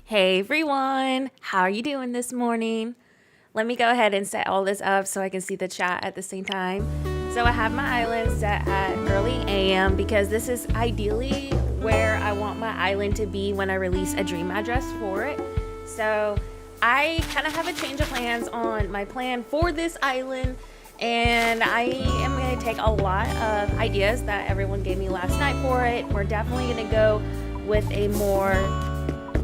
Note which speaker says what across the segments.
Speaker 1: Hey everyone, how are you doing this morning? Let me go ahead and set all this up so I can see the chat at the same time. So I have my island set at early AM because this is ideally where I want my island to be when I release a dream address for it. So I kind of have a change of plans on my plan for this island, and I am going to take a lot of ideas that everyone gave me last night for it. We're definitely going to go with a more,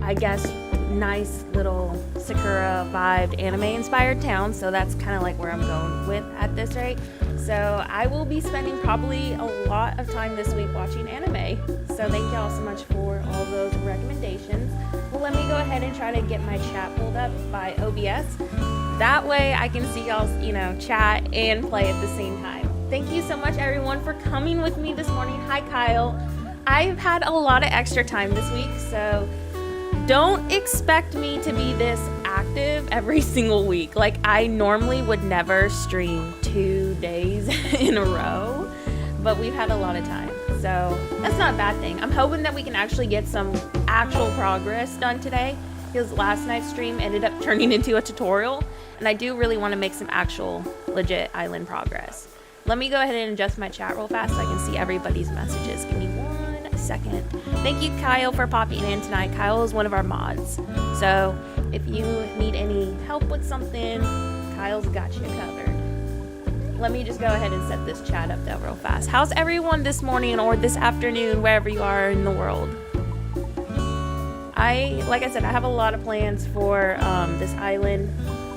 Speaker 1: I guess, nice little Sakura vibed anime inspired town. So that's kind of like where I'm going with at this rate. So I will be spending probably a lot of time this week watching anime. So thank y'all so much for all those recommendations. Well, let me go ahead and try to get my chat pulled up by OBS. That way I can see y'all's, chat and play at the same time. Thank you so much everyone for coming with me this morning. Hi Kyle. I've had a lot of extra time this week, so don't expect me to be this active every single week. Like, I normally would never stream 2 days in a row, but we've had a lot of time, so that's not a bad thing. I'm hoping that we can actually get some actual progress done today, because last night's stream ended up turning into a tutorial, and I do really want to make some actual legit island progress. Let me go ahead and adjust my chat real fast so I can see everybody's messages. Give me 1 second. Thank you, Kyle, for popping in tonight. Kyle is one of our mods, so if you need any help with something, Kyle's got you covered. Let me just go ahead and set this chat up though real fast. How's everyone this morning or this afternoon, wherever you are in the world? Like I said, I have a lot of plans for this island,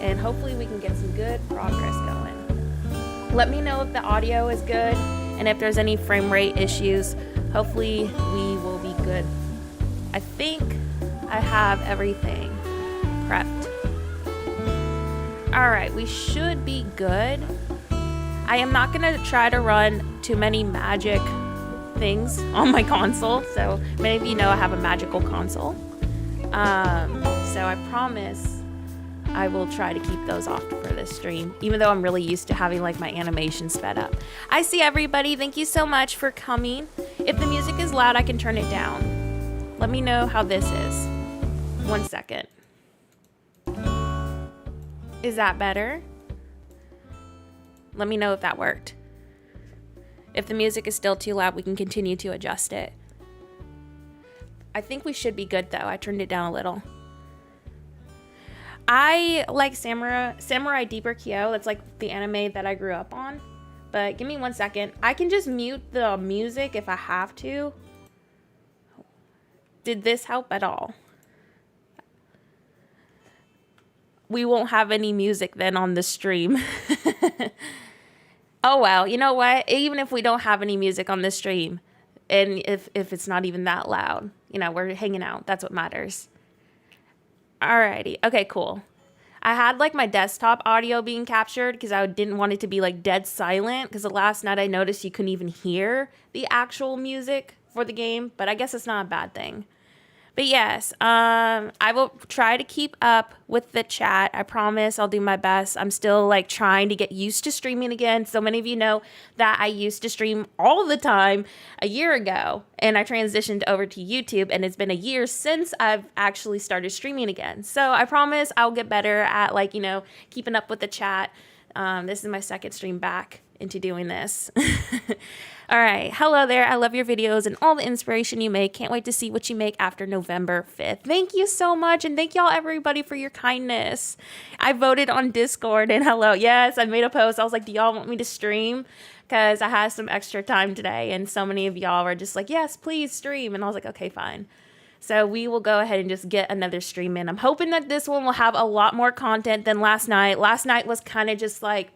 Speaker 1: and hopefully we can get some good progress going. Let me know if the audio is good and if there's any frame rate issues. Hopefully we will be good. I think I have everything prepped. All right, we should be good. I am not gonna try to run too many magic things on my console. So many of you know I have a magical console. So I promise I will try to keep those off for this stream, even though I'm really used to having like my animation sped up. I see everybody. Thank you so much for coming. If the music is loud, I can turn it down. Let me know how this is. 1 second. Is that better? Let me know if that worked. If the music is still too loud, we can continue to adjust it. I think we should be good though. I turned it down a little. I like Samurai Deeper Kyo. That's like the anime that I grew up on. But give me 1 second. I can just mute the music if I have to. Did this help at all? We won't have any music then on the stream. Oh well, you know what? Even if we don't have any music on the stream, and if it's not even that loud, you know, we're hanging out. That's what matters. Alrighty. Okay, cool. I had like my desktop audio being captured because I didn't want it to be like dead silent, because the last night I noticed you couldn't even hear the actual music for the game, but I guess it's not a bad thing. But yes, I will try to keep up with the chat. I promise I'll do my best. I'm still like trying to get used to streaming again. So many of you know that I used to stream all the time a year ago, and I transitioned over to YouTube, and it's been a year since I've actually started streaming again. So I promise I'll get better at like, you know, keeping up with the chat. This is my second stream back into doing this. All right. Hello there. I love your videos and all the inspiration you make. Can't wait to see what you make after November 5th. Thank you so much. And thank y'all everybody for your kindness. I voted on Discord, and hello. Yes, I made a post. I was like, do y'all want me to stream? Because I had some extra time today, and so many of y'all were just like, yes, please stream. And I was like, okay, fine. So we will go ahead and just get another stream in. I'm hoping that this one will have a lot more content than last night. Last night was kind of just like,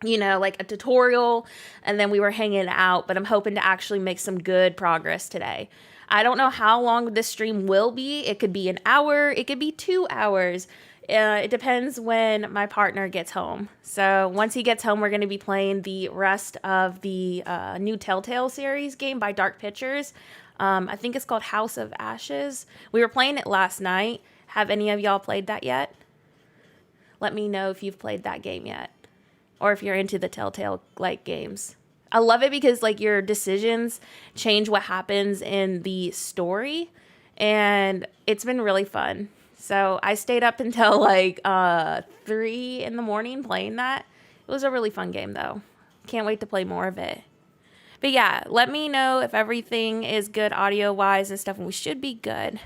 Speaker 1: you know, like a tutorial, and then we were hanging out, but I'm hoping to actually make some good progress today. I don't know how long this stream will be. It could be an hour. It could be 2 hours. It depends when my partner gets home. So once he gets home, we're going to be playing the rest of the new Telltale series game by Dark Pictures. I think it's called House of Ashes. We were playing it last night. Have any of y'all played that yet? Let me know if you've played that game yet, or if you're into the Telltale like games. I love it because like your decisions change what happens in the story, and it's been really fun. So I stayed up until like 3 in the morning playing that. It was a really fun game though. Can't wait to play more of it. But yeah, let me know if everything is good audio wise and stuff, and we should be good.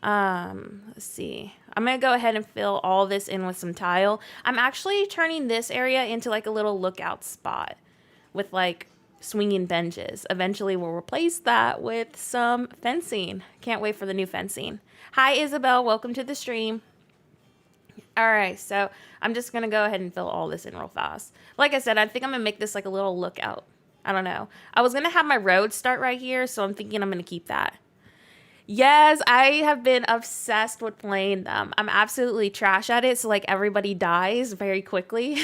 Speaker 1: Let's see. I'm going to go ahead and fill all this in with some tile. I'm actually turning this area into like a little lookout spot with like swinging benches. Eventually we'll replace that with some fencing. Can't wait for the new fencing. Hi, Isabel. Welcome to the stream. All right. So I'm just going to go ahead and fill all this in real fast. Like I said, I think I'm going to make this like a little lookout. I don't know. I was going to have my road start right here, so I'm thinking I'm going to keep that. Yes, I have been obsessed with playing them. I'm absolutely trash at it, so like everybody dies very quickly.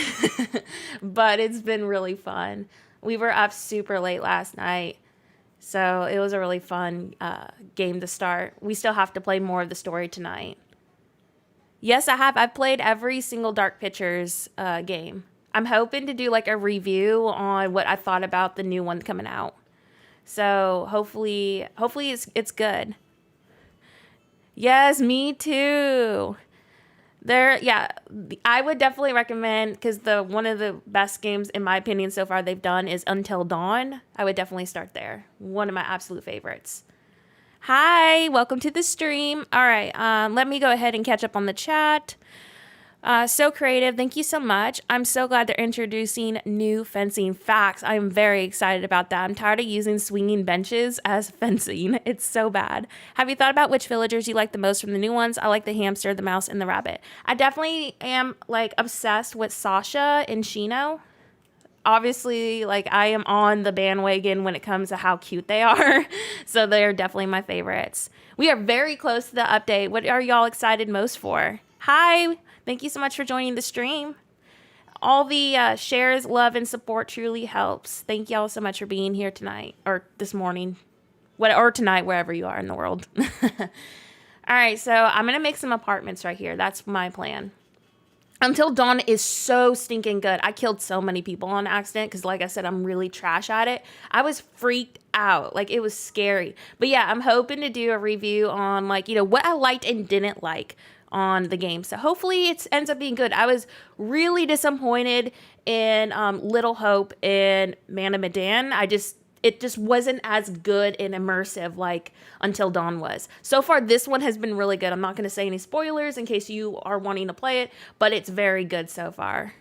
Speaker 1: But it's been really fun. We were up super late last night, so it was a really fun game to start. We still have to play more of the story tonight. Yes, I have. I've played every single Dark Pictures game. I'm hoping to do like a review on what I thought about the new one coming out. So hopefully it's good. Yes, me too. I would definitely recommend, because one of the best games in my opinion so far they've done is Until Dawn. I would definitely start there. One of my absolute favorites. Hi, welcome to the stream. All right, let me go ahead and catch up on the chat. So creative. Thank you so much. I'm so glad they're introducing new fencing facts. I'm very excited about that. I'm tired of using swinging benches as fencing. It's so bad. Have you thought about which villagers you like the most from the new ones? I like the hamster, the mouse, and the rabbit. I definitely am like obsessed with Sasha and Shino. Obviously, like I am on the bandwagon when it comes to how cute they are. So they're definitely my favorites. We are very close to the update. What are y'all excited most for? Hi. Thank you so much for joining the stream. All the shares, love, and support truly helps. Thank y'all so much for being here tonight, or this morning, or tonight, wherever you are in the world. All All right, so I'm going to make some apartments right here. That's my plan. Until Dawn is so stinking good. I killed so many people on accident because, like I said, I'm really trash at it. I was freaked out. Like, it was scary. But yeah, I'm hoping to do a review on, like, what I liked and didn't like on the game. So hopefully it ends up being good. I was really disappointed in Little Hope and Man of Medan. It just wasn't as good and immersive like Until Dawn was. So far, this one has been really good. I'm not going to say any spoilers in case you are wanting to play it, but it's very good so far.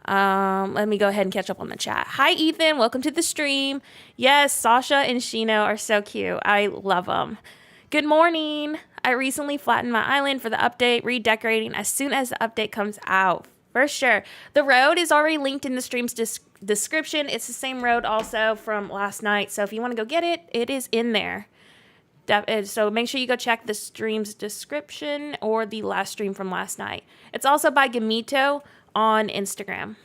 Speaker 1: Let me go ahead and catch up on the chat. Hi, Ethan. Welcome to the stream. Yes, Sasha and Shino are so cute. I love them. Good morning. I recently flattened my island for the update, redecorating as soon as the update comes out. For sure. The road is already linked in the stream's description. It's the same road also from last night. So if you want to go get it, it is in there. So make sure you go check the stream's description or the last stream from last night. It's also by GUMITTO on Instagram.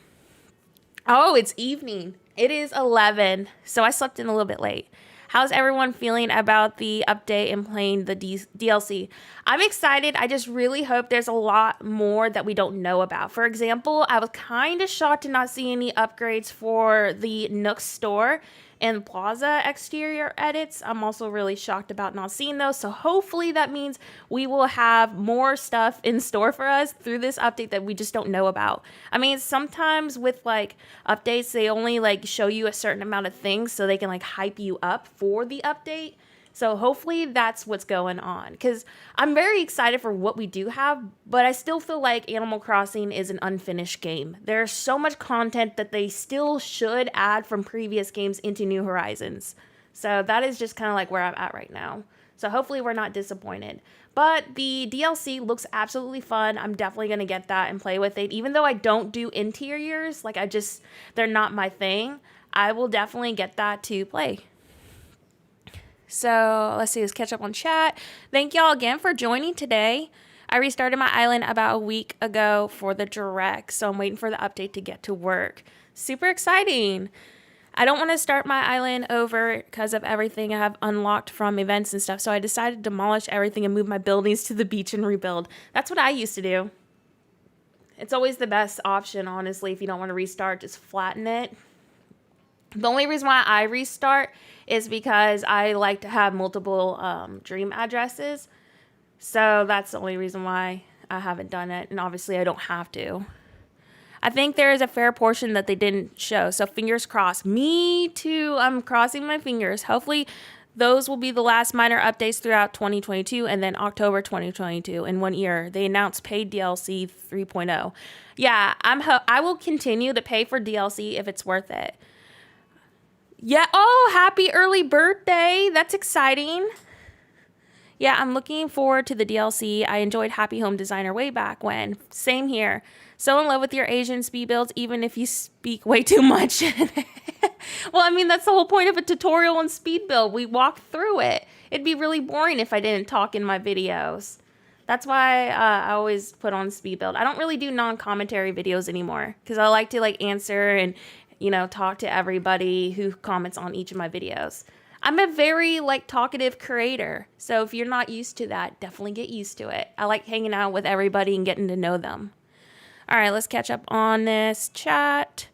Speaker 1: Oh, it's evening. It is 11. So I slept in a little bit late. How's everyone feeling about the update and playing the DLC? I'm excited. I just really hope there's a lot more that we don't know about. For example, I was kind of shocked to not see any upgrades for the Nook store and Plaza exterior edits. I'm also really shocked about not seeing those. So hopefully that means we will have more stuff in store for us through this update that we just don't know about. I mean, sometimes with like updates, they only like show you a certain amount of things so they can like hype you up for the update. So hopefully that's what's going on, because I'm very excited for what we do have, but I still feel like Animal Crossing is an unfinished game. There's so much content that they still should add from previous games into New Horizons. So that is just kind of like where I'm at right now. So hopefully we're not disappointed. But the DLC looks absolutely fun. I'm definitely going to get that and play with it. Even though I don't do interiors, like they're not my thing, I will definitely get that to play. So let's see, let's catch up on chat. Thank y'all again for joining today. I restarted my island about a week ago for the direct, so I'm waiting for the update to get to work. Super exciting. I don't want to start my island over because of everything I have unlocked from events and stuff, so I decided to demolish everything and move my buildings to the beach and rebuild. That's what I used to do. It's always the best option, honestly. If you don't want to restart, just flatten it. The only reason why I restart is because I like to have multiple dream addresses. So that's the only reason why I haven't done it. And obviously I don't have to. I think there is a fair portion that they didn't show. So fingers crossed. Me too. I'm crossing my fingers. Hopefully those will be the last minor updates throughout 2022 and then October 2022 in 1 year. They announced paid DLC 3.0. Yeah, I will continue to pay for DLC if it's worth it. Yeah. Oh, happy early birthday. That's exciting. Yeah, I'm looking forward to the DLC. I enjoyed Happy Home Designer way back when. Same here. So in love with your Asian speed builds, even if you speak way too much. Well, I mean, that's the whole point of a tutorial on speed build. We walk through it. It'd be really boring if I didn't talk in my videos. That's why I always put on speed build. I don't really do non-commentary videos anymore because I like to like answer and talk to everybody who comments on each of my videos. I'm a very talkative creator. So if you're not used to that, definitely get used to it. I like hanging out with everybody and getting to know them. All right, let's catch up on this chat.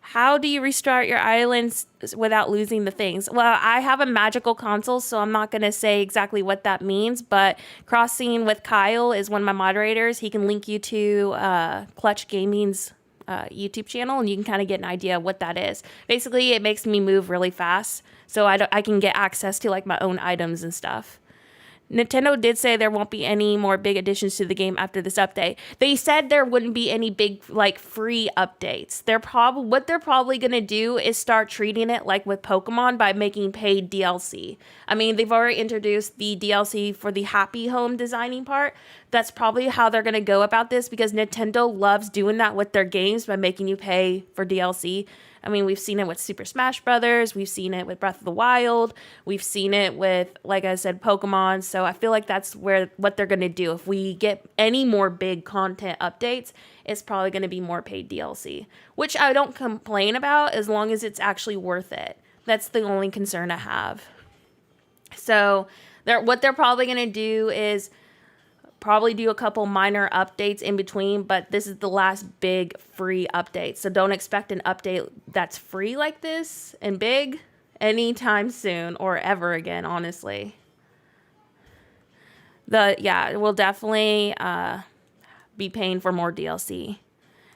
Speaker 1: How do you restart your islands without losing the things? Well, I have a magical console, so I'm not going to say exactly what that means, but Crossing with Kyle is one of my moderators. He can link you to Clutch Gaming's YouTube channel, and you can kind of get an idea of what that is. Basically, it makes me move really fast, so I can get access to my own items and stuff. Nintendo did say there won't be any more big additions to the game after this update. They said there wouldn't be any big free updates. What they're probably going to do is start treating it like with Pokemon by making paid DLC. I mean, they've already introduced the DLC for the Happy Home designing part. That's probably how they're going to go about this because Nintendo loves doing that with their games by making you pay for DLC. I mean, we've seen it with Super Smash Brothers. We've seen it with Breath of the Wild. We've seen it with, like I said, Pokemon. So I feel like that's what they're going to do. If we get any more big content updates, it's probably going to be more paid DLC, which I don't complain about as long as it's actually worth it. That's the only concern I have. So What they're probably going to do is probably do a couple minor updates in between, but this is the last big free update. So don't expect an update that's free like this and big anytime soon or ever again, honestly. We'll definitely be paying for more DLC.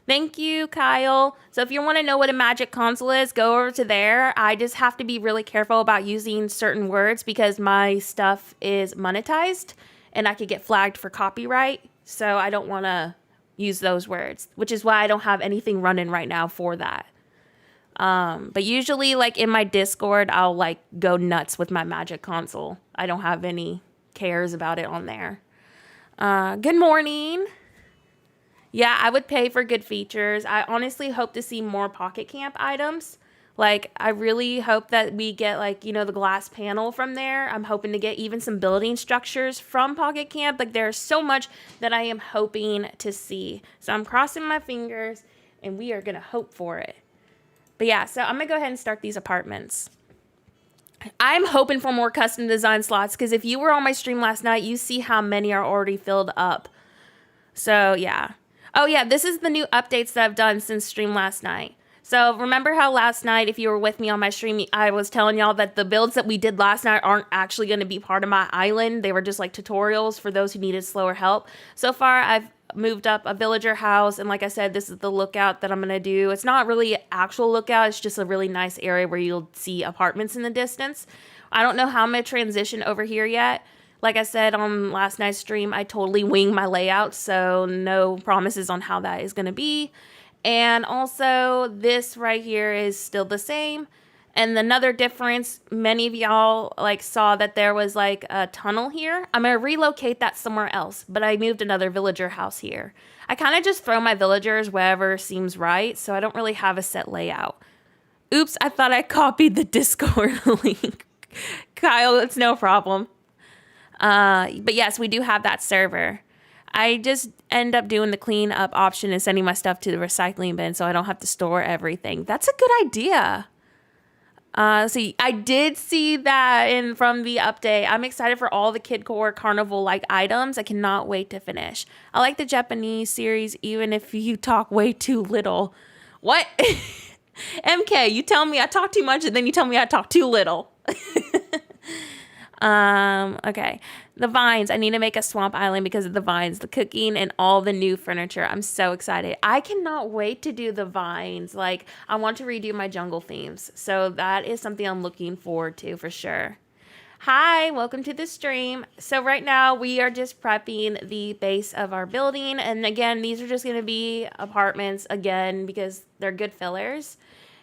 Speaker 1: Thank you, Kyle. So if you want to know what a magic console is, go over to there. I just have to be really careful about using certain words because my stuff is monetized and I could get flagged for copyright. So I don't want to use those words, which is why I don't have anything running right now for that. But usually like in my Discord, I'll like go nuts with my magic console. I don't have any cares about it on there. Good morning. Yeah, I would pay for good features. I honestly hope to see more Pocket Camp items. Like, I really hope that we get, like, you know, the glass panel from there. I'm hoping to get even some building structures from Pocket Camp. Like, there's so much that I am hoping to see. So I'm crossing my fingers, and we are going to hope for it. But yeah, so I'm going to go ahead and start these apartments. I'm hoping for more custom design slots, because if you were on my stream last night, you see how many are already filled up. So, yeah. Oh, yeah, this is the new updates that I've done since stream last night. So remember how last night, if you were with me on my stream, I was telling y'all that the builds that we did last night aren't actually going to be part of my island. They were just like tutorials for those who needed slower help. So far, I've moved up a villager house. And like I said, this is the lookout that I'm going to do. It's not really an actual lookout. It's just a really nice area where you'll see apartments in the distance. I don't know how I'm going to transition over here yet. Like I said on last night's stream, I totally wing my layout, so no promises on how that is going to be. And also, this right here is still the same. And another difference, many of y'all like saw that there was like a tunnel here. I'm going to relocate that somewhere else, but I moved another villager house here. I kind of just throw my villagers wherever seems right, so I don't really have a set layout. Oops, I thought I copied the Discord link. Kyle, it's no problem. But yes, we do have that server. I just end up doing the clean up option and sending my stuff to the recycling bin so I don't have to store everything. That's a good idea. See, I did see that from the update. I'm excited for all the Kid Core Carnival-like items. I cannot wait to finish. I like the Japanese series, even if you talk way too little. What? MK, you tell me I talk too much and then you tell me I talk too little. Okay. The vines. I need to make a swamp island because of the vines, the cooking, and all the new furniture. I'm so excited. I cannot wait to do the vines. Like, I want to redo my jungle themes. So that is something I'm looking forward to for sure. Hi, welcome to the stream. So right now we are just prepping the base of our building. And again, these are just going to be apartments again because they're good fillers.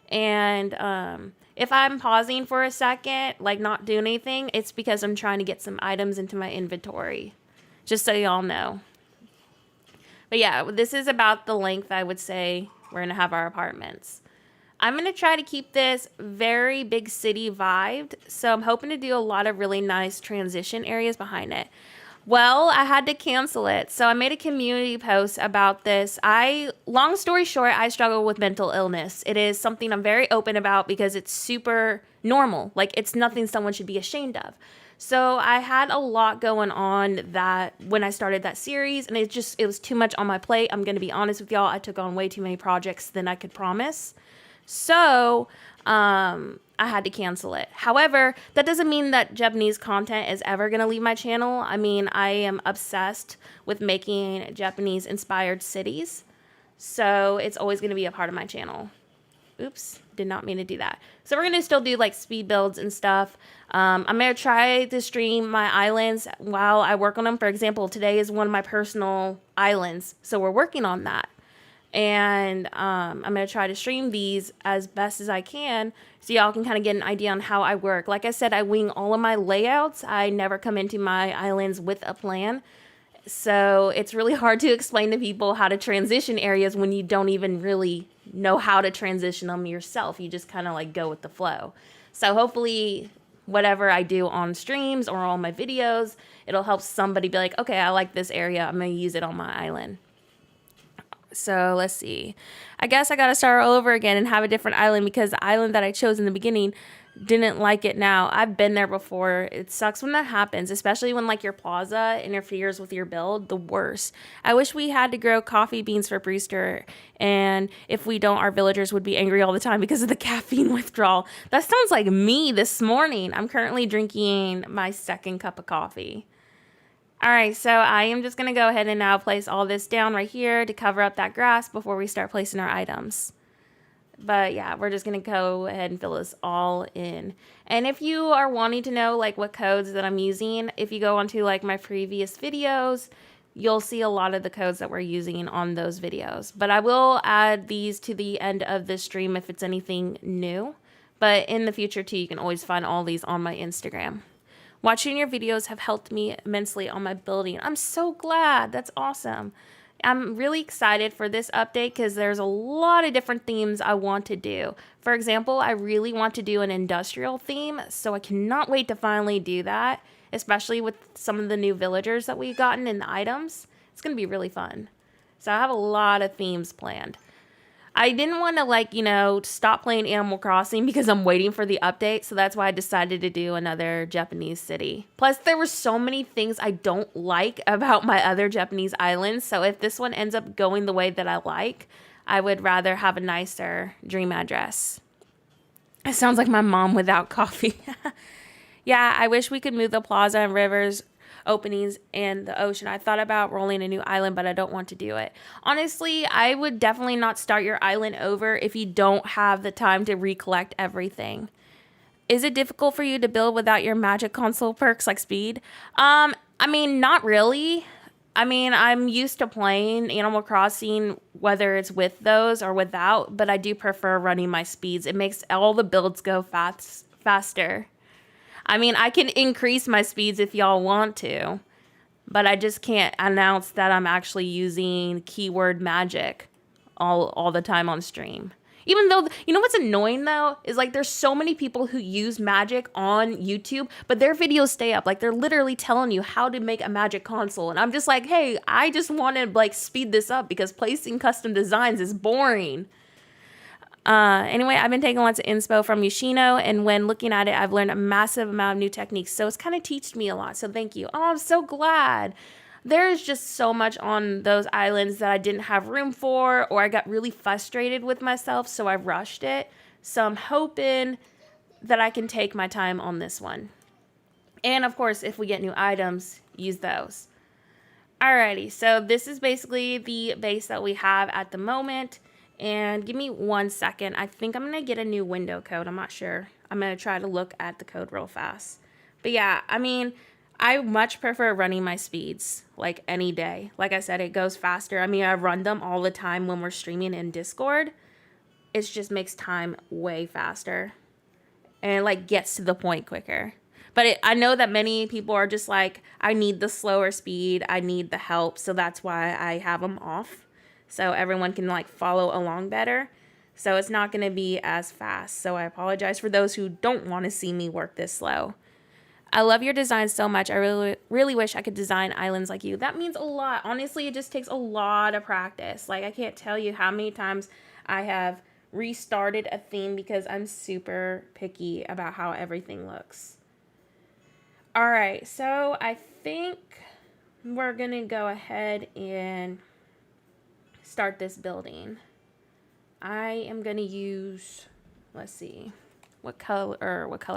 Speaker 1: And, if I'm pausing for a second, like not doing anything, it's because I'm trying to get some items into my inventory. Just so y'all know. But yeah, this is about the length I would say we're going to have our apartments. I'm going to try to keep this very big city vibed. So I'm hoping to do a lot of really nice transition areas behind it. Well, I had to cancel it. So I made a community post about this. Long story short, I struggle with mental illness. It is something I'm very open about because it's super normal. Like, it's nothing someone should be ashamed of. So I had a lot going on that when I started that series, and it was too much on my plate. I'm going to be honest with y'all. I took on way too many projects than I could promise. So, I had to cancel it. However, that doesn't mean that Japanese content is ever going to leave my channel. I mean, I am obsessed with making Japanese inspired cities. So it's always going to be a part of my channel. Oops, did not mean to do that. So we're going to still do like speed builds and stuff. I'm going to try to stream my islands while I work on them. For example, today is one of my personal islands. So we're working on that. And I'm going to try to stream these as best as I can so y'all can kind of get an idea on how I work. Like I said, I wing all of my layouts. I never come into my islands with a plan. So it's really hard to explain to people how to transition areas when you don't even really know how to transition them yourself. You just kind of like go with the flow. So hopefully whatever I do on streams or on my videos, it'll help somebody be like, okay, I like this area. I'm going to use it on my island. So let's see. I guess I got to start all over again and have a different island because the island that I chose in the beginning didn't like it now. I've been there before. It sucks when that happens, especially when like your plaza interferes with your build, the worst. I wish we had to grow coffee beans for Brewster, and if we don't, our villagers would be angry all the time because of the caffeine withdrawal. That sounds like me this morning. I'm currently drinking my second cup of coffee. All right, so I am just gonna go ahead and now place all this down right here to cover up that grass before we start placing our items. But yeah, we're just gonna go ahead and fill this all in. And if you are wanting to know like what codes that I'm using, if you go onto like my previous videos, you'll see a lot of the codes that we're using on those videos. But I will add these to the end of the stream if it's anything new. But in the future too, you can always find all these on my Instagram. Watching your videos have helped me immensely on my building. I'm so glad. That's awesome. I'm really excited for this update because there's a lot of different themes I want to do. For example, I really want to do an industrial theme, so I cannot wait to finally do that, especially with some of the new villagers that we've gotten in the items. It's going to be really fun. So I have a lot of themes planned. I didn't want to like, stop playing Animal Crossing because I'm waiting for the update. So that's why I decided to do another Japanese city. Plus, there were so many things I don't like about my other Japanese islands. So if this one ends up going the way that I like, I would rather have a nicer dream address. It sounds like my mom without coffee. Yeah, I wish we could move the plaza and rivers openings and the ocean. I thought about rolling a new island, but I don't want to do it. Honestly, I would definitely not start your island over if you don't have the time to recollect everything. Is it difficult for you to build without your magic console perks like speed? I mean, not really. I mean, I'm used to playing Animal Crossing, whether it's with those or without, but I do prefer running my speeds. It makes all the builds go faster. I mean, I can increase my speeds if y'all want to, but I just can't announce that I'm actually using keyword magic all the time on stream. Even though, you know what's annoying though, is like there's so many people who use magic on YouTube, but their videos stay up. Like they're literally telling you how to make a magic console. And I'm just like, hey, I just want to like speed this up because placing custom designs is boring. Anyway, I've been taking lots of inspo from Yoshino, and when looking at it, I've learned a massive amount of new techniques. So it's kind of taught me a lot. So thank you. Oh, I'm so glad. There's just so much on those islands that I didn't have room for, or I got really frustrated with myself, so I rushed it. So I'm hoping that I can take my time on this one. And of course, if we get new items, use those. Alrighty, so this is basically the base that we have at the moment. And give me 1 second. I think I'm going to get a new window code. I'm not sure. I'm going to try to look at the code real fast. But yeah, I mean, I much prefer running my speeds like any day. Like I said, it goes faster. I mean, I run them all the time when we're streaming in Discord. It just makes time way faster. And it like gets to the point quicker. But I know that many people are just like, I need the slower speed. I need the help. So that's why I have them off. So everyone can like follow along better. So it's not going to be as fast. So I apologize for those who don't want to see me work this slow. I love your design so much. I really wish I could design islands like you. That means a lot. Honestly, it just takes a lot of practice. Like I can't tell you how many times I have restarted a theme because I'm super picky about how everything looks. All right, so I think we're going to go ahead and start this building. I am going to use, let's see, what color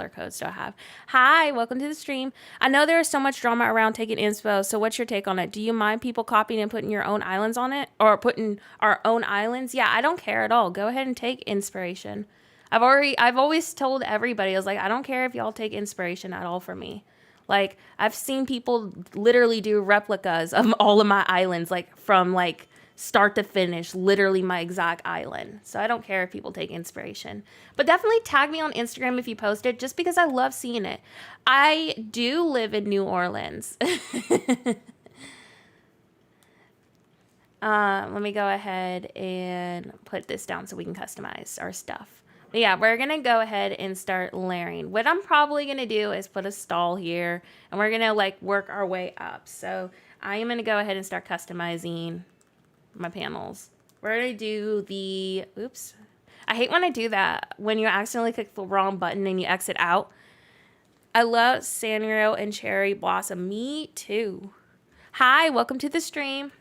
Speaker 1: codes do I have? Hi, welcome to the stream. I know there is so much drama around taking inspo, so what's your take on it? Do you mind people copying and putting your own islands on it? Or putting our own islands? Yeah, I don't care at all. Go ahead and take inspiration. I've always told everybody, I was like, I don't care if y'all take inspiration at all from me. Like, I've seen people literally do replicas of all of my islands, like from like start to finish, literally my exact island. So I don't care if people take inspiration. But definitely tag me on Instagram if you post it, just because I love seeing it. I do live in New Orleans. Let me go ahead and put this down so we can customize our stuff. But yeah, we're going to go ahead and start layering. What I'm probably going to do is put a stall here, and we're going to like work our way up. So I am going to go ahead and start customizing my panels. We're gonna do the, oops. I hate when I do that, when you accidentally click the wrong button and you exit out. I love Sanrio and Cherry Blossom. Me too. Hi, welcome to the stream.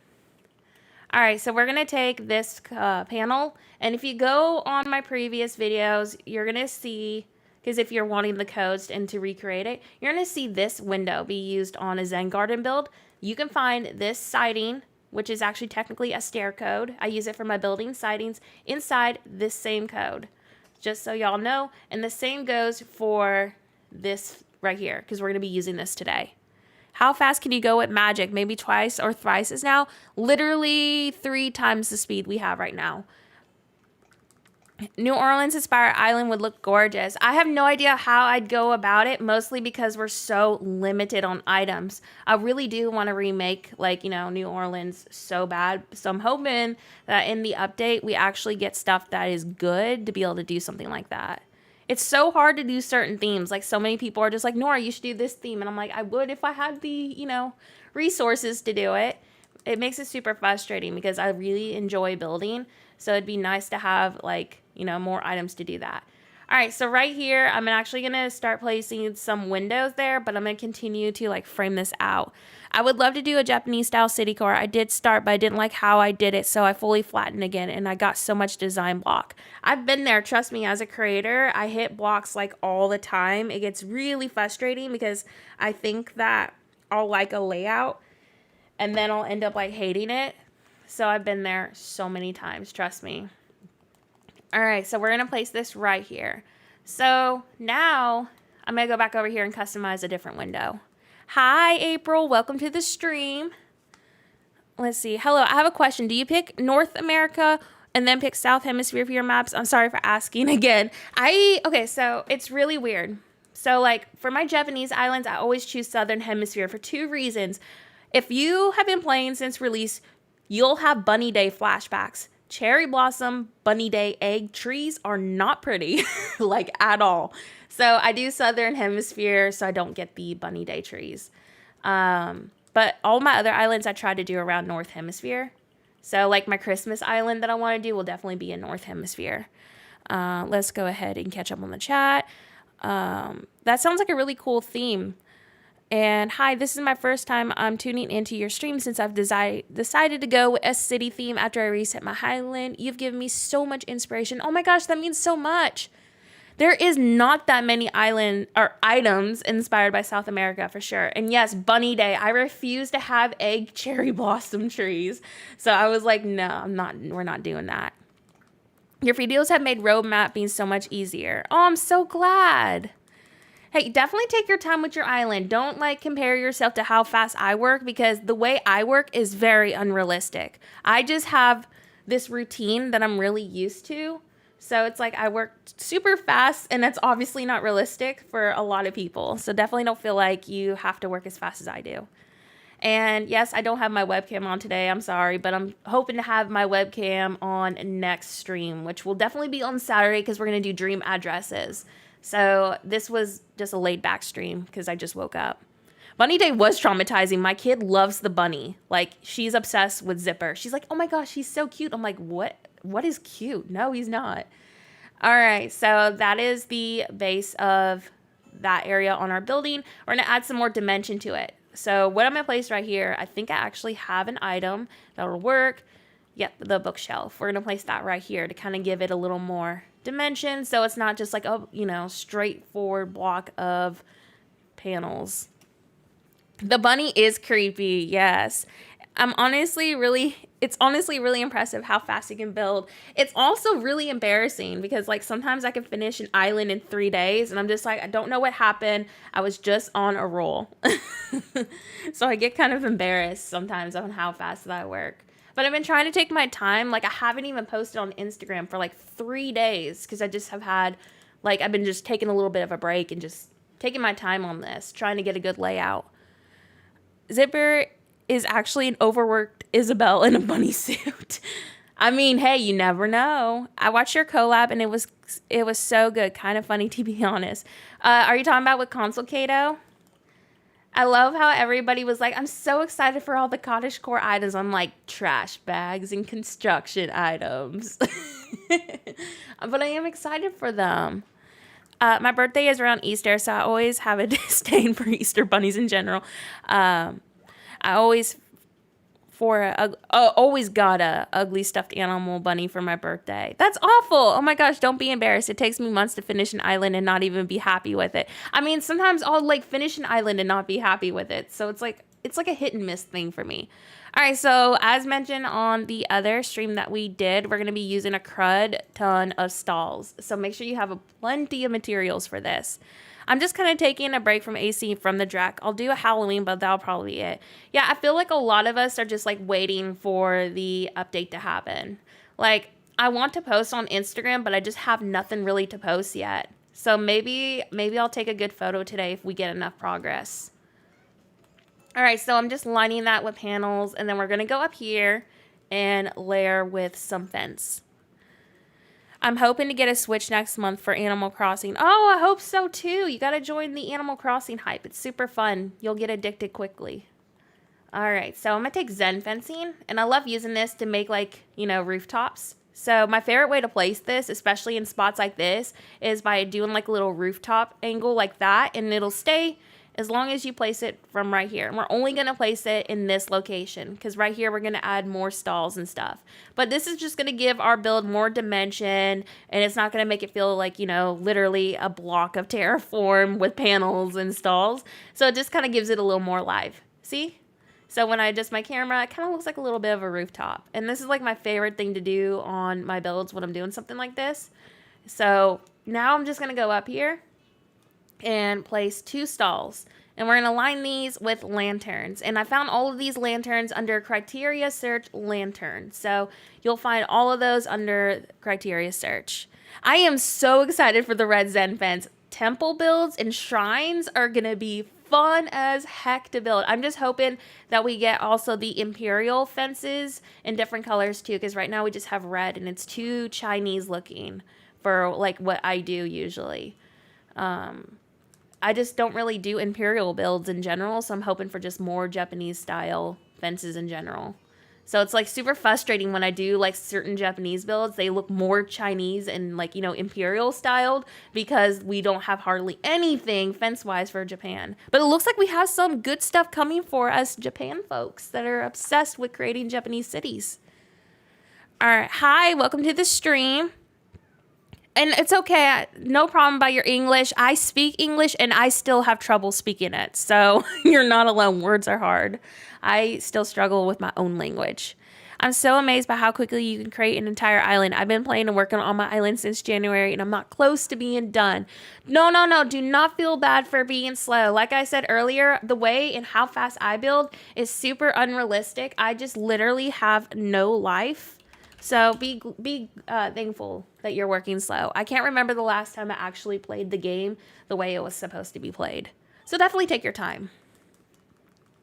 Speaker 1: All right, so we're gonna take this panel, and if you go on my previous videos, you're gonna see, because if you're wanting the codes and to recreate it, you're gonna see this window be used on a Zen Garden build. You can find this siding, which is actually technically a stair code. I use it for my building sidings inside this same code, just so y'all know. And the same goes for this right here, because we're gonna be using this today. How fast can you go with magic? Maybe twice or thrice is now. Literally 3 times the speed we have right now. New Orleans inspired island would look gorgeous. I have no idea how I'd go about it, mostly because we're so limited on items. I really do want to remake, like, you know, New Orleans so bad. So I'm hoping that in the update, we actually get stuff that is good to be able to do something like that. It's so hard to do certain themes. Like, so many people are just like, Nora, you should do this theme. And I'm like, I would if I had the, you know, resources to do it. It makes it super frustrating because I really enjoy building. So it'd be nice to have, like, you know, more items to do that. All right, so right here, I'm actually going to start placing some windows there, but I'm going to continue to, like, frame this out. I would love to do a Japanese style city core. I did start, but I didn't like how I did it, so I fully flattened again, and I got so much design block. I've been there, trust me, as a creator, I hit blocks, like, all the time. It gets really frustrating because I think that I'll like a layout, and then I'll end up, like, hating it. So I've been there so many times, trust me. All right, so we're going to place this right here. So now I'm going to go back over here and customize a different window. Hi, April. Welcome to the stream. Let's see. Hello, I have a question. Do you pick North America and then pick South Hemisphere for your maps? I'm sorry for asking again. Okay, so it's really weird. So, like, for my Japanese islands, I always choose Southern Hemisphere for 2 reasons. If you have been playing since release, you'll have Bunny Day flashbacks. Cherry blossom, bunny day egg trees are not pretty, like, at all. So I do Southern Hemisphere so I don't get the bunny day trees. But all my other islands I try to do around North Hemisphere. So, like, my Christmas island that I want to do will definitely be in North Hemisphere. Let's go ahead and catch up on the chat. That sounds like a really cool theme. And hi, this is my first time I'm tuning into your stream since I've decided to go with a city theme after I reset my Highland. You've given me so much inspiration. Oh my gosh, that means so much. There is not that many island or items inspired by South America for sure. And yes, Bunny Day. I refuse to have egg cherry blossom trees. So I was like, no, we're not doing that. Your videos have made road mapping so much easier. Oh, I'm so glad. Hey, definitely take your time with your island. Don't, like, compare yourself to how fast I work, because the way I work is very unrealistic. I just have this routine that I'm really used to. So it's like I work super fast, and that's obviously not realistic for a lot of people. So definitely don't feel like you have to work as fast as I do. And yes, I don't have my webcam on today. I'm sorry, but I'm hoping to have my webcam on next stream, which will definitely be on Saturday because we're going to do dream addresses. So this was just a laid back stream because I just woke up. Bunny Day was traumatizing. My kid loves the bunny. Like, she's obsessed with Zipper. She's like, oh my gosh, he's so cute. I'm like, what is cute? No, he's not. All right, so that is the base of that area on our building. We're gonna add some more dimension to it. So what I'm gonna place right here, I think I actually have an item that'll work. Yep, the bookshelf. We're gonna place that right here to kind of give it a little more dimension, so it's not just like a, you know, straightforward block of panels. The bunny is creepy, yes. It's honestly really impressive how fast you can build. It's also really embarrassing because, like, sometimes I can finish an island in 3 days and I'm just like, I don't know what happened. I was just on a roll. So I get kind of embarrassed sometimes on how fast that I work. But I've been trying to take my time. Like, I haven't even posted on Instagram for like 3 days because I just have had, like, I've been just taking a little bit of a break and just taking my time on this, trying to get a good layout. Zipper is actually an overworked Isabel in a bunny suit. I mean, hey, you never know. I watched your collab and it was so good. Kind of funny, to be honest. Are you talking about with Console Kato? I love how everybody was like, I'm so excited for all the cottagecore items. I'm like, trash bags and construction items. But I am excited for them. My birthday is around Easter, so I always have a disdain for Easter bunnies in general. I always always got a ugly stuffed animal bunny for my birthday. That's awful. Oh my gosh, don't be embarrassed. It takes me months to finish an island and not even be happy with it. I mean, sometimes I'll like finish an island and not be happy with it. So it's like a hit and miss thing for me. All right, so as mentioned on the other stream that we did, we're going to be using a crud ton of stalls. So make sure you have plenty of materials for this. I'm just kind of taking a break from AC from the Drac. I'll do a Halloween, but that'll probably be it. Yeah, I feel like a lot of us are just like waiting for the update to happen. Like, I want to post on Instagram, but I just have nothing really to post yet. So maybe I'll take a good photo today if we get enough progress. All right, so I'm just lining that with panels, and then we're going to go up here and layer with some fence. I'm hoping to get a Switch next month for Animal Crossing. Oh, I hope so too. You got to join the Animal Crossing hype. It's super fun. You'll get addicted quickly. All right, so I'm going to take Zen fencing, and I love using this to make like, rooftops. So my favorite way to place this, especially in spots like this, is by doing like a little rooftop angle like that, and it'll stay as long as you place it from right here. And we're only going to place it in this location because right here we're going to add more stalls and stuff. But this is just going to give our build more dimension, and it's not going to make it feel like, literally a block of terraform with panels and stalls. So it just kind of gives it a little more life. See? So when I adjust my camera, it kind of looks like a little bit of a rooftop. And this is like my favorite thing to do on my builds when I'm doing something like this. So now I'm just going to go up here and place 2 stalls, and we're going to line these with lanterns. And I found all of these lanterns under criteria search lantern, so you'll find all of those under criteria search. I am so excited for the red Zen fence. Temple builds and shrines are going to be fun as heck to build. I'm just hoping that we get also the imperial fences in different colors too, because right now we just have red and it's too Chinese looking for like what I do usually. I just don't really do imperial builds in general, so I'm hoping for just more Japanese style fences in general. So it's like super frustrating when I do like certain Japanese builds. They look more Chinese and like, imperial styled because we don't have hardly anything fence-wise for Japan. But it looks like we have some good stuff coming for us Japan folks that are obsessed with creating Japanese cities. All right. Hi, welcome to the stream. And it's okay, no problem about your English. I speak English and I still have trouble speaking it. So you're not alone. Words are hard. I still struggle with my own language. I'm so amazed by how quickly you can create an entire island. I've been playing and working on my island since January and I'm not close to being done. No. Do not feel bad for being slow. Like I said earlier, the way and how fast I build is super unrealistic. I just literally have no life. So be thankful that you're working slow. I can't remember the last time I actually played the game the way it was supposed to be played. So definitely take your time.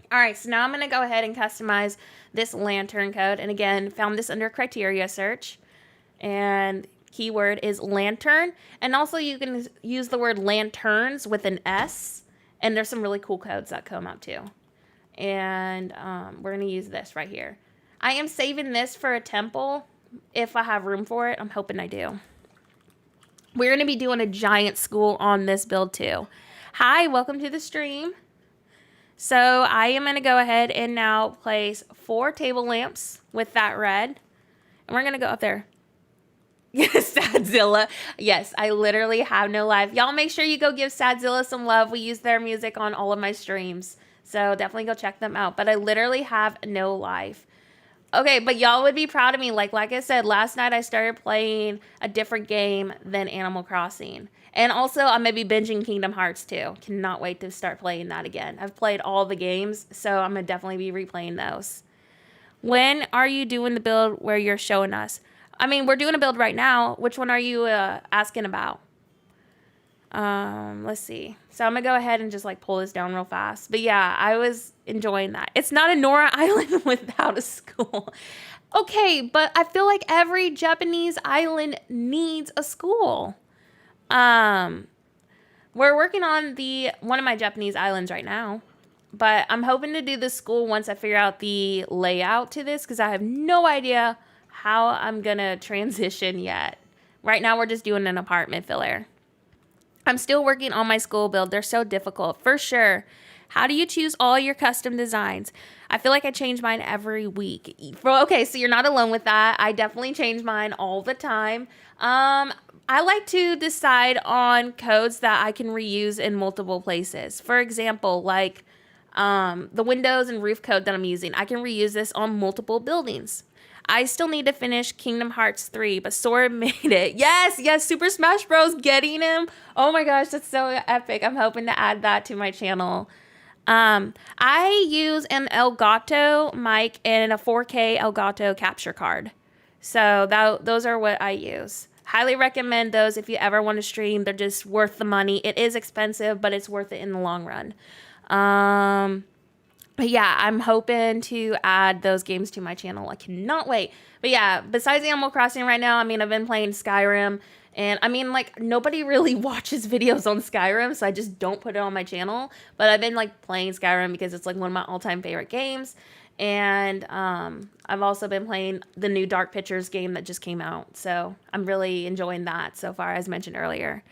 Speaker 1: All right, so now I'm going to go ahead and customize this lantern code. And again, found this under criteria search. And keyword is lantern. And also you can use the word lanterns with an S. And there's some really cool codes that come out too. And we're going to use this right here. I am saving this for a temple if I have room for it. I'm hoping I do. We're going to be doing a giant school on this build too. Hi, welcome to the stream. So I am going to go ahead and now place 4 table lamps with that red. And we're going to go up there. Yes, Sadzilla. Yes, I literally have no life. Y'all make sure you go give Sadzilla some love. We use their music on all of my streams. So definitely go check them out. But I literally have no life. Okay, but y'all would be proud of me. Like I said, last night I started playing a different game than Animal Crossing. And also, I'm going to be binging Kingdom Hearts too. Cannot wait to start playing that again. I've played all the games, so I'm going to definitely be replaying those. When are you doing the build where you're showing us? I mean, we're doing a build right now. Which one are you asking about? Let's see. So I'm gonna go ahead and just like pull this down real fast. But yeah, I was enjoying that. It's not a Nora Island without a school. Okay, but I feel like every Japanese island needs a school. We're working on one of my Japanese islands right now. But I'm hoping to do the school once I figure out the layout to this, because I have no idea how I'm going to transition yet. Right now, we're just doing an apartment filler. I'm still working on my school build. They're so difficult, for sure. How do you choose all your custom designs? I feel like I change mine every week. Okay, so you're not alone with that. I definitely change mine all the time. I like to decide on codes that I can reuse in multiple places. For example, like the windows and roof code that I'm using, I can reuse this on multiple buildings. I still need to finish Kingdom Hearts 3, but Sora made it. Yes, Super Smash Bros. Getting him. Oh my gosh, that's so epic. I'm hoping to add that to my channel. I use an Elgato mic and a 4K Elgato capture card. So those are what I use. Highly recommend those if you ever want to stream. They're just worth the money. It is expensive, but it's worth it in the long run. But yeah, I'm hoping to add those games to my channel. I cannot wait. But yeah, besides Animal Crossing right now, I mean, I've been playing Skyrim. And I mean, like, nobody really watches videos on Skyrim, so I just don't put it on my channel. But I've been, like, playing Skyrim because it's, like, one of my all-time favorite games. And I've also been playing the new Dark Pictures game that just came out. So I'm really enjoying that so far, as mentioned earlier.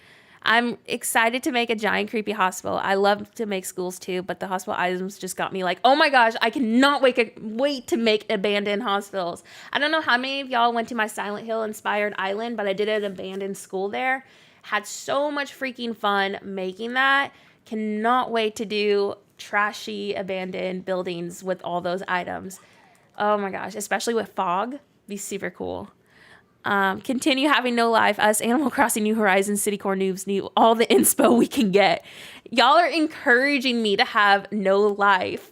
Speaker 1: I'm excited to make a giant creepy hospital. I love to make schools too, but the hospital items just got me like, oh my gosh, I cannot wait to make abandoned hospitals. I don't know how many of y'all went to my Silent Hill inspired island, but I did an abandoned school there. Had so much freaking fun making that. Cannot wait to do trashy abandoned buildings with all those items. Oh my gosh, especially with fog. Be super cool. Continue having no life. Us Animal Crossing New Horizons City Core noobs need all the inspo we can get. Y'all are encouraging me to have no life.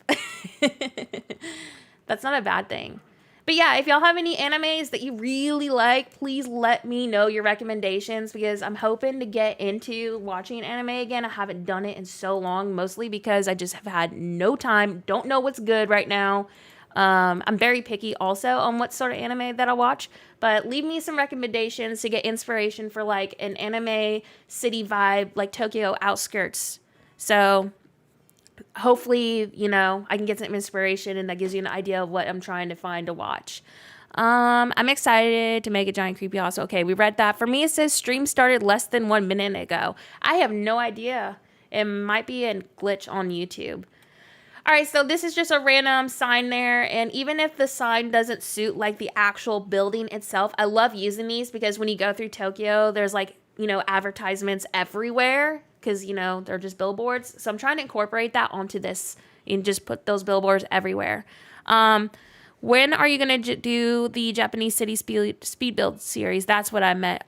Speaker 1: That's not a bad thing. But yeah, if y'all have any animes that you really like, please let me know your recommendations, because I'm hoping to get into watching anime again. I haven't done it in so long, mostly because I just have had no time. Don't know what's good right now. I'm very picky also on what sort of anime that I watch, but leave me some recommendations to get inspiration for like an anime city vibe, like Tokyo outskirts. So hopefully, you know, I can get some inspiration and that gives you an idea of what I'm trying to find to watch. I'm excited to make a giant creepy house. Okay, we read that. For me, it says stream started less than 1 minute ago. I have no idea. It might be a glitch on YouTube. All right, so this is just a random sign there, and even if the sign doesn't suit like the actual building itself, I love using these because when you go through Tokyo, there's like, you know, advertisements everywhere because, you know, they're just billboards. So I'm trying to incorporate that onto this and just put those billboards everywhere. When are you going to do the Japanese city speed build series? That's what I meant.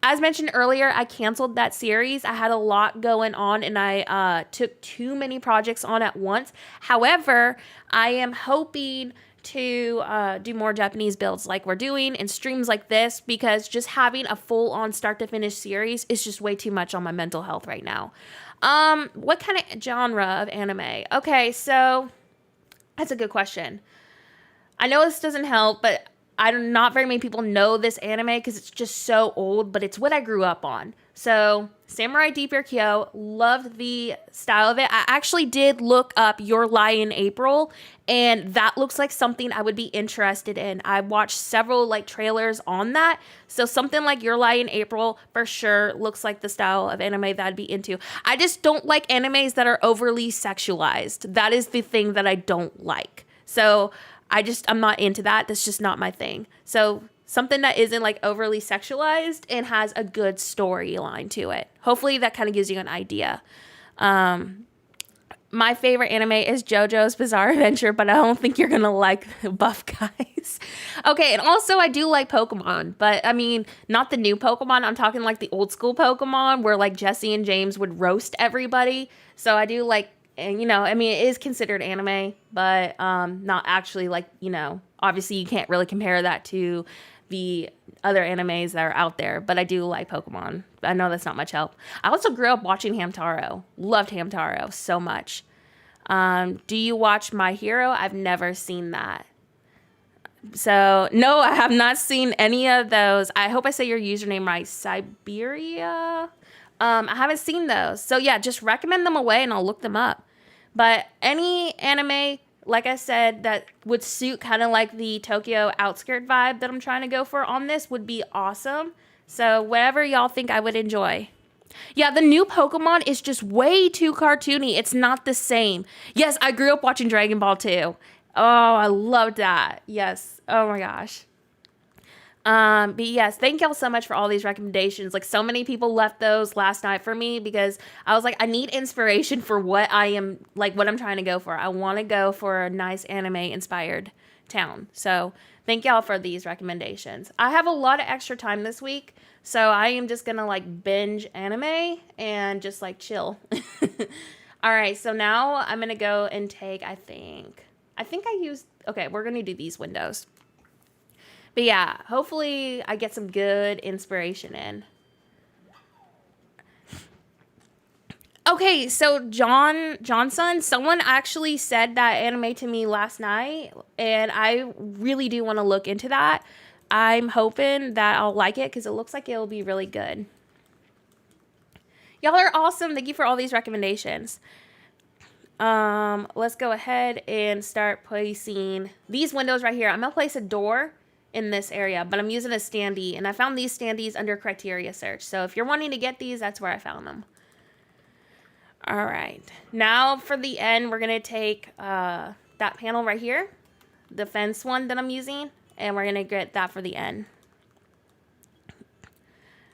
Speaker 1: As mentioned earlier, I canceled that series. I had a lot going on and I took too many projects on at once. However, I am hoping to do more Japanese builds like we're doing and streams like this, because just having a full-on start-to-finish series is just way too much on my mental health right now. What kind of genre of anime? Okay, so that's a good question. I know this doesn't help, but not very many people know this anime because it's just so old, but it's what I grew up on. So, Samurai Deeper Kyo, loved the style of it. I actually did look up Your Lie in April, and that looks like something I would be interested in. I watched several like trailers on that, so something like Your Lie in April for sure looks like the style of anime that I'd be into. I just don't like animes that are overly sexualized. That is the thing that I don't like. So, I'm not into that. That's just not my thing. So something that isn't like overly sexualized and has a good storyline to it. Hopefully that kind of gives you an idea. My favorite anime is JoJo's Bizarre Adventure, but I don't think you're going to like the buff guys. Okay, and also I do like Pokemon, but I mean, not the new Pokemon. I'm talking like the old school Pokemon where like Jesse and James would roast everybody. So I do like, and, you know, I mean, it is considered anime, but not actually like, you know, obviously you can't really compare that to the other animes that are out there, but I do like Pokemon. I know that's not much help. I also grew up watching Hamtaro. Loved Hamtaro so much. Do you watch My Hero? I've never seen that. So, no, I have not seen any of those. I hope I say your username right. Siberia? I haven't seen those. So, yeah, just recommend them away and I'll look them up. But any anime, like I said, that would suit kind of like the Tokyo outskirt vibe that I'm trying to go for on this would be awesome. So whatever y'all think I would enjoy. Yeah, the new Pokemon is just way too cartoony. It's not the same. Yes, I grew up watching Dragon Ball too. Oh, I loved that. Yes. Oh my gosh. But yes, thank y'all so much for all these recommendations. Like, so many people left those last night for me because I was like, I need inspiration for what I'm trying to go for. I want to go for a nice anime inspired town. So thank y'all for these recommendations. I have a lot of extra time this week, so I am just gonna like binge anime and just like chill. All right, so now I'm gonna go and take, okay, we're gonna do these windows. But yeah, hopefully I get some good inspiration in. Okay, so Johnson, someone actually said that anime to me last night, and I really do want to look into that. I'm hoping that I'll like it because it looks like it'll be really good. Y'all are awesome. Thank you for all these recommendations. Let's go ahead and start placing these windows right here. I'm gonna place a door in this area, but I'm using a standee, and I found these standees under criteria search. So if you're wanting to get these, that's where I found them. All right, now for the end, we're gonna take that panel right here, the fence one that I'm using, and we're gonna get that for the end.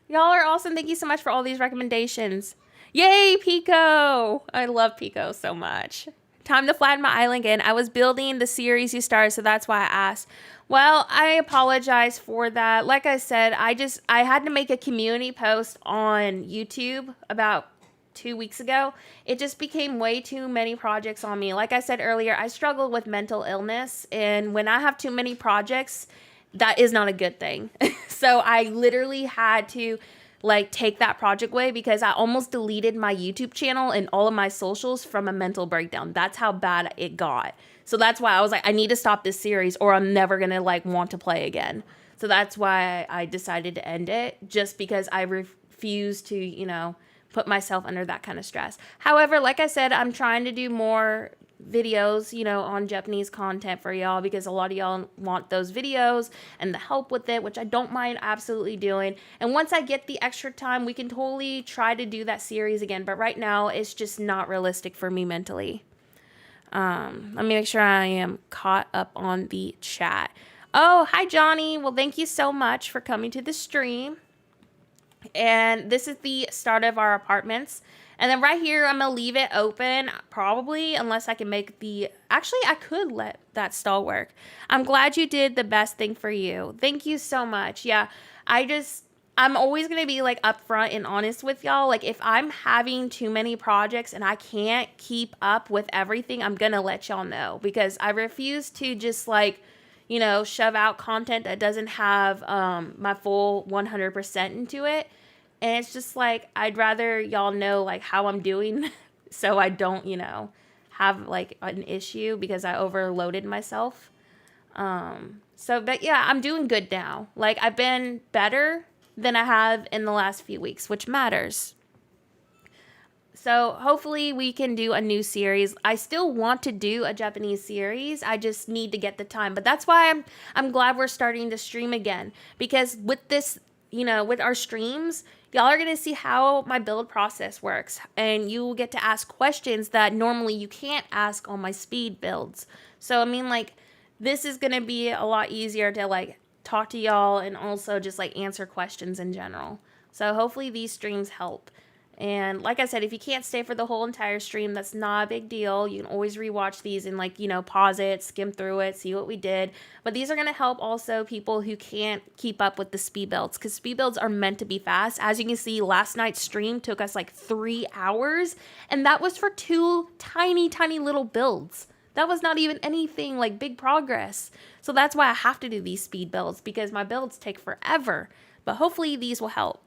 Speaker 1: Y'all are awesome. Thank you so much for all these recommendations. Yay, Pico! I love Pico so much. Time to flatten my island again. I was building the series you started, so that's why I asked. Well, I apologize for that. Like I said, I had to make a community post on YouTube about 2 weeks ago. It just became way too many projects on me. Like I said earlier, I struggle with mental illness, and when I have too many projects, that is not a good thing. So I literally had to like take that project away because I almost deleted my YouTube channel and all of my socials from a mental breakdown. That's how bad it got. So that's why I was like, I need to stop this series or I'm never going to like want to play again. So that's why I decided to end it, just because I refuse to, put myself under that kind of stress. However, like I said, I'm trying to do more videos, on Japanese content for y'all because a lot of y'all want those videos and the help with it, which I don't mind absolutely doing. And once I get the extra time, we can totally try to do that series again. But right now, it's just not realistic for me mentally. Let me make sure I am caught up on the chat. Oh, hi, Johnny. Well, thank you so much for coming to the stream. And this is the start of our apartments. And then right here, I'm going to leave it open, probably, unless I can make the... Actually, I could let that stall work. I'm glad you did the best thing for you. Thank you so much. Yeah, I'm always going to be, like, upfront and honest with y'all. Like, if I'm having too many projects and I can't keep up with everything, I'm going to let y'all know. Because I refuse to just, like, shove out content that doesn't have my full 100% into it. And it's just like, I'd rather y'all know like how I'm doing so I don't, have like an issue because I overloaded myself. But yeah, I'm doing good now. Like, I've been better than I have in the last few weeks, which matters. So hopefully we can do a new series. I still want to do a Japanese series. I just need to get the time. But that's why I'm glad we're starting to stream again. Because with this, with our streams, y'all are going to see how my build process works. And you will get to ask questions that normally you can't ask on my speed builds. So, I mean, like, this is going to be a lot easier to, like, talk to y'all and also just, like, answer questions in general. So hopefully these streams help. And like I said, if you can't stay for the whole entire stream, that's not a big deal. You can always rewatch these and like, pause it, skim through it, see what we did. But these are going to help also people who can't keep up with the speed builds, because speed builds are meant to be fast. As you can see, last night's stream took us like 3 hours, and that was for 2 tiny, tiny little builds. That was not even anything like big progress. So that's why I have to do these speed builds, because my builds take forever. But hopefully these will help.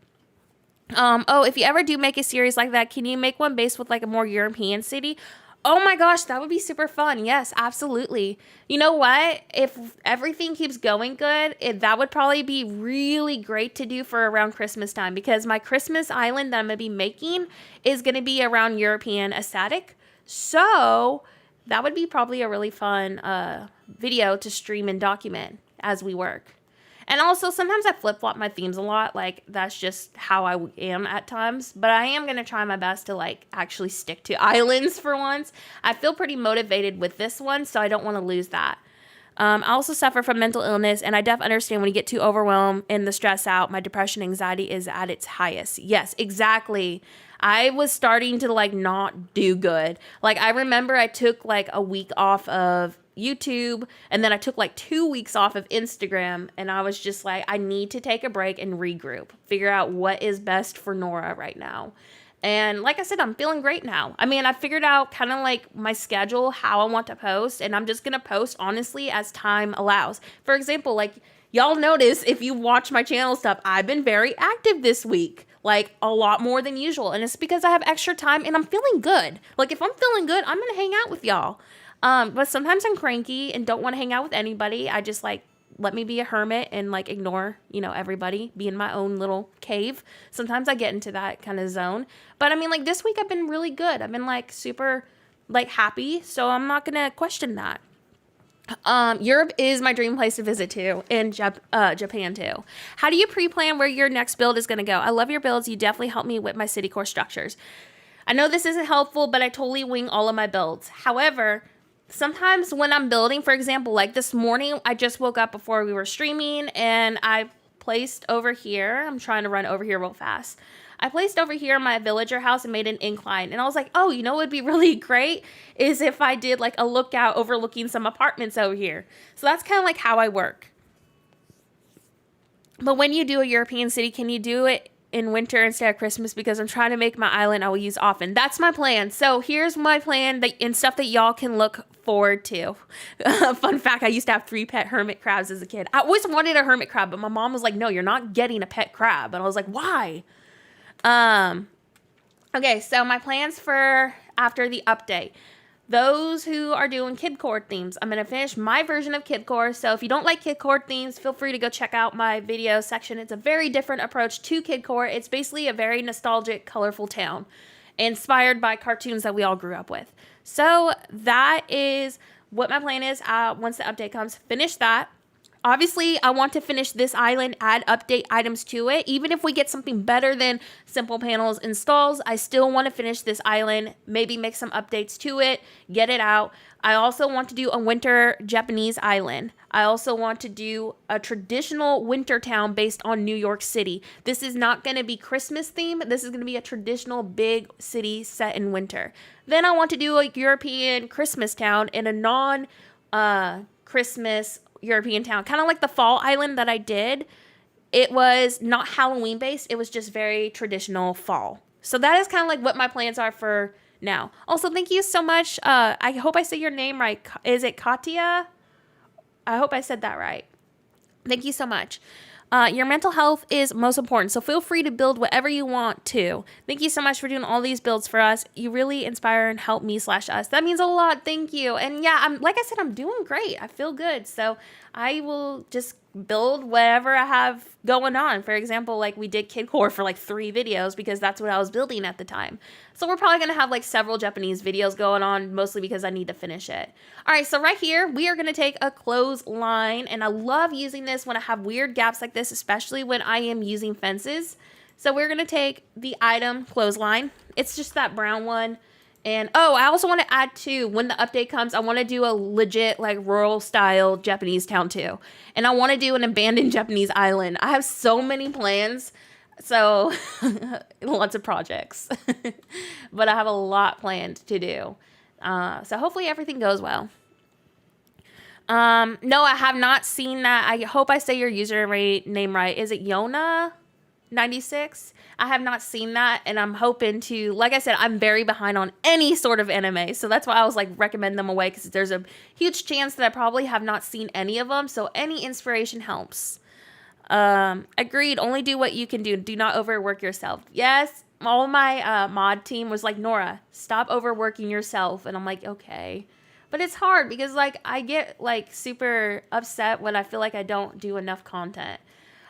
Speaker 1: If you ever do make a series like that, can you make one based with like a more European city? Oh my gosh, that would be super fun. Yes, absolutely. You know what? If everything keeps going good, that would probably be really great to do for around Christmas time, because my Christmas island that I'm going to be making is going to be around European aesthetic. So that would be probably a really fun video to stream and document as we work. And also, sometimes I flip-flop my themes a lot. Like, that's just how I am at times. But I am going to try my best to, like, actually stick to islands for once. I feel pretty motivated with this one, so I don't want to lose that. I also suffer from mental illness, and I definitely understand when you get too overwhelmed and the stress out, my depression, anxiety is at its highest. Yes, exactly. I was starting to, like, not do good. Like, I remember I took, like, a week off of YouTube, and then I took like 2 weeks off of Instagram, and I was just like, I need to take a break and regroup, figure out what is best for Nora right now. And like I said, I'm feeling great now. I mean, I figured out kind of like my schedule, how I want to post, and I'm just going to post honestly as time allows. For example, like y'all notice if you watch my channel stuff, I've been very active this week, like a lot more than usual. And it's because I have extra time and I'm feeling good. Like if I'm feeling good, I'm going to hang out with y'all. But sometimes I'm cranky and don't want to hang out with anybody. I just like, let me be a hermit and like ignore, you know, everybody, be in my own little cave. Sometimes I get into that kind of zone. But I mean, like this week I've been really good. I've been like super like happy. So I'm not going to question that. Europe is my dream place to visit too, and Japan too. How do you pre-plan where your next build is going to go? I love your builds. You definitely help me with my city core structures. I know this isn't helpful, but I totally wing all of my builds. However, sometimes when I'm building, for example, like this morning, I just woke up before we were streaming and I placed over here. I'm trying to run over here real fast. I placed over here my villager house and made an incline. And I was like, oh, you know what would be really great is if I did like a lookout overlooking some apartments over here. So that's kind of like how I work. But when you do a European city, can you do it in winter instead of Christmas? Because I'm trying to make my island I will use often. That's my plan. So here's my plan and stuff that y'all can look forward to. Fun fact, I used to have 3 pet hermit crabs as a kid. I always wanted a hermit crab, but my mom was like, no, you're not getting a pet crab. And I was like, why? Okay, so my plans for after the update. Those who are doing Kid Core themes, I'm going to finish my version of Kid Core. So if you don't like Kid Core themes, feel free to go check out my video section. It's a very different approach to Kid Core. It's basically a very nostalgic, colorful town inspired by cartoons that we all grew up with. So that is what my plan is. Once the update comes, finish that. Obviously, I want to finish this island, add update items to it. Even if we get something better than simple panels installs, I still want to finish this island, maybe make some updates to it, get it out. I also want to do a winter Japanese island. I also want to do a traditional winter town based on New York City. This is not going to be Christmas theme. This is going to be a traditional big city set in winter. Then I want to do a European Christmas town in a non-Christmas European town, kind of like the fall island that I did. It was not Halloween based, it was just very traditional fall. So that is kind of like what my plans are for now. Also, thank you so much. I hope I say your name right. Is it Katia? I hope I said that right. Thank you so much. Your mental health is most important, so feel free to build whatever you want to. Thank you so much for doing all these builds for us. You really inspire and help me/us. That means a lot. Thank you. And yeah, like I said, I'm doing great. I feel good. So I will just build whatever I have going on. For example, like we did Kid Core for like 3 videos because that's what I was building at the time. So we're probably going to have like several Japanese videos going on, mostly because I need to finish it. All right, so right here, we are going to take a clothesline, and I love using this when I have weird gaps like this, especially when I am using fences. So we're going to take the item clothesline. It's just that brown one. And oh, I also want to add too, when the update comes, I want to do a legit like rural style Japanese town too. And I want to do an abandoned Japanese island. I have so many plans. So lots of projects, but I have a lot planned to do. So hopefully everything goes well. No, I have not seen that. I hope I say your username right. Is it Yona96? I have not seen that, and I'm hoping to, like I said, I'm very behind on any sort of anime, so that's why I was like recommend them away, because there's a huge chance that I probably have not seen any of them, so any inspiration helps. Agreed, only do what you can do. Do not overwork yourself. Yes, all my mod team was like, Nora, stop overworking yourself, and I'm like, okay. But it's hard because like I get like super upset when I feel like I don't do enough content.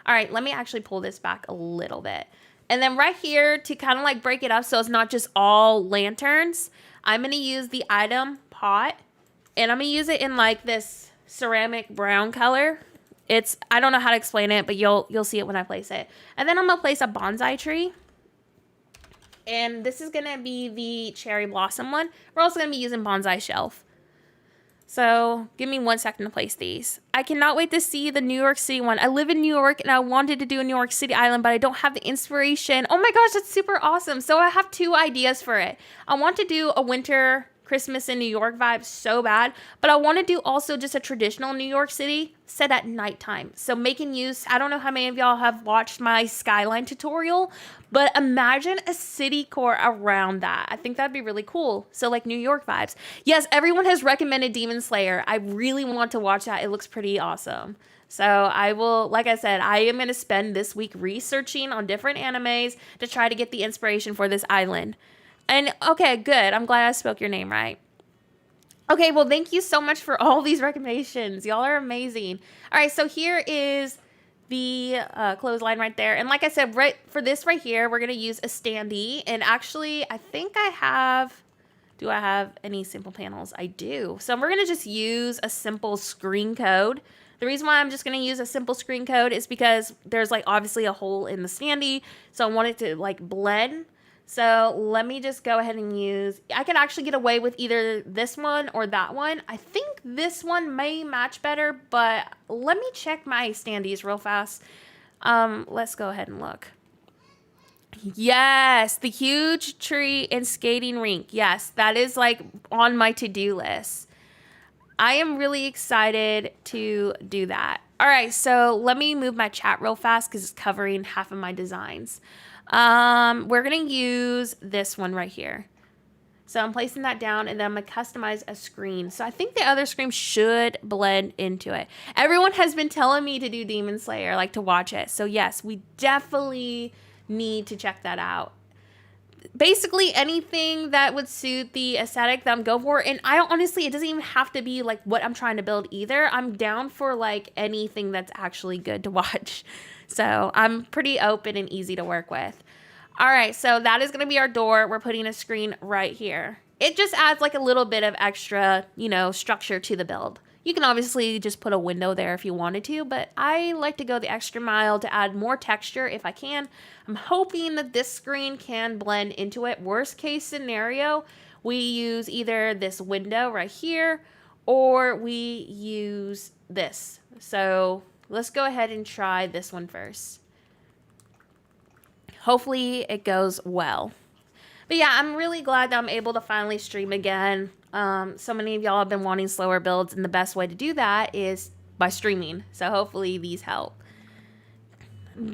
Speaker 1: All right, let me actually pull this back a little bit. And then right here, to kind of like break it up so it's not just all lanterns, I'm going to use the item pot. And I'm going to use it in like this ceramic brown color. I don't know how to explain it, but you'll see it when I place it. And then I'm going to place a bonsai tree. And this is going to be the cherry blossom one. We're also going to be using bonsai shelf. So give me 1 second to place these. I cannot wait to see the New York City one. I live in New York and I wanted to do a New York City island, but I don't have the inspiration. Oh my gosh, that's super awesome. So I have 2 ideas for it. I want to do a winter Christmas in New York vibe so bad, but I want to do also just a traditional New York City set at nighttime. So making use, I don't know how many of y'all have watched my skyline tutorial, but imagine a city core around that. I think that'd be really cool. So like New York vibes. Yes, everyone has recommended Demon Slayer. I really want to watch that. It looks pretty awesome. So I will, like I said, I am going to spend this week researching on different animes to try to get the inspiration for this island. And okay, good. I'm glad I spoke your name right. Okay, well, thank you so much for all these recommendations. Y'all are amazing. All right, so here is the clothesline right there. And like I said, right for this right here, we're going to use a standee. And actually, I think I have... Do I have any simple panels? I do. So we're going to just use a simple screen code. The reason why I'm just going to use a simple screen code is because there's like obviously a hole in the standee. So I want it to like blend. So let me just go ahead and use, I could actually get away with either this one or that one. I think this one may match better, but let me check my standees real fast. Let's go ahead and look. Yes, the huge tree and skating rink. Yes, that is like on my to-do list. I am really excited to do that. All right, so let me move my chat real fast because it's covering half of my designs. We're going to use this one right here. So I'm placing that down and then I'm going to customize a screen. So I think the other screen should blend into it. Everyone has been telling me to do Demon Slayer, like to watch it. So yes, we definitely need to check that out. Basically anything that would suit the aesthetic that I'm going for. And I honestly, it doesn't even have to be like what I'm trying to build either. I'm down for like anything that's actually good to watch. So I'm pretty open and easy to work with. All right, so that is going to be our door. We're putting a screen right here. It just adds like a little bit of extra, structure to the build. You can obviously just put a window there if you wanted to, but I like to go the extra mile to add more texture if I can. I'm hoping that this screen can blend into it. Worst case scenario, we use either this window right here or we use this. So let's go ahead and try this one first. Hopefully it goes well. But yeah, I'm really glad that I'm able to finally stream again. So many of y'all have been wanting slower builds, and the best way to do that is by streaming. So hopefully these help.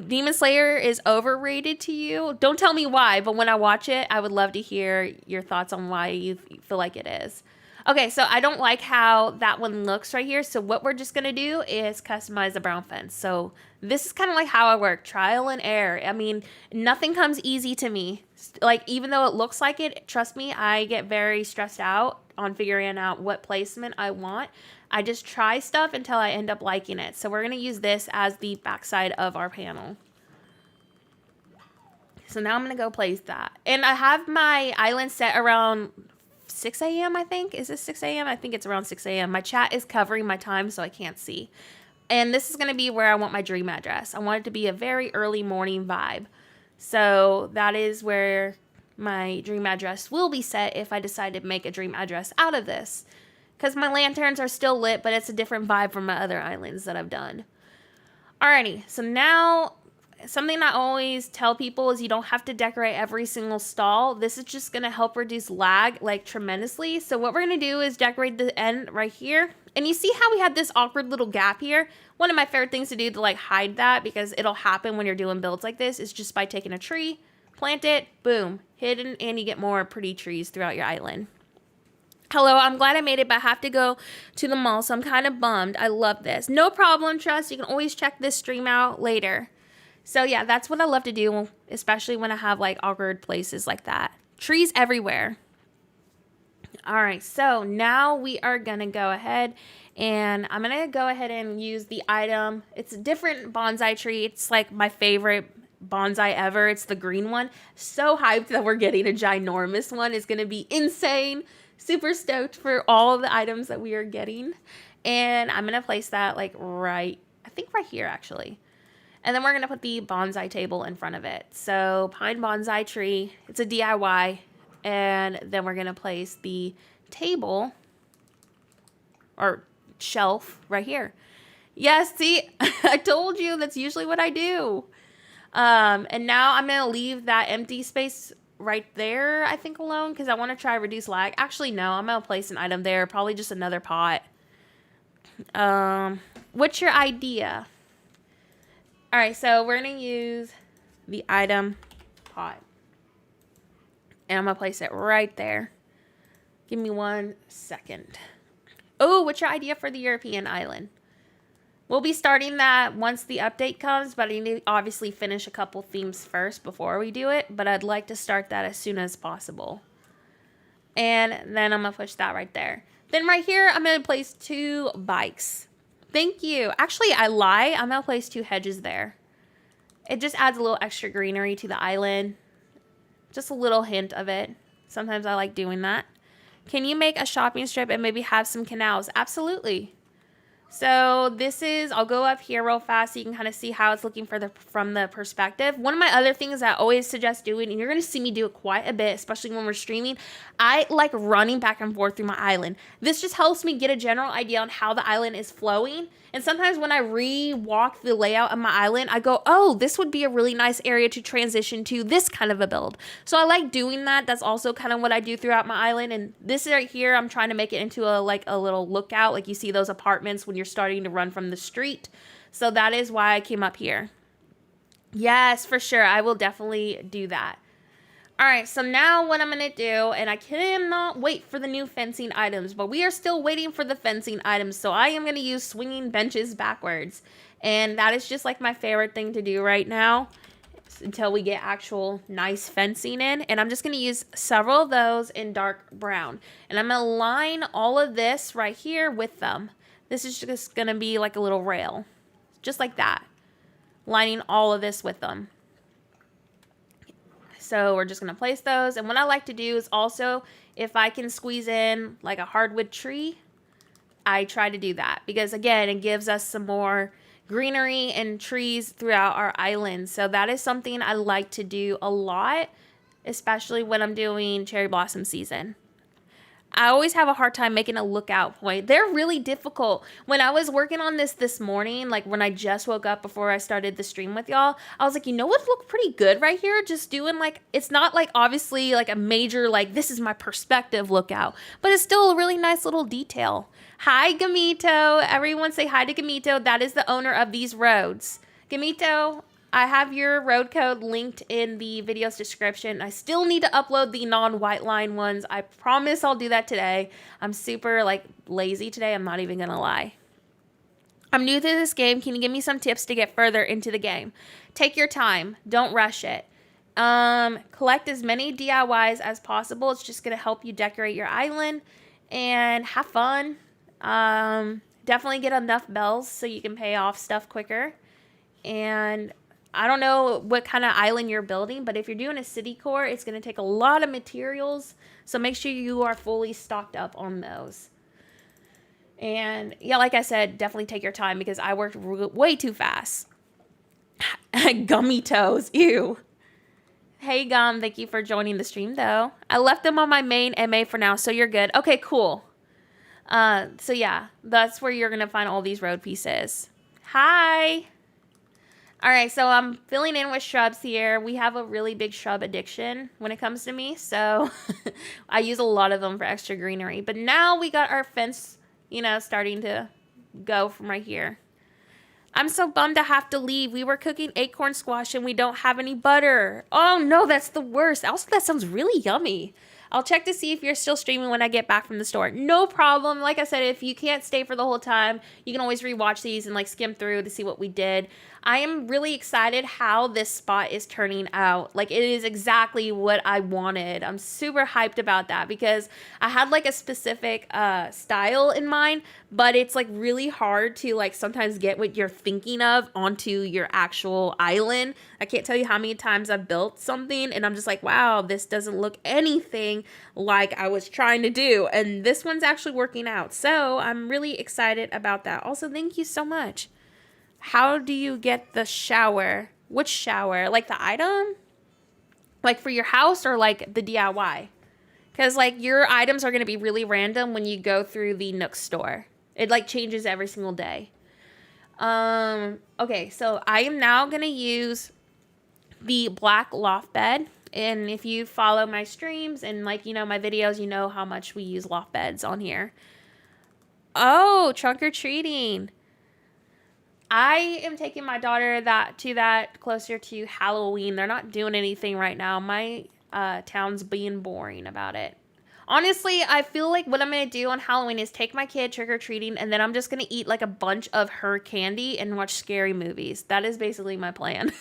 Speaker 1: Demon Slayer is overrated to you? Don't tell me why, but when I watch it, I would love to hear your thoughts on why you feel like it is. Okay, so I don't like how that one looks right here. So what we're just going to do is customize the brown fence. So this is kind of like how I work, trial and error. I mean, nothing comes easy to me. Like, even though it looks like it, trust me, I get very stressed out on figuring out what placement I want. I just try stuff until I end up liking it. So we're going to use this as the backside of our panel. So now I'm going to go place that. And I have my island set around 6 a.m. I think. Is this 6 a.m.? I think it's around 6 a.m. My chat is covering my time, so I can't see. And this is going to be where I want my dream address. I want it to be a very early morning vibe. So that is where my dream address will be set if I decide to make a dream address out of this. Because my lanterns are still lit, but it's a different vibe from my other islands that I've done. Alrighty, so now something I always tell people is you don't have to decorate every single stall. This is just going to help reduce lag like tremendously. So what we're going to do is decorate the end right here. And you see how we had this awkward little gap here? One of my favorite things to do to like hide that, because it'll happen when you're doing builds like this, is just by taking a tree, plant it, boom, hidden, and you get more pretty trees throughout your island. Hello, I'm glad I made it, but I have to go to the mall, so I'm kind of bummed. I love this. No problem, trust. You can always check this stream out later. So yeah, that's what I love to do, especially when I have like awkward places like that. Trees everywhere. All right, so now we are going to go ahead and I'm going to go ahead and use the item. It's a different bonsai tree. It's like my favorite bonsai ever. It's the green one. So hyped that we're getting a ginormous one. It's going to be insane. Super stoked for all of the items that we are getting. And I'm going to place that like right, I think right here actually. And then we're going to put the bonsai table in front of it. So pine bonsai tree. It's a DIY. And then we're going to place the table or shelf right here. Yes, see, I told you that's usually what I do. And now I'm going to leave that empty space right there, I think, alone because I want to try reduce lag. Actually, no, I'm going to place an item there, probably just another pot. What's your idea? All right, so we're going to use the item pot. And I'm going to place it right there. Give me 1 second. Oh, what's your idea for the European island? We'll be starting that once the update comes, but I need to obviously finish a couple themes first before we do it. But I'd like to start that as soon as possible. And then I'm going to push that right there. Then right here, I'm going to place 2 bikes. Thank you. Actually, I lie. I'm going to place 2 hedges there. It just adds a little extra greenery to the island. Just a little hint of it. Sometimes I like doing that. Can you make a shopping strip and maybe have some canals? Absolutely. So this is, I'll go up here real fast so you can kind of see how it's looking from the perspective. One of my other things I always suggest doing, and you're going to see me do it quite a bit, especially when we're streaming, I like running back and forth through my island. This just helps me get a general idea on how the island is flowing. And sometimes when I re-walk the layout of my island, I go, oh, this would be a really nice area to transition to this kind of a build. So I like doing that. That's also kind of what I do throughout my island. And this right here, I'm trying to make it into a little lookout. Like you see those apartments when you're starting to run from the street. So that is why I came up here. Yes, for sure. I will definitely do that. All right, so now what I'm going to do, and I cannot wait for the new fencing items, but we are still waiting for the fencing items, so I am going to use swinging benches backwards, and that is just like my favorite thing to do right now until we get actual nice fencing in, and I'm just going to use several of those in dark brown, and I'm going to line all of this right here with them. This is just going to be like a little rail, just like that, lining all of this with them. So we're just going to place those. And what I like to do is also, if I can squeeze in like a hardwood tree, I try to do that. Because again, it gives us some more greenery and trees throughout our island. So that is something I like to do a lot, especially when I'm doing cherry blossom season. I always have a hard time making a lookout point. They're really difficult. When I was working on this morning, like when I just woke up before I started the stream with y'all, I was like, you know what looked pretty good right here? Just doing like, it's not like obviously like a major, like this is my perspective lookout, but it's still a really nice little detail. Hi, GUMITTO. Everyone say hi to GUMITTO. That is the owner of these roads. GUMITTO, I have your road code linked in the video's description. I still need to upload the non-white line ones. I promise I'll do that today. I'm super like lazy today. I'm not even gonna lie. I'm new to this game. Can you give me some tips to get further into the game? Take your time. Don't rush it. Collect as many DIYs as possible. It's just gonna help you decorate your island and have fun. Definitely get enough bells so you can pay off stuff quicker. And I don't know what kind of island you're building, but if you're doing a city core, it's going to take a lot of materials. So make sure you are fully stocked up on those. And yeah, like I said, definitely take your time because I worked way too fast. Gummy toes. Ew. Hey, Gum. Thank you for joining the stream, though. I left them on my main MA for now, so you're good. Okay, cool. So yeah, that's where you're going to find all these road pieces. Hi. All right, so I'm filling in with shrubs here. We have a really big shrub addiction when it comes to me, so I use a lot of them for extra greenery. But now we got our fence, you know, starting to go from right here. I'm so bummed to have to leave. We were cooking acorn squash and we don't have any butter. Oh, no, that's the worst. Also, that sounds really yummy. I'll check to see if you're still streaming when I get back from the store. No problem. Like I said, if you can't stay for the whole time, you can always rewatch these and like skim through to see what we did. I am really excited how this spot is turning out. Like, it is exactly what I wanted. I'm super hyped about that because I had like a specific style in mind, but it's like really hard to like sometimes get what you're thinking of onto your actual island. I can't tell you how many times I've built something and I'm just like, wow, this doesn't look anything like I was trying to do. And this one's actually working out. So I'm really excited about that. Also, thank you so much. How do you get the shower? Which shower? Like the item? Like for your house or like the DIY? Because like your items are going to be really random when you go through the Nook store. It like changes every single day. Okay, so I am now going to use the black loft bed. And if you follow my streams and like, you know, my videos, you know how much we use loft beds on here. Oh, trunk or treating. I am taking my daughter to that closer to Halloween. They're not doing anything right now. My town's being boring about it. Honestly, I feel like what I'm going to do on Halloween is take my kid trick-or-treating and then I'm just going to eat like a bunch of her candy and watch scary movies. That is basically my plan.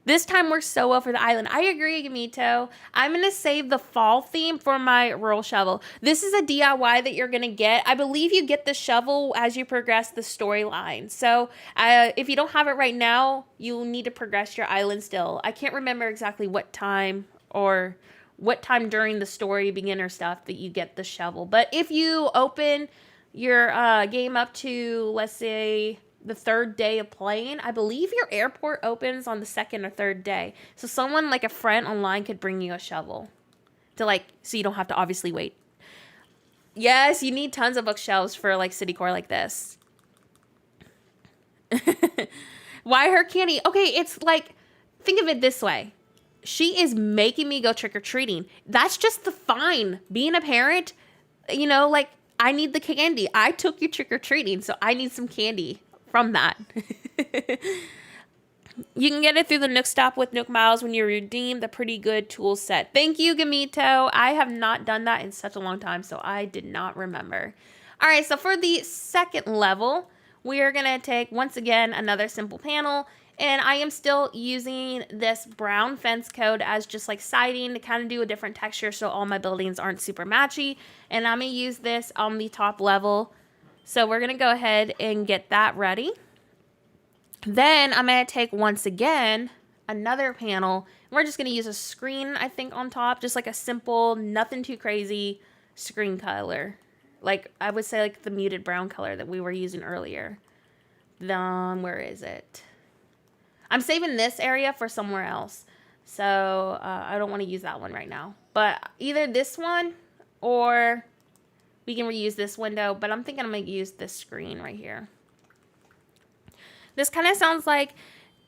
Speaker 1: This time works so well for the island. I agree, Gummitto. I'm going to save the fall theme for my roll shovel. This is a DIY that you're going to get. I believe you get the shovel as you progress the storyline. So if you don't have it right now, you'll need to progress your island still. I can't remember exactly what time or what time during the story beginner stuff that you get the shovel. But if you open your game up to, let's say, the third day of playing, I believe your airport opens on the second or third day. So someone like a friend online could bring you a shovel to like, so you don't have to obviously wait. Yes, you need tons of bookshelves for like city core like this. Why her candy? Okay, it's like, think of it this way. She is making me go trick-or-treating. That's just the fine. Being a parent, you know, like, I need the candy. I took you trick-or-treating, so I need some candy from that. You can get it through the Nook Stop with Nook Miles when you redeem the pretty good tool set. Thank you, Gummitto. I have not done that in such a long time, so I did not remember. All right, so for the second level, we are going to take, once again, another simple panel. And I am still using this brown fence code as just like siding to kind of do a different texture so all my buildings aren't super matchy. And I'm going to use this on the top level. So we're going to go ahead and get that ready. Then I'm going to take, once again, another panel. We're just going to use a screen, I think, on top. Just like a simple, nothing too crazy screen color. Like, I would say like the muted brown color that we were using earlier. Where is it? I'm saving this area for somewhere else. So I don't want to use that one right now. But either this one or we can reuse this window. But I'm thinking I'm going to use this screen right here. This kind of sounds like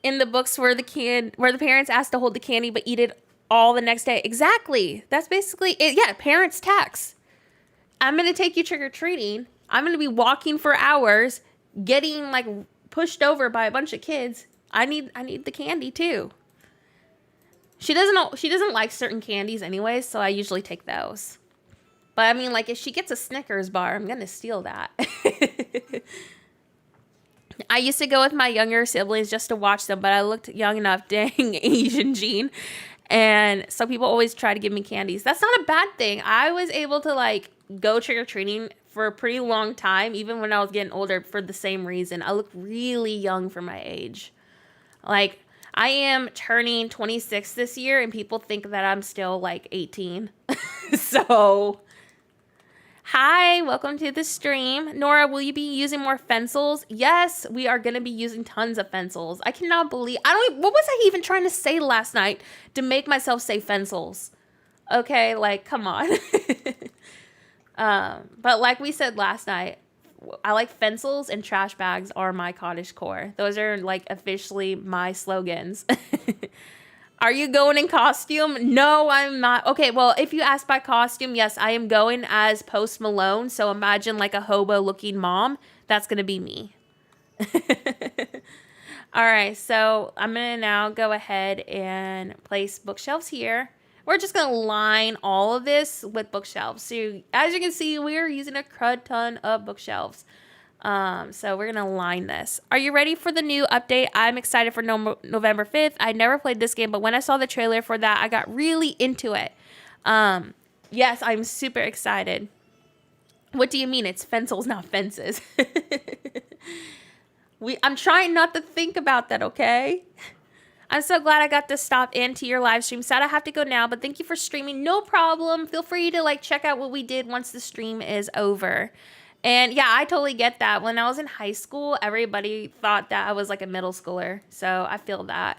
Speaker 1: in the books where the parents asked to hold the candy but eat it all the next day. Exactly. That's basically it. Yeah, parents' tax. I'm going to take you trick-or-treating. I'm going to be walking for hours, getting like pushed over by a bunch of kids. I need the candy too. She doesn't like certain candies anyways, so I usually take those. But I mean, like if she gets a Snickers bar, I'm gonna steal that. I used to go with my younger siblings just to watch them, but I looked young enough, dang, Asian gene. And so people always try to give me candies. That's not a bad thing. I was able to like go trick-or-treating for a pretty long time, even when I was getting older, for the same reason. I look really young for my age. Like, I am turning 26 this year, and people think that I'm still, like, 18. So, hi, welcome to the stream. Nora, will you be using more pencils? Yes, we are going to be using tons of pencils. I cannot believe, what was I even trying to say last night to make myself say pencils? Okay, like, come on. But like we said last night, I like pencils and trash bags are my cottage core. Those are like officially my slogans. Are you going in costume? No, I'm not. Okay, well, if you ask by costume, yes, I am going as Post Malone. So imagine like a hobo looking mom. That's going to be me. All right, so I'm going to now go ahead and place bookshelves here. we're just going to line all of this with bookshelves. So as you can see, we're using a crud ton of bookshelves. So we're going to line this. Are you ready for the new update? I'm excited for November 5th. I never played this game, but when I saw the trailer for that, I got really into it. Yes, I'm super excited. What do you mean? It's fencils, not fences. I'm trying not to think about that, okay? I'm so glad I got to stop into your live stream. Sad I have to go now, but thank you for streaming. No problem. Feel free to like check out what we did once the stream is over. And yeah, I totally get that. When I was in high school, everybody thought that I was like a middle schooler. So I feel that.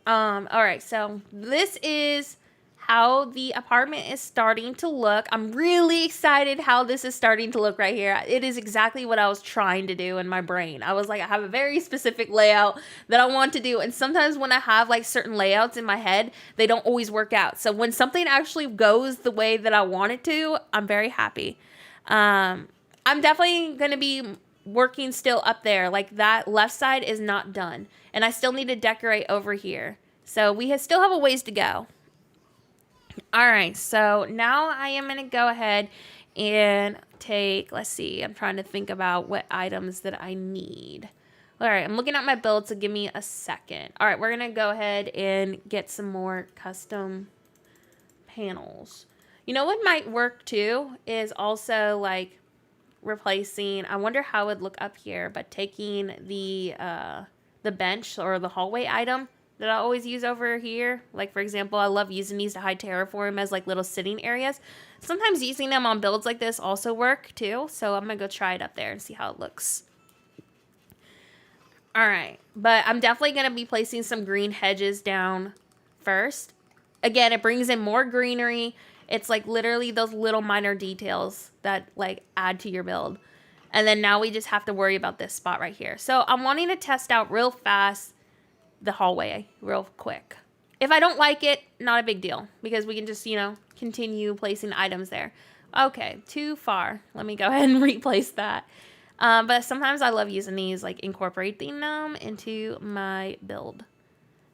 Speaker 1: All right, so this is how the apartment is starting to look. I'm really excited how this is starting to look right here. It is exactly what I was trying to do in my brain. I was like, I have a very specific layout that I want to do. And sometimes when I have like certain layouts in my head, they don't always work out. So when something actually goes the way that I want it to, I'm very happy. I'm definitely going to be working still up there. Like that left side is not done. And I still need to decorate over here. So we still have a ways to go. All right, so now I am going to go ahead and take, let's see, I'm trying to think about what items that I need. All right, I'm looking at my build, so give me a second. All right, we're going to go ahead and get some more custom panels. You know what might work too is also like replacing, I wonder how it would look up here, but taking the bench or the hallway item that I always use over here. Like, for example, I love using these to hide terraform as like little sitting areas. Sometimes using them on builds like this also work too. So I'm going to go try it up there and see how it looks. All right. But I'm definitely going to be placing some green hedges down first. Again, it brings in more greenery. It's like literally those little minor details that like add to your build. And then now we just have to worry about this spot right here. So I'm wanting to test out real fast the hallway real quick. If I don't like it, not a big deal because we can just, you know, continue placing items there. Okay, too far. Let me go ahead and replace that. But sometimes I love using these, like incorporating them into my build.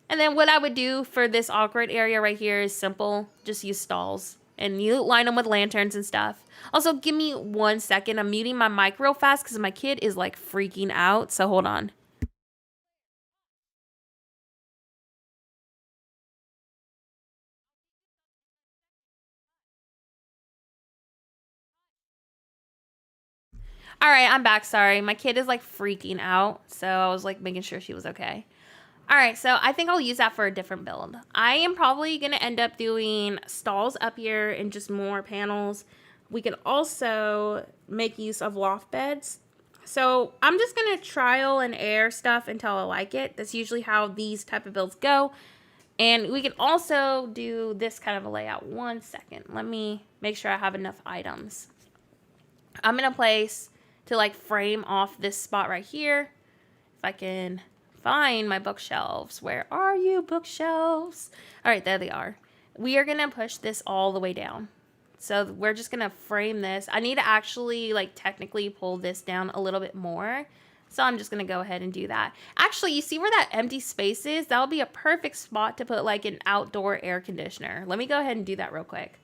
Speaker 1: And then what I would do for this awkward area right here is simple. Just use stalls. And you line them with lanterns and stuff. Also, give me 1 second. I'm muting my mic real fast because my kid is like freaking out. So hold on. All right, I'm back. Sorry. My kid is like freaking out. So I was like making sure she was okay. All right, so I think I'll use that for a different build. I am probably going to end up doing stalls up here and just more panels. We can also make use of loft beds. So I'm just going to trial and error stuff until I like it. That's usually how these type of builds go. And we can also do this kind of a layout. 1 second. Let me make sure I have enough items. I'm going to place to like frame off this spot right here. If I can find my bookshelves. Where are you, bookshelves? All right, there they are. We are going to push this all the way down. So we're just going to frame this. I need to actually like technically pull this down a little bit more. So I'm just going to go ahead and do that. Actually, you see where that empty space is? That'll be a perfect spot to put like an outdoor air conditioner. Let me go ahead and do that real quick.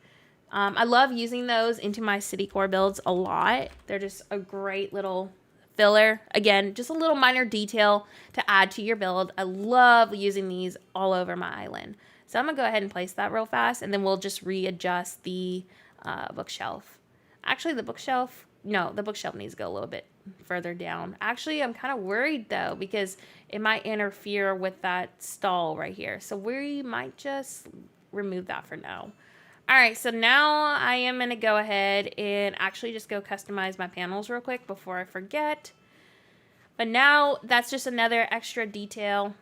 Speaker 1: I love using those into my city core builds a lot. They're just a great little filler. Again, just a little minor detail to add to your build. I love using these all over my island. So I'm going to go ahead and place that real fast, and then we'll just readjust the bookshelf. Actually, the bookshelf needs to go a little bit further down. Actually, I'm kind of worried, though, because it might interfere with that stall right here. So we might just remove that for now. All right, so now I am going to go ahead and actually just go customize my panels real quick before I forget. But now that's just another extra detail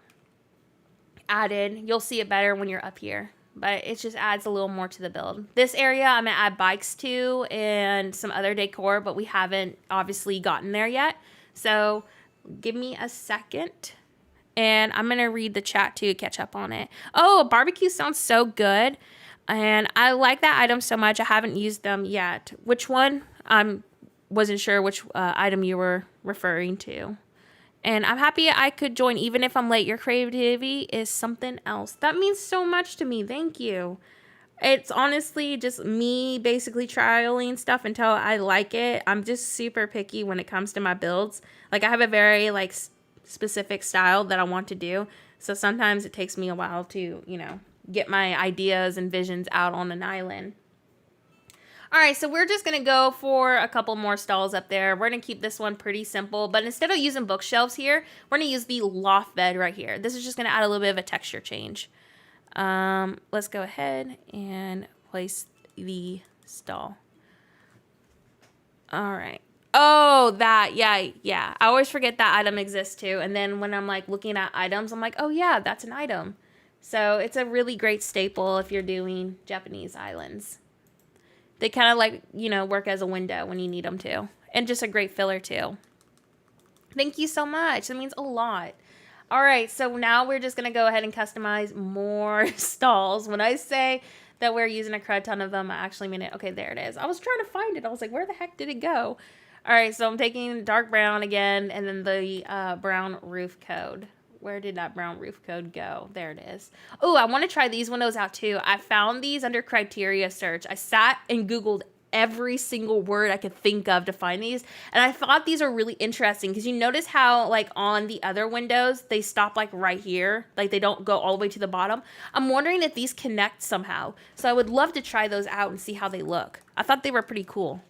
Speaker 1: added. You'll see it better when you're up here, but it just adds a little more to the build. This area I'm going to add bikes to and some other decor, but we haven't obviously gotten there yet. So give me a second. And I'm going to read the chat to catch up on it. Oh, barbecue sounds so good. And I like that item so much. I haven't used them yet. Which one? I wasn't sure which item you were referring to. And I'm happy I could join even if I'm late. Your creativity is something else. That means so much to me. Thank you. It's honestly just me basically trialing stuff until I like it. I'm just super picky when it comes to my builds. Like I have a very like specific style that I want to do. So sometimes it takes me a while to, you know, get my ideas and visions out on an island. All right, so we're just going to go for a couple more stalls up there. We're going to keep this one pretty simple, but instead of using bookshelves here, we're going to use the loft bed right here. This is just going to add a little bit of a texture change. Let's go ahead and place the stall. All right. Oh, that, yeah. I always forget that item exists too. And then when I'm like looking at items, I'm like, oh yeah, that's an item. So it's a really great staple if you're doing Japanese islands. They kind of like, you know, work as a window when you need them to. And just a great filler too. Thank you so much. That means a lot. All right, so now we're just going to go ahead and customize more stalls. When I say that we're using a crud ton of them, I actually mean it. Okay, there it is. I was trying to find it. I was like, where the heck did it go? All right, so I'm taking dark brown again and then the brown roof code. Where did that brown roof code go? There it is. Oh, I want to try these windows out too. I found these under criteria search. I sat and Googled every single word I could think of to find these. And I thought these are really interesting because you notice how like on the other windows, they stop like right here. Like they don't go all the way to the bottom. I'm wondering if these connect somehow. So I would love to try those out and see how they look. I thought they were pretty cool.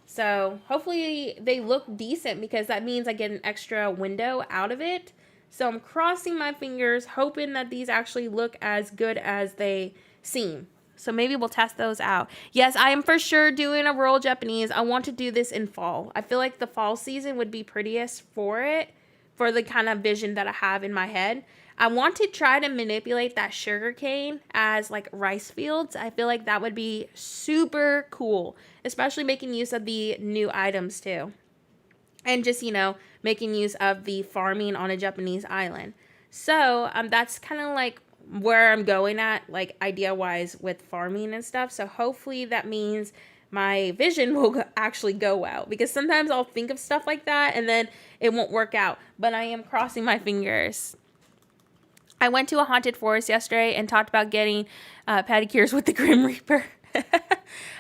Speaker 1: So hopefully they look decent because that means I get an extra window out of it. So I'm crossing my fingers, hoping that these actually look as good as they seem. So maybe we'll test those out. Yes, I am for sure doing a rural Japanese. I want to do this in fall. I feel like the fall season would be prettiest for it, for the kind of vision that I have in my head. I want to try to manipulate that sugar cane as like rice fields. I feel like that would be super cool, especially making use of the new items too. And just, you know, making use of the farming on a Japanese island. So that's kind of like where I'm going at, like idea-wise with farming and stuff. So hopefully that means my vision will actually go out. Because sometimes I'll think of stuff like that and then it won't work out. But I am crossing my fingers. I went to a haunted forest yesterday and talked about getting pedicures with the Grim Reaper.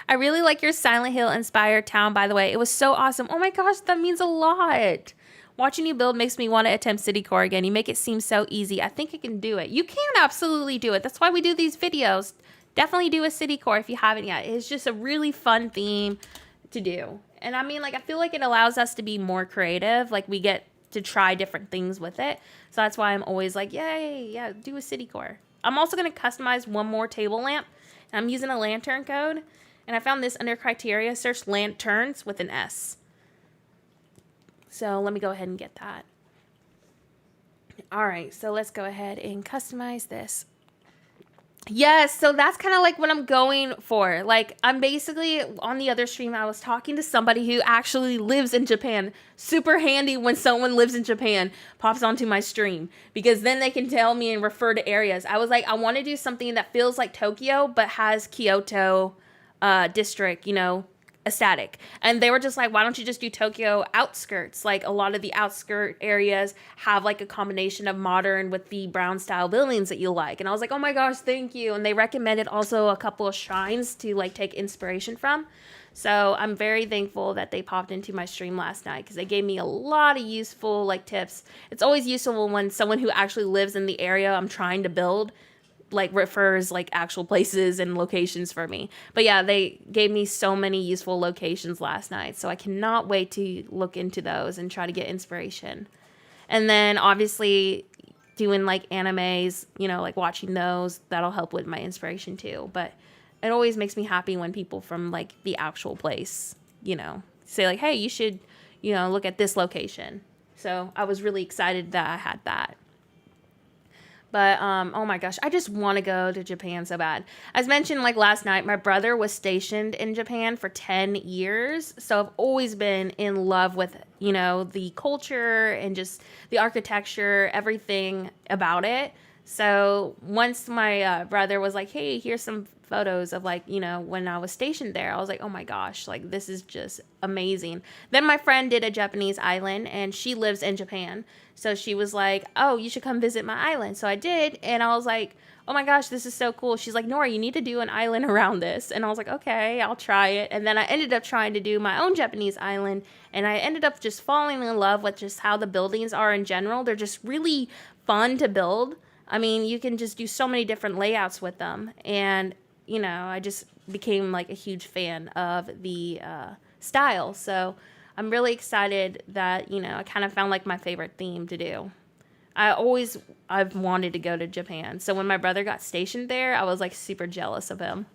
Speaker 1: I really like your Silent Hill inspired town, by the way. It was so awesome. Oh my gosh, that means a lot. Watching you build makes me want to attempt city core again. You make it seem so easy. I think I can do it. You can absolutely do it. That's why we do these videos. Definitely do a city core if you haven't yet. It's just a really fun theme to do. And I mean, like, I feel like it allows us to be more creative. Like, we get to try different things with it. So that's why I'm always like, yay, yeah, do a city core. I'm also going to customize one more table lamp. I'm using a lantern code, and I found this under criteria, search lanterns with an S. So let me go ahead and get that. All right, so let's go ahead and customize this. Yes, so that's kind of like what I'm going for. Like, I'm basically, on the other stream, I was talking to somebody who actually lives in Japan. Super handy when someone lives in Japan pops onto my stream, because then they can tell me and refer to areas. I was like, I want to do something that feels like Tokyo, but has Kyoto district, you know, aesthetic. And they were just like, why don't you just do Tokyo outskirts? Like, a lot of the outskirt areas have like a combination of modern with the brown style buildings that you like. And I was like, oh my gosh, thank you. And they recommended also a couple of shrines to like take inspiration from. So I'm very thankful that they popped into my stream last night, because they gave me a lot of useful like tips. It's always useful when someone who actually lives in the area I'm trying to build like refers like actual places and locations for me. But yeah, they gave me so many useful locations last night. So I cannot wait to look into those and try to get inspiration. And then obviously doing like animes, you know, like watching those, that'll help with my inspiration too. But it always makes me happy when people from like the actual place, you know, say like, hey, you should, you know, look at this location. So I was really excited that I had that. But, oh my gosh, I just want to go to Japan so bad. As mentioned, like last night, my brother was stationed in Japan for 10 years. So I've always been in love with, you know, the culture and just the architecture, everything about it. So once my brother was like, hey, here's some photos of like, when I was stationed there, I was like, oh my gosh, like this is just amazing. Then my friend did a Japanese island and she lives in Japan. So she was like, oh, you should come visit my island. So I did. And I was like, oh my gosh, this is so cool. She's like, Nora, you need to do an island around this. And I was like, okay, I'll try it. And then I ended up trying to do my own Japanese island. And I ended up just falling in love with just how the buildings are in general. They're just really fun to build. I mean, you can just do so many different layouts with them. And, I just became like a huge fan of the style. So I'm really excited that, I kind of found like my favorite theme to do. I've wanted to go to Japan. So when my brother got stationed there, I was like super jealous of him.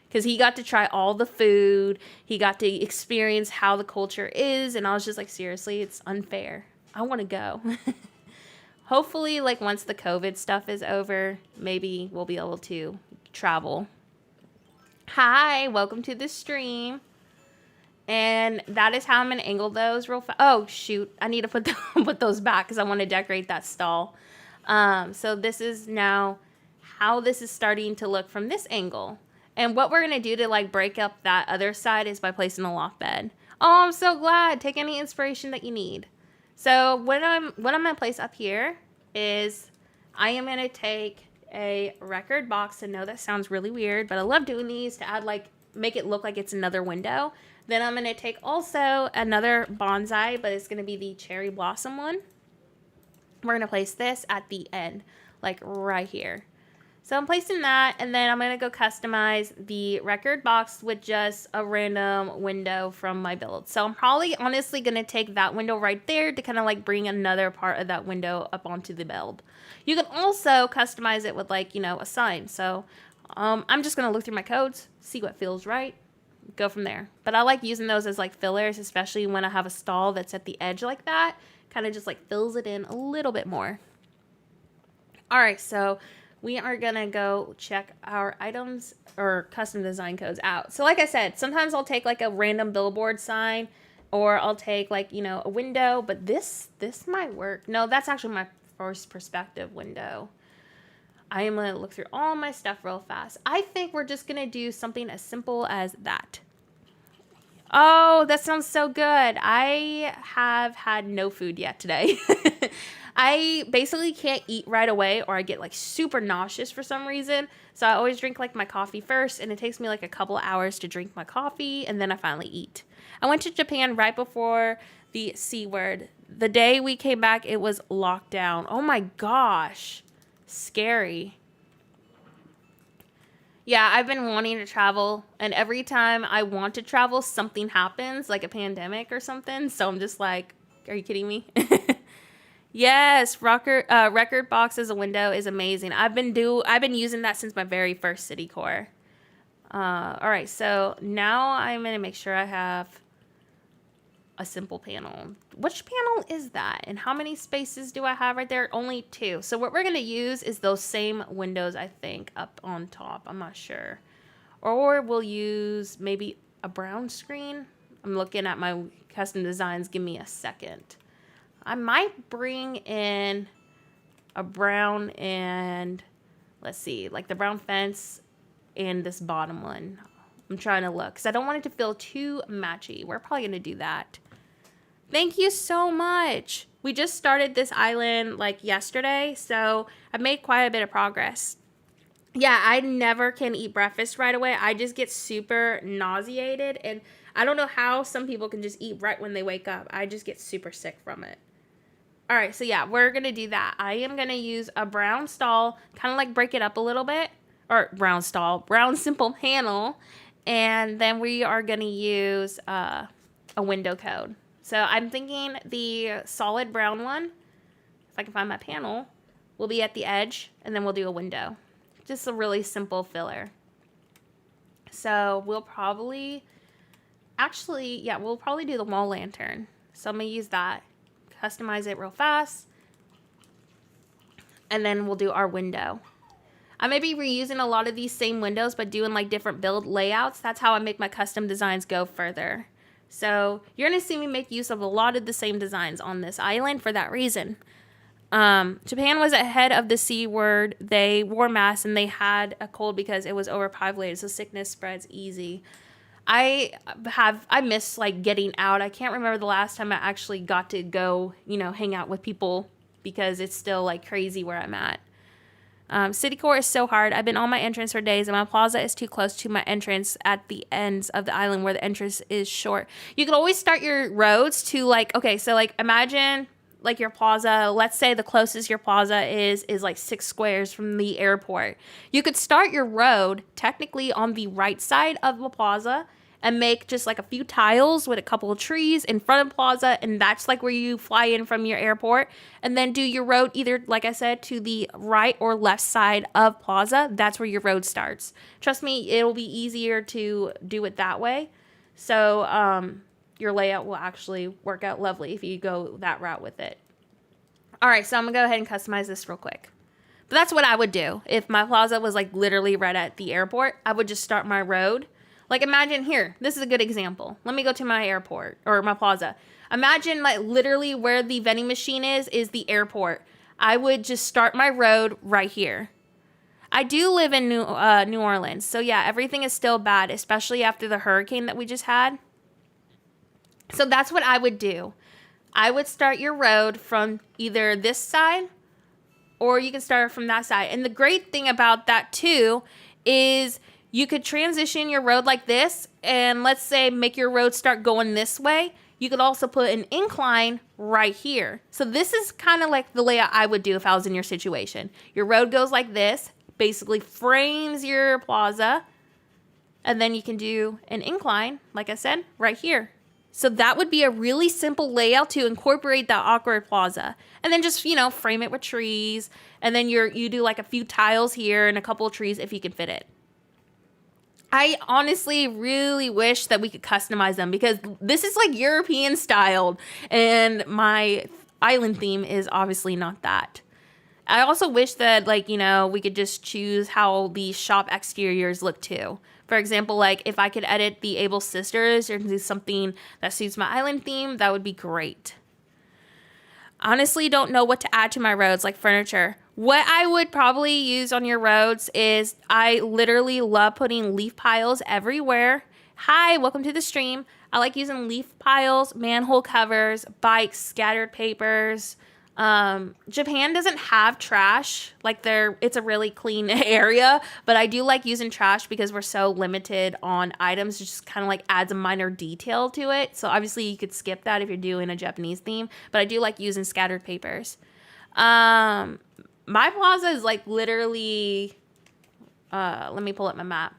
Speaker 1: Because he got to try all the food. He got to experience how the culture is. And I was just like, seriously, it's unfair. I want to go. Hopefully, like once the COVID stuff is over, maybe we'll be able to travel. Hi, welcome to the stream. And that is how I'm going to angle those real fast. Oh, shoot. I need to put those back because I want to decorate that stall. So this is now how this is starting to look from this angle. And what we're going to do to like break up that other side is by placing a loft bed. Oh, I'm so glad. Take any inspiration that you need. So what I'm going to place up here is I am going to take a record box. And no, that sounds really weird, but I love doing these to add like, make it look like it's another window. Then I'm going to take also another bonsai, but it's going to be the cherry blossom one. We're going to place this at the end, like right here. So I'm placing that, and then I'm going to go customize the record box with just a random window from my build. So I'm probably honestly going to take that window right there to kind of like bring another part of that window up onto the build. You can also customize it with like, a sign. So I'm just going to look through my codes, see what feels right, go from there. But I like using those as like fillers, especially when I have a stall that's at the edge like that. Kind of just like fills it in a little bit more. All right, so we are going to go check our items or custom design codes out. So like I said, sometimes I'll take like a random billboard sign, or I'll take like, a window, but this might work. No, that's actually my first perspective window. I am going to look through all my stuff real fast. I think we're just going to do something as simple as that. Oh, that sounds so good. I have had no food yet today. I basically can't eat right away, or I get like super nauseous for some reason. So I always drink like my coffee first, and it takes me like a couple hours to drink my coffee, and then I finally eat. I went to Japan right before the C word. The day we came back, it was lockdown. Oh my gosh. Scary. Yeah, I've been wanting to travel, and every time I want to travel, something happens, like a pandemic or something. So I'm just like, are you kidding me? Yes, record box as a window is amazing. I've been using that since my very first city core. All right, so now I'm gonna make sure I have a simple panel. Which panel is that? And how many spaces do I have right there? Only 2. So what we're going to use is those same windows, I think, up on top. I'm not sure. Or we'll use maybe a brown screen. I'm looking at my custom designs. Give me a second. I might bring in a brown and, let's see, like the brown fence and this bottom one. I'm trying to look because I don't want it to feel too matchy. We're probably going to do that. Thank you so much. We just started this island like yesterday, so I've made quite a bit of progress. Yeah, I never can eat breakfast right away. I just get super nauseated, and I don't know how some people can just eat right when they wake up. I just get super sick from it. All right, so yeah, we're going to do that. I am going to use a brown stall, kind of like break it up a little bit. Or brown simple panel. And then we are going to use a window code. So I'm thinking the solid brown one, if I can find my panel, will be at the edge, and then we'll do a window. Just a really simple filler. So we'll probably do the wall lantern. So I'm going to use that, customize it real fast, and then we'll do our window. I may be reusing a lot of these same windows, but doing like different build layouts. That's how I make my custom designs go further. So you're going to see me make use of a lot of the same designs on this island for that reason. Japan was ahead of the C word. They wore masks and they had a cold because it was overpopulated, so sickness spreads easy. I miss like getting out. I can't remember the last time I actually got to go, hang out with people because it's still like crazy where I'm at. City core is so hard. I've been on my entrance for days and my plaza is too close to my entrance at the ends of the island where the entrance is short. You can always start your roads to like, okay, so like imagine like your plaza, let's say the closest your plaza is like 6 squares from the airport. You could start your road technically on the right side of the plaza and make just like a few tiles with a couple of trees in front of plaza, and that's like where you fly in from your airport, and then do your road either, like I said, to the right or left side of plaza. That's where your road starts. Trust me, it'll be easier to do it that way. So your layout will actually work out lovely if you go that route with it. All right, so I'm gonna go ahead and customize this real quick. But that's what I would do. If my plaza was like literally right at the airport, I would just start my road. Like imagine here, this is a good example. Let me go to my airport or my plaza. Imagine like literally where the vending machine is the airport. I would just start my road right here. I do live in New Orleans. So yeah, everything is still bad, especially after the hurricane that we just had. So that's what I would do. I would start your road from either this side or you can start from that side. And the great thing about that too is you could transition your road like this and let's say make your road start going this way. You could also put an incline right here. So this is kind of like the layout I would do if I was in your situation. Your road goes like this, basically frames your plaza, and then you can do an incline, like I said, right here. So that would be a really simple layout to incorporate that awkward plaza. And then just, frame it with trees. And then you do like a few tiles here and a couple of trees if you can fit it. I honestly really wish that we could customize them because this is like European styled and my island theme is obviously not that. I also wish that we could just choose how the shop exteriors look too. For example, like if I could edit the Able Sisters or do something that suits my island theme, that would be great. Honestly, don't know what to add to my roads like furniture. What I would probably use on your roads is I literally love putting leaf piles everywhere. Hi, welcome to the stream. I like using leaf piles, manhole covers, bikes, scattered papers. Japan doesn't have trash. It's a really clean area, but I do like using trash because we're so limited on items. It just kind of like adds a minor detail to it. So obviously you could skip that if you're doing a Japanese theme, but I do like using scattered papers. My plaza is like literally, let me pull up my map.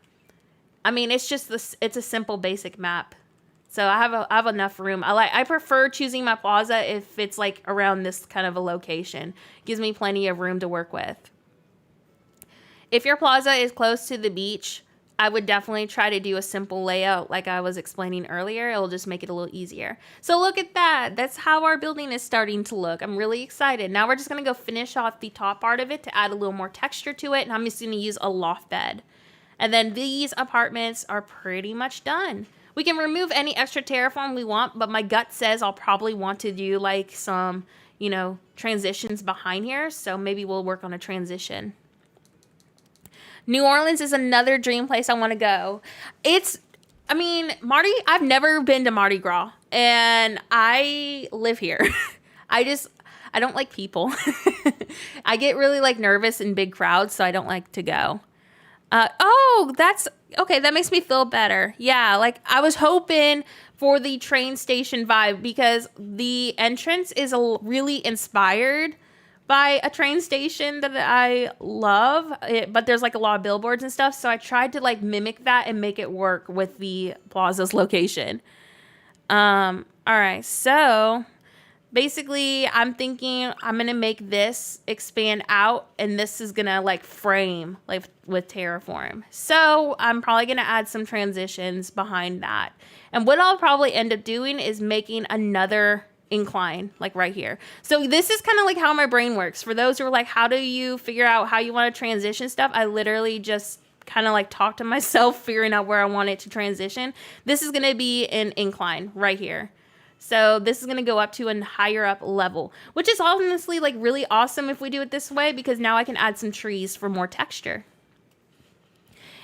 Speaker 1: I mean, it's a simple basic map. So I have enough room. I prefer choosing my plaza if it's like around this kind of a location. Gives me plenty of room to work with. If your plaza is close to the beach, I would definitely try to do a simple layout like I was explaining earlier. It'll just make it a little easier. So look at that. That's how our building is starting to look. I'm really excited. Now we're just going to go finish off the top part of it to add a little more texture to it. And I'm just going to use a loft bed. And then these apartments are pretty much done. We can remove any extra terraform we want, but my gut says I'll probably want to do like some, transitions behind here. So maybe we'll work on a transition. New Orleans is another dream place I want to go. I've never been to Mardi Gras and I live here. I don't like people. I get really nervous in big crowds, so I don't like to go. That's okay. That makes me feel better. Yeah, I was hoping for the train station vibe because the entrance is really inspired by a train station that I love, but there's a lot of billboards and stuff. So I tried to mimic that and make it work with the plaza's location. All right, so basically I'm thinking I'm gonna make this expand out and this is gonna frame with Terraform. So I'm probably gonna add some transitions behind that. And what I'll probably end up doing is making another incline right here. So this is kind of how my brain works. For those who are how do you figure out how you want to transition stuff? I literally just kind of talk to myself, figuring out where I want it to transition. This is going to be an incline right here. So this is going to go up to a higher up level, which is honestly like really awesome if we do it this way, because now I can add some trees for more texture.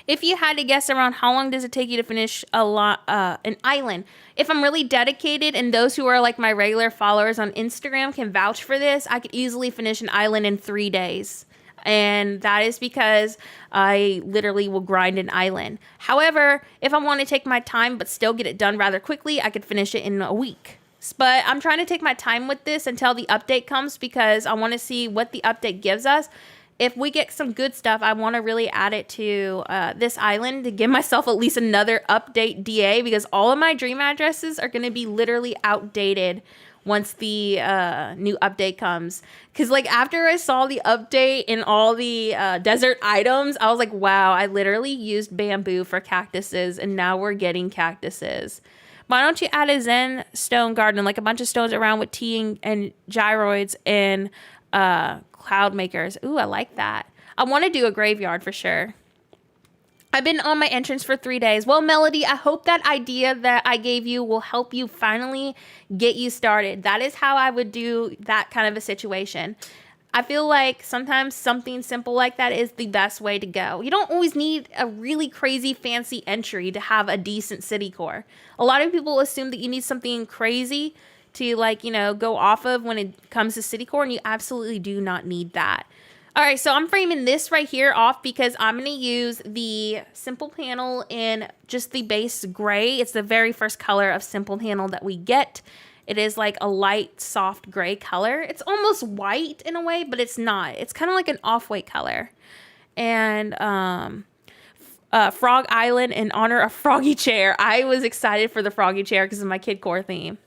Speaker 1: If you had to guess around how long does it take you to finish an island, if I'm really dedicated, and those who are like my regular followers on Instagram can vouch for this, I could easily finish an island in 3 days. And that is because I literally will grind an island. However, if I want to take my time but still get it done rather quickly, I could finish it in a week. But I'm trying to take my time with this until the update comes, because I want to see what the update gives us. If we get some good stuff, I want to really add it to this island to give myself at least another update DA, because all of my dream addresses are going to be literally outdated once the new update comes. Because like after I saw the update and all the desert items, I was like, wow, I literally used bamboo for cactuses and now we're getting cactuses. Why don't you add a Zen stone garden, like a bunch of stones around with tea and gyroids and cloud makers? Ooh, I like that. I want to do a graveyard for sure. I've been on my entrance for 3 days. Well, Melody, I hope that idea that I gave you will help you finally get you started. That is how I would do that kind of a situation. I feel like sometimes something simple like that is the best way to go. You don't always need a really crazy fancy entry to have a decent city core. A lot of people assume that you need something crazy to like, you know, go off of when it comes to city core, and you absolutely do not need that. All right, so I'm framing this right here off because I'm going to use the simple panel in just the base gray. It's the very first color of simple panel that we get. It is like a light, soft gray color. It's almost white in a way, but it's not. It's kind of like an off-white color. And Frog Island in honor of Froggy Chair. I was excited for the Froggy Chair because of my Kid Core theme.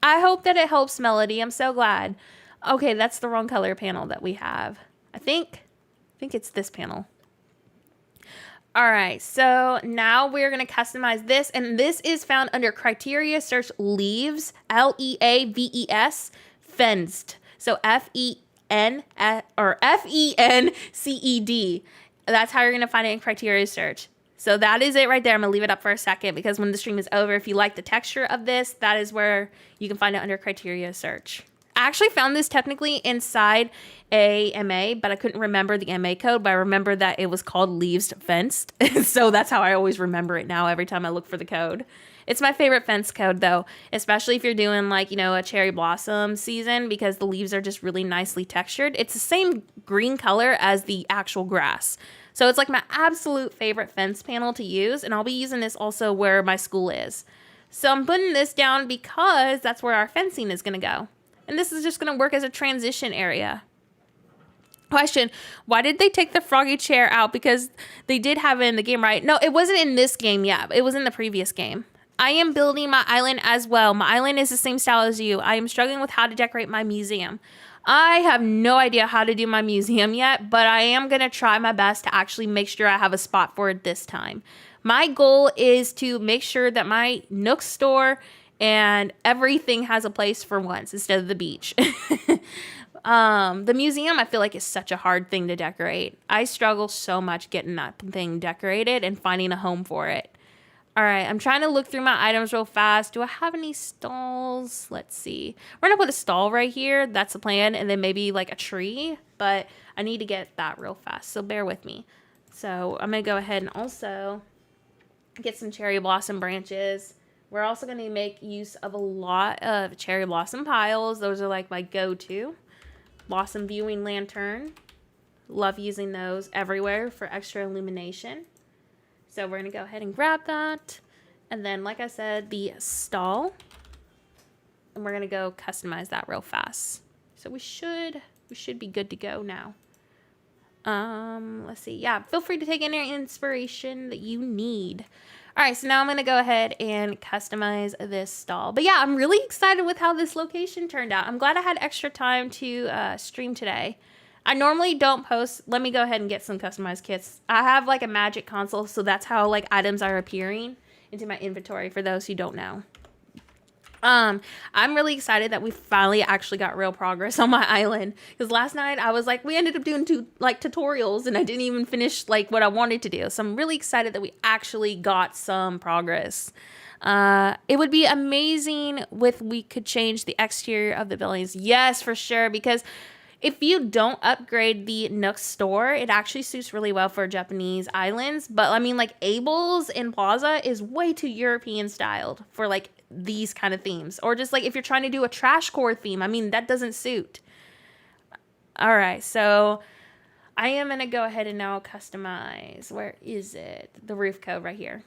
Speaker 1: I hope that it helps, Melody. I'm so glad. Okay, that's the wrong color panel that we have. I think it's this panel. All right, so now we're going to customize this, and this is found under criteria search leaves, Leaves, fenced. So Fenced. That's how you're going to find it in criteria search. So that is it right there. I'm going to leave it up for a second because when the stream is over, if you like the texture of this, that is where you can find it under criteria search. I actually found this technically inside a MA, but I couldn't remember the MA code, but I remember that it was called Leaves Fenced. So that's how I always remember it now every time I look for the code. It's my favorite fence code though, especially if you're doing like, you know, a cherry blossom season, because the leaves are just really nicely textured. It's the same green color as the actual grass. So it's like my absolute favorite fence panel to use, and I'll be using this also where my school is. So I'm putting this down because that's where our fencing is going to go. And this is just going to work as a transition area. Question, why did they take the Froggy Chair out? Because they did have it in the game, right? No, it wasn't in this game yet. It was in the previous game. I am building my island as well. My island is the same style as you. I am struggling with how to decorate my museum. I have no idea how to do my museum yet, but I am going to try my best to actually make sure I have a spot for it this time. My goal is to make sure that my Nook store and everything has a place for once instead of the beach. The museum, I feel like, is such a hard thing to decorate. I struggle so much getting that thing decorated and finding a home for it. All right, I'm trying to look through my items real fast. Do I have any stalls? Let's see. We're going to put a stall right here. That's the plan. And then maybe like a tree. But I need to get that real fast. So bear with me. So I'm going to go ahead and also get some cherry blossom branches. We're also going to make use of a lot of cherry blossom piles. Those are like my go-to. Blossom viewing lantern. Love using those everywhere for extra illumination. So we're going to go ahead and grab that. And then, like I said, the stall. And we're going to go customize that real fast. So we should be good to go now. Let's see. Yeah, feel free to take any inspiration that you need. All right, so now I'm going to go ahead and customize this stall. But yeah, I'm really excited with how this location turned out. I'm glad I had extra time to stream today. I normally don't post. Let me go ahead and get some customized kits. I have like a magic console, so that's how like items are appearing into my inventory for those who don't know. I'm really excited that we finally actually got real progress on my island, because last night I was like, we ended up doing tutorials and I didn't even finish like what I wanted to do. So I'm really excited that we actually got some progress. It would be amazing if we could change the exterior of the buildings. Yes, for sure, because if you don't upgrade the Nook store, it actually suits really well for Japanese islands. But I mean, like Abel's in Plaza is way too European styled for like these kind of themes. Or just like if you're trying to do a trash core theme, I mean, that doesn't suit. All right, so I am going to go ahead and now customize. Where is it? The roof code right here.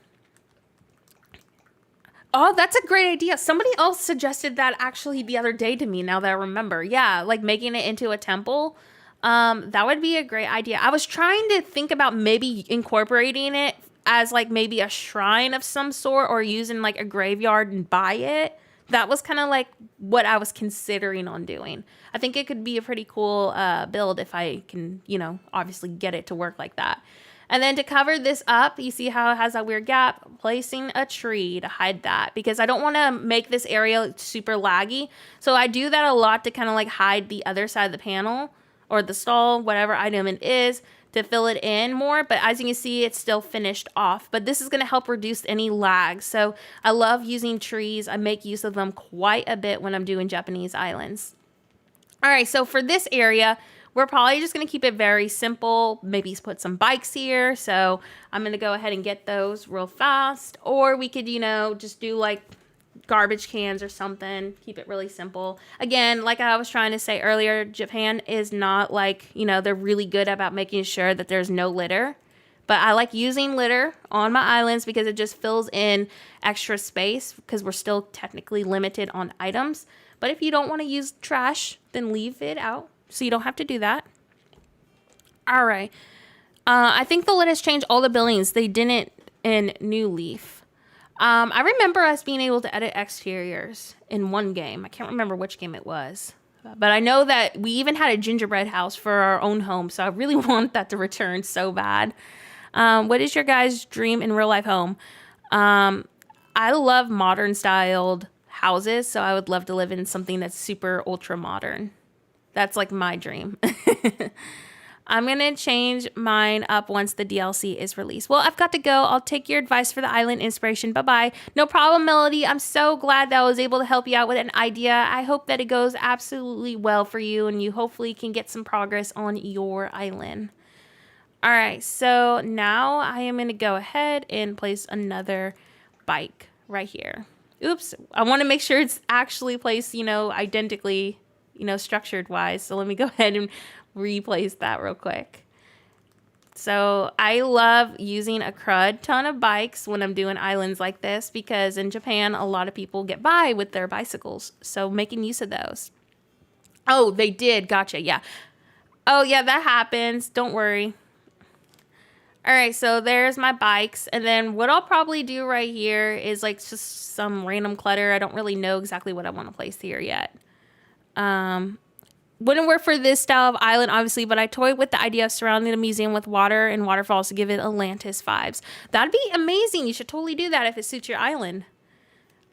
Speaker 1: Oh, that's a great idea. Somebody else suggested that actually the other day to me, now that I remember. Yeah, like making it into a temple. That would be a great idea. I was trying to think about maybe incorporating it as like maybe a shrine of some sort, or using like a graveyard and buy it. That was kind of like what I was considering on doing. I think it could be a pretty cool build if I can, you know, obviously get it to work like that. And then to cover this up, you see how it has that weird gap? Placing a tree to hide that, because I don't want to make this area super laggy. So I do that a lot to kind of like hide the other side of the panel or the stall, whatever item it is, to fill it in more. But as you can see, it's still finished off. But this is going to help reduce any lag. So I love using trees. I make use of them quite a bit when I'm doing Japanese islands. All right, so for this area, we're probably just going to keep it very simple. Maybe put some bikes here. So I'm going to go ahead and get those real fast. Or we could, you know, just do like garbage cans or something. Keep it really simple. Again, like I was trying to say earlier, Japan is not like, you know, they're really good about making sure that there's no litter. But I like using litter on my islands because it just fills in extra space, because we're still technically limited on items. But if you don't want to use trash, then leave it out, so you don't have to do that. All right. I think the lettuce changed all the buildings. They didn't in New Leaf. I remember us being able to edit exteriors in one game. I can't remember which game it was. But I know that we even had a gingerbread house for our own home. So I really want that to return so bad. What is your guys' dream in real life home? I love modern styled houses. So I would love to live in something that's super ultra modern. That's like my dream. I'm going to change mine up once the DLC is released. Well, I've got to go. I'll take your advice for the island inspiration. Bye-bye. No problem, Melody. I'm so glad that I was able to help you out with an idea. I hope that it goes absolutely well for you and you hopefully can get some progress on your island. All right, so now I am going to go ahead and place another bike right here. Oops, I want to make sure it's actually placed, you know, identically, you know, structured wise. So let me go ahead and replace that real quick. So I love using a crud ton of bikes when I'm doing islands like this, because in Japan, a lot of people get by with their bicycles. So making use of those. Oh, they did. Gotcha. Yeah. Oh, yeah, that happens. Don't worry. All right, so there's my bikes. And then what I'll probably do right here is like just some random clutter. I don't really know exactly what I want to place here yet. Wouldn't work for this style of island, obviously, but I toyed with the idea of surrounding the museum with water and waterfalls to give it Atlantis vibes. That'd be amazing. You should totally do that if it suits your island.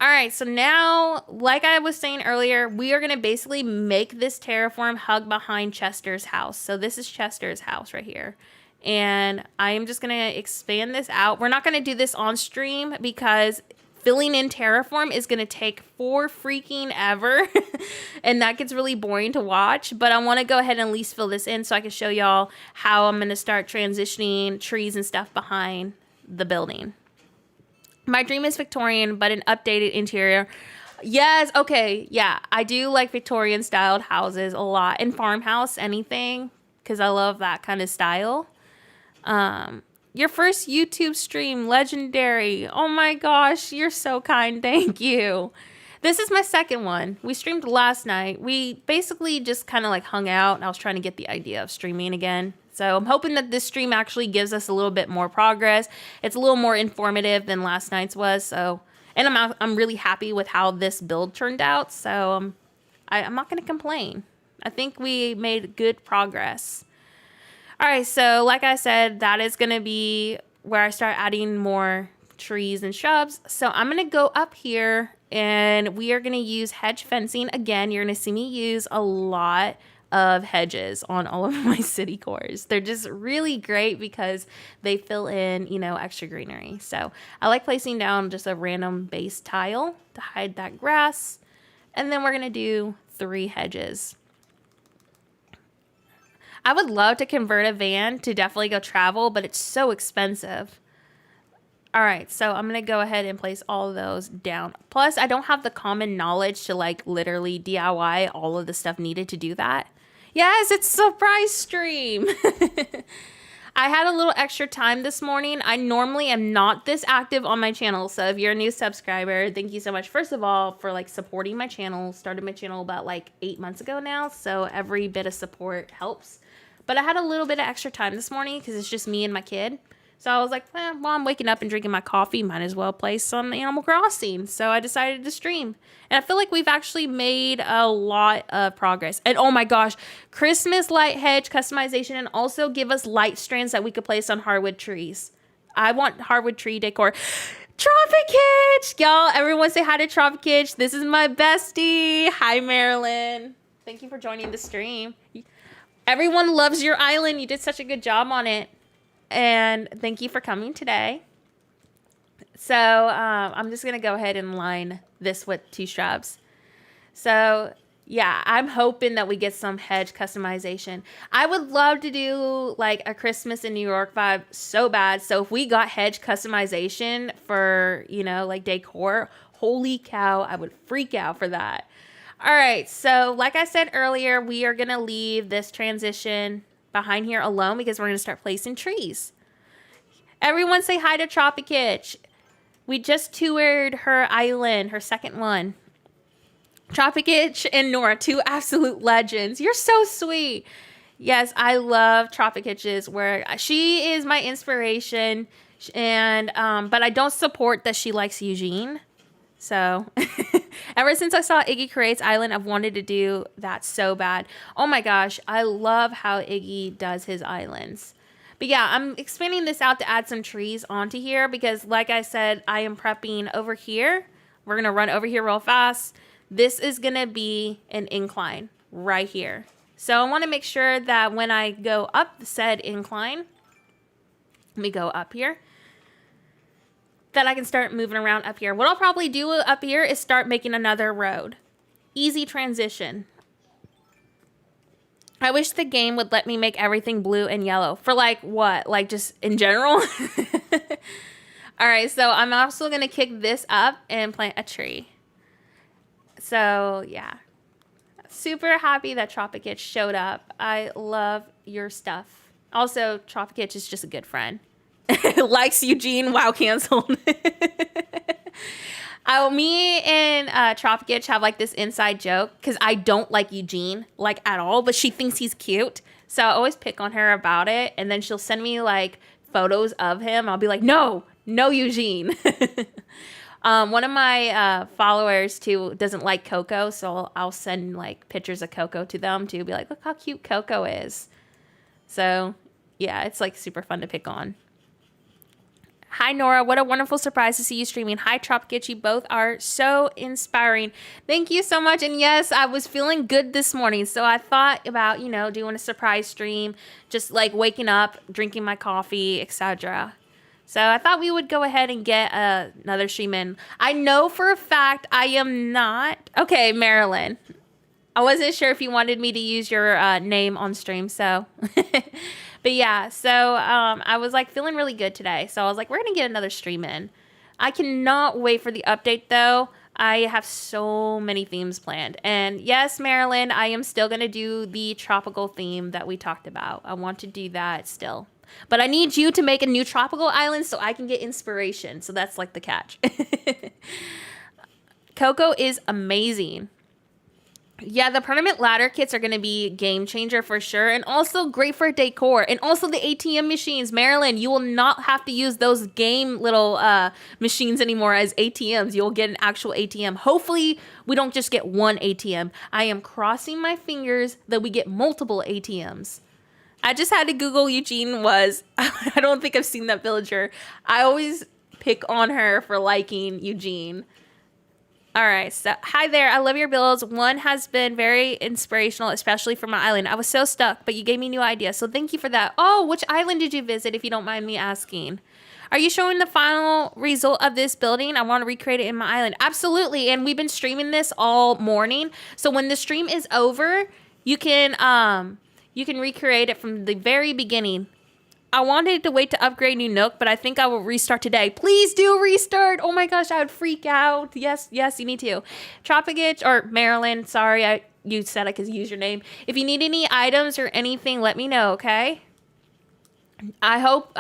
Speaker 1: All right, so now, like I was saying earlier, we are going to basically make this terraform hug behind Chester's house. So this is Chester's house right here. And I am just going to expand this out. We're not going to do this on stream because filling in Terraform is going to take for freaking ever. And that gets really boring to watch. But I want to go ahead and at least fill this in so I can show y'all how I'm going to start transitioning trees and stuff behind the building. My dream is Victorian, but an updated interior. Yes, okay, yeah. I do like Victorian styled houses a lot. And farmhouse, anything, because I love that kind of style. Your first YouTube stream, legendary. Oh my gosh, you're so kind. Thank you. This is my second one. We streamed last night. We basically just kind of like hung out, and I was trying to get the idea of streaming again. So I'm hoping that this stream actually gives us a little bit more progress. It's a little more informative than last night's was. So, and I'm really happy with how this build turned out. So I'm not going to complain. I think we made good progress. All right, so like I said, that is going to be where I start adding more trees and shrubs. So I'm going to go up here and we are going to use hedge fencing. Again, you're going to see me use a lot of Hedges on all of my city cores. They're just really great because they fill in, you know, extra greenery. So I like placing down just a random base tile to hide that grass. And then we're going to do 3 hedges. I would love to convert a van to definitely go travel, but it's so expensive. All right, so I'm going to go ahead and place all of those down. Plus, I don't have the common knowledge to like literally DIY all of the stuff needed to do that. Yes, it's a surprise stream. I had a little extra time this morning. I normally am not this active on my channel. So if you're a new subscriber, thank you so much. First of all, for like supporting my channel. Started my channel about like 8 months ago now. So every bit of support helps. But I had a little bit of extra time this morning because it's just me and my kid. So I was like, while I'm waking up and drinking my coffee, might as well play some Animal Crossing. So I decided to stream. And I feel like we've actually made a lot of progress. And oh my gosh, Christmas light hedge customization, and also give us light strands that we could place on hardwood trees. I want hardwood tree decor. Tropicage! Y'all, everyone say hi to Tropicage. This is my bestie. Hi, Marilyn. Thank you for joining the stream. Everyone loves your island. You did such a good job on it. And thank you for coming today. So I'm just going to go ahead and line this with 2 shrubs. So yeah, I'm hoping that we get some hedge customization. I would love to do like a Christmas in New York vibe so bad. So if we got hedge customization for, you know, like decor, holy cow, I would freak out for that. All right. So like I said earlier, we are going to leave this transition behind here alone because we're going to start placing trees. Everyone say hi to Tropicage. We just toured her island, her second one. Tropicage and Nora, 2 absolute legends. You're so sweet. Yes, I love Tropicage's work. She is my inspiration, and but I don't support that she likes Eugene. So ever since I saw Iggy Creates Island, I've wanted to do that so bad. Oh my gosh, I love how Iggy does his islands. But yeah, I'm expanding this out to add some trees onto here because like I said, I am prepping over here. We're going to run over here real fast. This is going to be an incline right here. So I want to make sure that when I go up said incline, let me go up here, that I can start moving around up here. What I'll probably do up here is start making another road. Easy transition. I wish the game would let me make everything blue and yellow. For like what? Like just in general? All right, so I'm also going to kick this up and plant a tree. So yeah. Super happy that Tropicage showed up. I love your stuff. Also, Tropicage is just a good friend. Likes Eugene. Wow, canceled. Me and Tropicage have like this inside joke because I don't like Eugene like at all, but she thinks he's cute. So I always pick on her about it. And then she'll send me like photos of him. I'll be like, no Eugene. One of my followers too doesn't like Coco. So I'll send like pictures of Coco to them to be like, look how cute Coco is. So yeah, it's like super fun to pick on. Hi, Nora. What a wonderful surprise to see you streaming. Hi, Tropicage. You both are so inspiring. Thank you so much. And yes, I was feeling good this morning. So I thought about, you know, doing a surprise stream, just like waking up, drinking my coffee, etc. So I thought we would go ahead and get another stream in. I know for a fact I am not. Okay, Marilyn. I wasn't sure if you wanted me to use your name on stream, so... But yeah, so I was like feeling really good today. So I was like, we're going to get another stream in. I cannot wait for the update though. I have so many themes planned. And yes, Marilyn, I am still going to do the tropical theme that we talked about. I want to do that still. But I need you to make a new tropical island so I can get inspiration. So that's like the catch. Coco is amazing. Yeah, the permanent ladder kits are going to be game changer for sure. And also great for decor. And also the ATM machines. Marilyn, you will not have to use those game little machines anymore as ATMs. You'll get an actual ATM. Hopefully, we don't just get one ATM. I am crossing my fingers that we get multiple ATMs. I just had to Google Eugene was. I don't think I've seen that villager. I always pick on her for liking Eugene. All right. So, hi there. I love your builds. One has been very inspirational, especially for my island. I was so stuck, but you gave me new ideas. So, thank you for that. Oh, which island did you visit, if you don't mind me asking? Are you showing the final result of this building? I want to recreate it in my island. Absolutely. And we've been streaming this all morning. So, when the stream is over, you can recreate it from the very beginning. I wanted to wait to upgrade New Nook, but I think I will restart today. Please do restart. Oh my gosh, I would freak out. Yes, you need to. Tropicage, or Maryland, sorry, you said I could use your name. If you need any items or anything, let me know, okay? I hope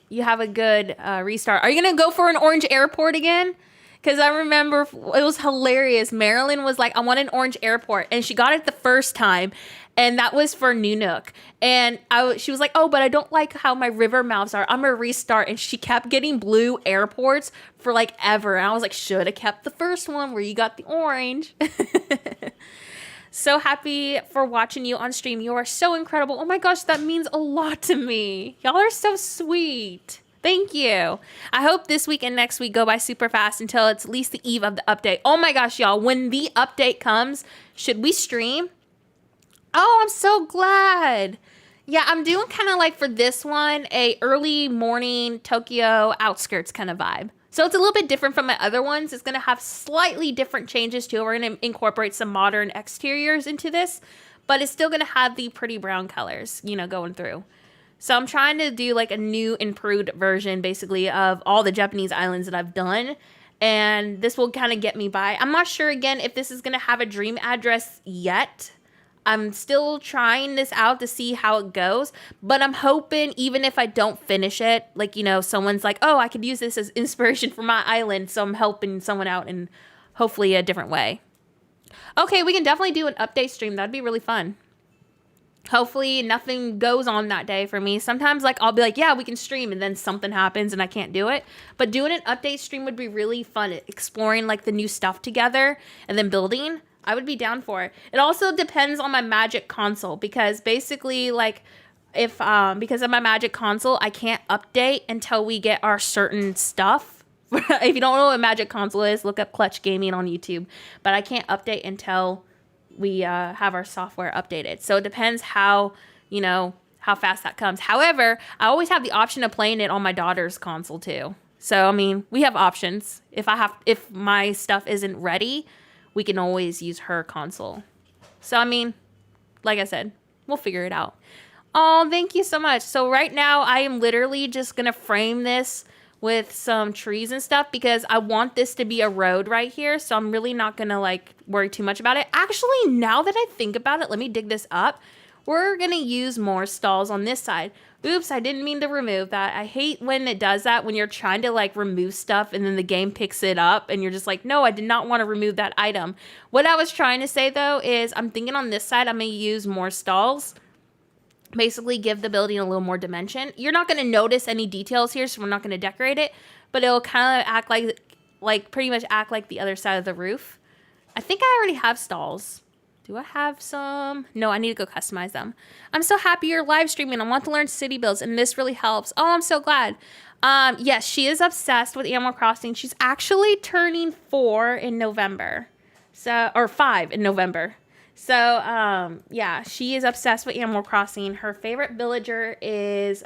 Speaker 1: you have a good restart. Are you going to go for an orange airport again? Because I remember it was hilarious. Marilyn was like, I want an orange airport. And she got it the first time. And that was for New Nook. And she was like, oh, but I don't like how my river mouths are. I'm going to restart. And she kept getting blue airports for like ever. And I was like, should have kept the first one where you got the orange. So happy for watching you on stream. You are so incredible. Oh my gosh, that means a lot to me. Y'all are so sweet. Thank you. I hope this week and next week go by super fast until it's at least the eve of the update. Oh my gosh, y'all. When the update comes, should we stream? Oh, I'm so glad. Yeah, I'm doing kind of like for this one, a early morning Tokyo outskirts kind of vibe. So it's a little bit different from my other ones. It's going to have slightly different changes too. We're going to incorporate some modern exteriors into this, but it's still going to have the pretty brown colors, you know, going through. So I'm trying to do like a new improved version basically of all the Japanese islands that I've done. And this will kind of get me by. I'm not sure again if this is going to have a dream address yet. I'm still trying this out to see how it goes, but I'm hoping even if I don't finish it, like, you know, someone's like, oh, I could use this as inspiration for my island. So I'm helping someone out in hopefully a different way. Okay, we can definitely do an update stream. That'd be really fun. Hopefully nothing goes on that day for me. Sometimes like I'll be like, yeah, we can stream, and then something happens and I can't do it. But doing an update stream would be really fun. Exploring like the new stuff together and then building. I would be down for it. It also depends on my Magic console, because basically like if because of my Magic console, I can't update until we get our certain stuff. If you don't know what Magic console is, look up Clutch Gaming on YouTube. But I can't update until we have our software updated. So it depends how, you know, how fast that comes. However, I always have the option of playing it on my daughter's console too. So I mean, we have options. If my stuff isn't ready, we can always use her console. So I mean, like I said, we'll figure it out. Oh, thank you so much. So right now I am literally just gonna frame this with some trees and stuff because I want this to be a road right here. So I'm really not gonna like worry too much about it. Actually, now that I think about it, let me dig this up. We're gonna use more stalls on this side. Oops, I didn't mean to remove that. I hate when it does that, when you're trying to like remove stuff and then the game picks it up and you're just like, no, I did not want to remove that item. What I was trying to say though is I'm thinking on this side, I'm gonna use more stalls. Basically give the building a little more dimension. You're not going to notice any details here, so we're not going to decorate it, but it'll kind of act like pretty much act like the other side of the roof. I think I already have stalls. Do I have some? No, I need to go customize them. I'm so happy you're live streaming. I want to learn city builds, and this really helps. Oh, I'm so glad. Yes, she is obsessed with Animal Crossing. She's actually turning 4 in November. Or 5 in November. So, yeah, she is obsessed with Animal Crossing. Her favorite villager is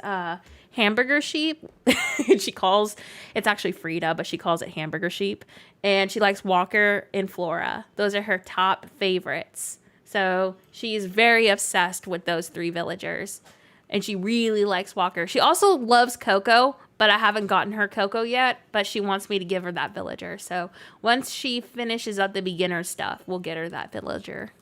Speaker 1: Hamburger Sheep. It's actually Frida, but she calls it Hamburger Sheep. And she likes Walker and Flora. Those are her top favorites. So she's very obsessed with those 3 villagers. And she really likes Walker. She also loves Coco, but I haven't gotten her Coco yet. But she wants me to give her that villager. So once she finishes up the beginner stuff, we'll get her that villager.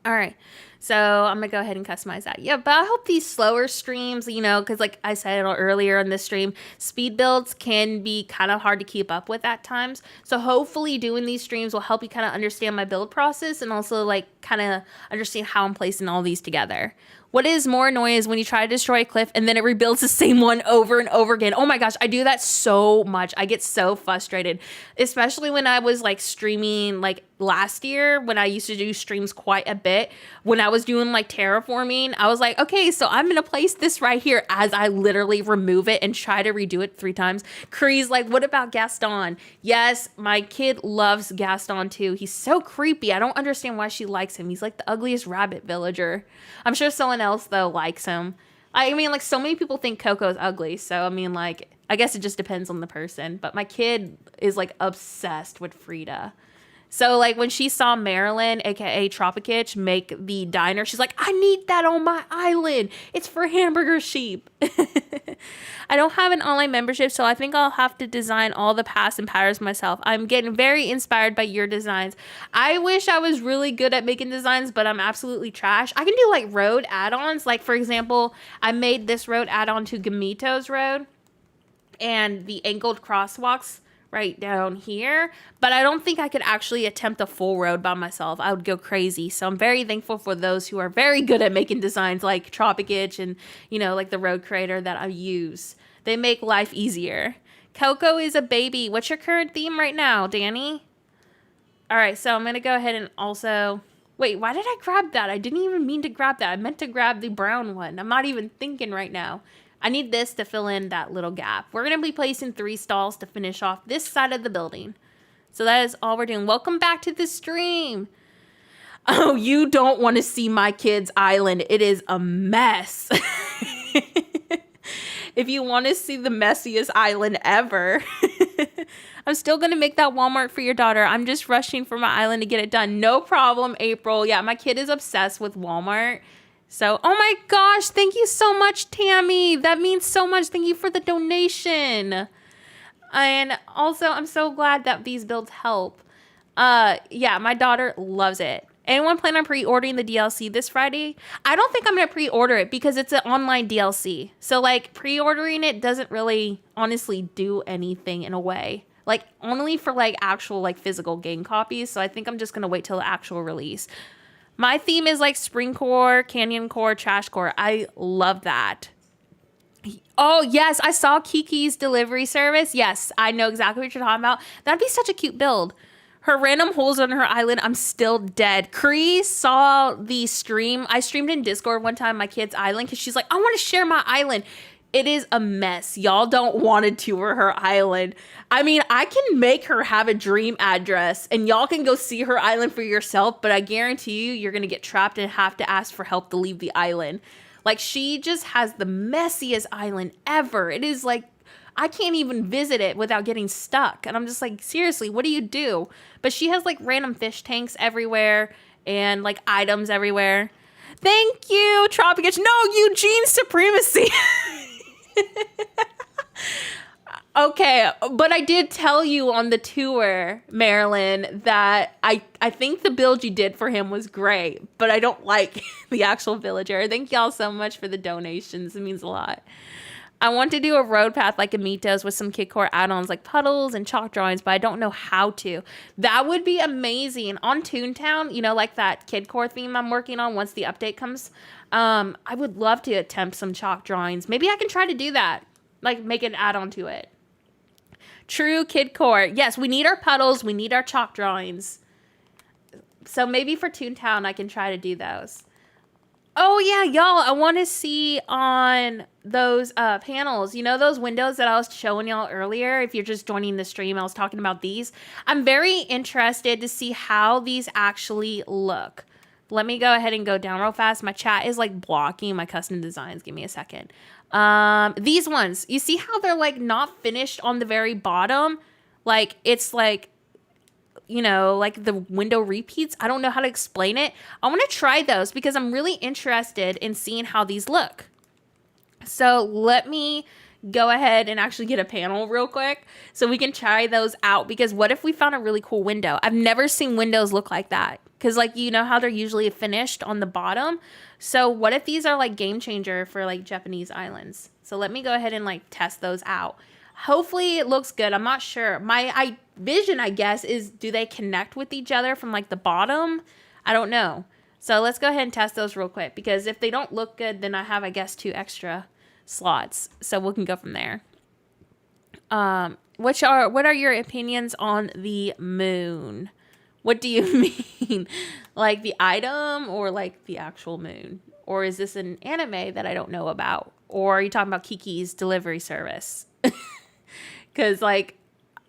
Speaker 1: All right, so I'm going to go ahead and customize that. Yeah, but I hope these slower streams, you know, because like I said earlier in this stream, speed builds can be kind of hard to keep up with at times. So hopefully doing these streams will help you kind of understand my build process and also like kind of understand how I'm placing all these together. What is more annoying is when you try to destroy a cliff and then it rebuilds the same one over and over again. Oh my gosh, I do that so much. I get so frustrated, especially when I was like streaming like last year when I used to do streams quite a bit, when I was doing like terraforming, I was like, okay, so I'm gonna place this right here as I literally remove it and try to redo it 3 times. Cree's like, what about Gaston? Yes, my kid loves Gaston too. He's so creepy. I don't understand why she likes him. He's like the ugliest rabbit villager. I'm sure someone else though likes him. I mean, like, so many people think Coco's ugly, so I mean, like, I guess it just depends on the person, but my kid is like obsessed with Frida. So like when she saw Marilyn, aka Tropicitch, make the diner, she's like, I need that on my island. It's for hamburger sheep. I don't have an online membership, so I think I'll have to design all the paths and patterns myself. I'm getting very inspired by your designs. I wish I was really good at making designs, but I'm absolutely trash. I can do like road add-ons. Like for example, I made this road add-on to Gumitto's road and the angled crosswalks right down here, but I don't think I could actually attempt a full road by myself. I would go crazy. So I'm very thankful for those who are very good at making designs like Tropicitch and, you know, like the road creator that I use. They make life easier. Coco is a baby. What's your current theme right now, Danny? All right, so I'm going to go ahead and also... Wait, why did I grab that? I didn't even mean to grab that. I meant to grab the brown one. I'm not even thinking right now. I need this to fill in that little gap. We're going to be placing 3 stalls to finish off this side of the building. So that is all we're doing. Welcome back to the stream. Oh, you don't want to see my kid's island. It is a mess. If you want to see the messiest island ever. I'm still going to make that Walmart for your daughter. I'm just rushing for my island to get it done. No problem, April. Yeah, my kid is obsessed with Walmart. So, oh my gosh, thank you so much, Tammy. That means so much. Thank you for the donation. And also, I'm so glad that these builds help. Yeah, my daughter loves it. Anyone plan on pre-ordering the DLC this Friday? I don't think I'm going to pre-order it because it's an online DLC. So, like, pre-ordering it doesn't really, honestly, do anything in a way. Like, only for, like, actual, like, physical game copies. So, I think I'm just going to wait till the actual release. My theme is like spring core, canyon core, trash core. I love that. Oh, yes. I saw Kiki's delivery service. Yes, I know exactly what you're talking about. That'd be such a cute build. Her random holes on her island. I'm still dead. Cree saw the stream. I streamed in Discord one time, my kid's island, because she's like, I want to share my island. It is a mess. Y'all don't want to tour her island. I mean, I can make her have a dream address and y'all can go see her island for yourself, but I guarantee you, you're going to get trapped and have to ask for help to leave the island. Like, she just has the messiest island ever. It is like, I can't even visit it without getting stuck. And I'm just like, seriously, what do you do? But she has like random fish tanks everywhere and like items everywhere. Thank you, Tropicitch. No, Eugene supremacy. Okay, but I did tell you on the tour, Marilyn, that I think the build you did for him was great, but I don't like the actual villager. Thank y'all so much for the donations. It means a lot. I want to do a road path like Gumitto's with some kid core add-ons like puddles and chalk drawings, but I don't know how to. That would be amazing. On Toontown, you know, like that kid core theme I'm working on once the update comes. I would love to attempt some chalk drawings. Maybe I can try to do that. Like, make an add-on to it. True kid core. Yes, we need our puddles. We need our chalk drawings. So maybe for Toontown, I can try to do those. Oh, yeah, y'all. I want to see on those panels. You know those windows that I was showing y'all earlier? If you're just joining the stream, I was talking about these. I'm very interested to see how these actually look. Let me go ahead and go down real fast. My chat is like blocking my custom designs. Give me a second. These ones, you see how they're like not finished on the very bottom? Like it's like, you know, like the window repeats. I don't know how to explain it. I want to try those because I'm really interested in seeing how these look. So let me go ahead and actually get a panel real quick so we can try those out, because what if we found a really cool window? I've never seen windows look like that, because like, you know how they're usually finished on the bottom. So what if these are like game changer for like Japanese islands? So let me go ahead and like test those out. Hopefully it looks good. I'm not sure. My vision, I guess, is do they connect with each other from like the bottom? I don't know. So let's go ahead and test those real quick, because if they don't look good, then I have, I guess, 2 extra slots. So we can go from there. What are your opinions on the moon? What do you mean? Like the item or like the actual moon? Or is this an anime that I don't know about? Or are you talking about Kiki's delivery service? Because like,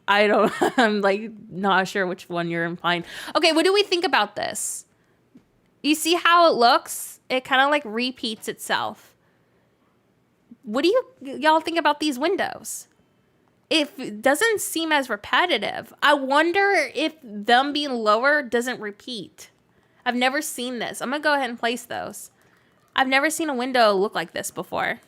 Speaker 1: I don't, I'm like not sure which one you're implying. Okay, what do we think about this? You see how it looks? It kind of like repeats itself. What do y'all think about these windows? It doesn't seem as repetitive. I wonder if them being lower doesn't repeat. I've never seen this. I'm going to go ahead and place those. I've never seen a window look like this before.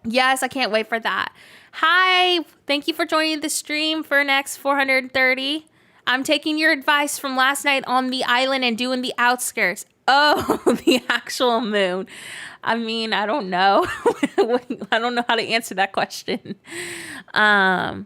Speaker 1: Yes, I can't wait for that. Hi, thank you for joining the stream for next 430. I'm taking your advice from last night on the island and doing the outskirts. Oh, the actual moon. I mean, I don't know. I don't know how to answer that question. Oh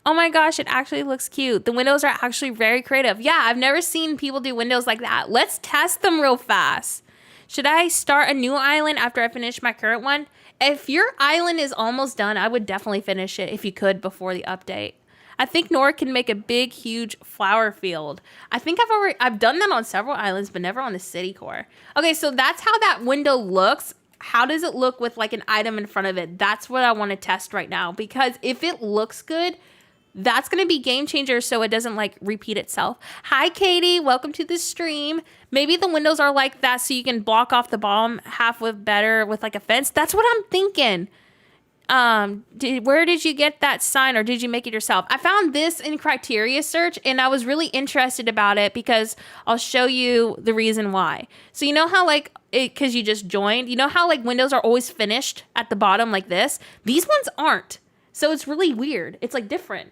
Speaker 1: my gosh, it actually looks cute. The windows are actually very creative. Yeah, I've never seen people do windows like that. Let's test them real fast. Should I start a new island after I finish my current one? If your island is almost done, I would definitely finish it if you could before the update. I think Nora can make a big, huge flower field. I think I've done that on several islands, but never on the city core. Okay, so that's how that window looks. How does it look with like an item in front of it? That's what I want to test right now, because if it looks good, that's going to be game changer so it doesn't like repeat itself. Hi, Katie. Welcome to the stream. Maybe the windows are like that so you can block off the bottom half with like a fence. That's what I'm thinking. Where did you get that sign, or did you make it yourself? I found this in criteria search and I was really interested about it because I'll show you the reason why. So you know how like because you just joined, you know how like windows are always finished at the bottom like this? These ones aren't. So it's really weird. It's like different.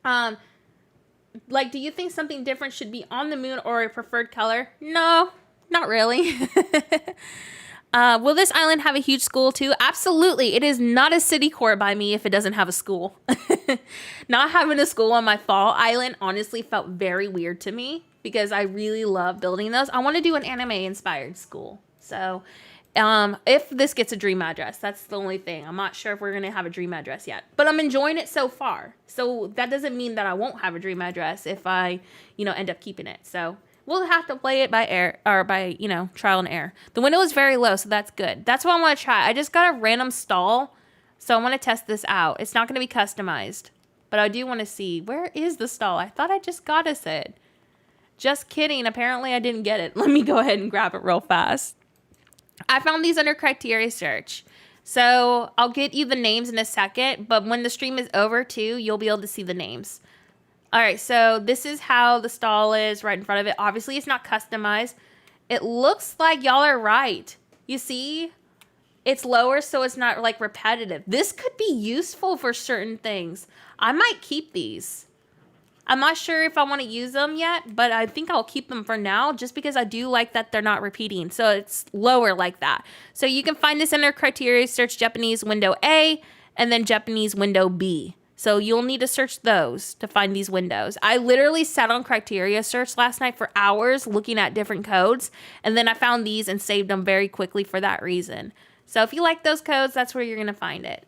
Speaker 1: Like, do you think something different should be on the moon or a preferred color? No, not really. Will this island have a huge school too? Absolutely. It is not a city core by me if it doesn't have a school. Not having a school on my fall island honestly felt very weird to me because I really love building those. I want to do an anime inspired school. So if this gets a dream address, that's the only thing. I'm not sure if we're going to have a dream address yet, but I'm enjoying it so far. So that doesn't mean that I won't have a dream address if I, end up keeping it. So we'll have to play it by air or by, trial and error. The window is very low, so that's good. That's what I want to try. I just got a random stall, so I want to test this out. It's not going to be customized, but I do want to see, where is the stall? I thought I just got it. Just kidding. Apparently I didn't get it. Let me go ahead and grab it real fast. I found these under criteria search. So I'll get you the names in a second, but when the stream is over too, you'll be able to see the names. All right, so this is how the stall is right in front of it. Obviously, it's not customized. It looks like y'all are right. You see, it's lower, so it's not like repetitive. This could be useful for certain things. I might keep these. I'm not sure if I want to use them yet, but I think I'll keep them for now just because I do like that they're not repeating. So it's lower like that. So you can find this under criteria search Japanese window A and then Japanese window B. So you'll need to search those to find these windows. I literally sat on criteria search last night for hours looking at different codes. And then I found these and saved them very quickly for that reason. So if you like those codes, that's where you're going to find it.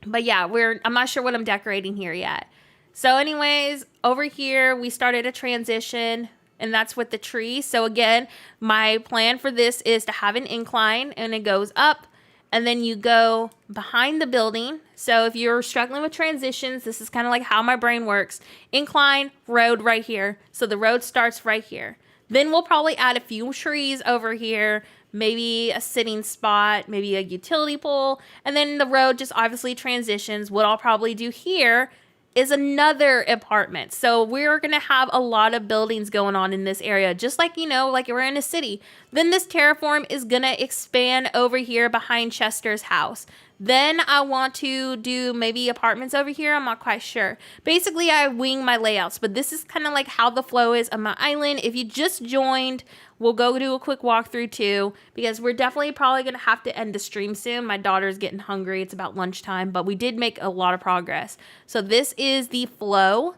Speaker 1: But yeah, I'm not sure what I'm decorating here yet. So anyways, over here, we started a transition, and that's with the tree. So again, my plan for this is to have an incline, and it goes up, and then you go behind the building. So if you're struggling with transitions, this is kind of like how my brain works. Incline, road right here. So the road starts right here. Then we'll probably add a few trees over here, maybe a sitting spot, maybe a utility pole, and then the road just obviously transitions. What I'll probably do here is another apartment. So we're going to have a lot of buildings going on in this area, just like, like we're in a city. Then this terraform is going to expand over here behind Chester's house. Then I want to do maybe apartments over here. I'm not quite sure. Basically, I wing my layouts, but this is kind of like how the flow is on my island. If you just joined, we'll go do a quick walkthrough too, because we're definitely probably going to have to end the stream soon. My daughter's getting hungry. It's about lunchtime, but we did make a lot of progress. So this is the flow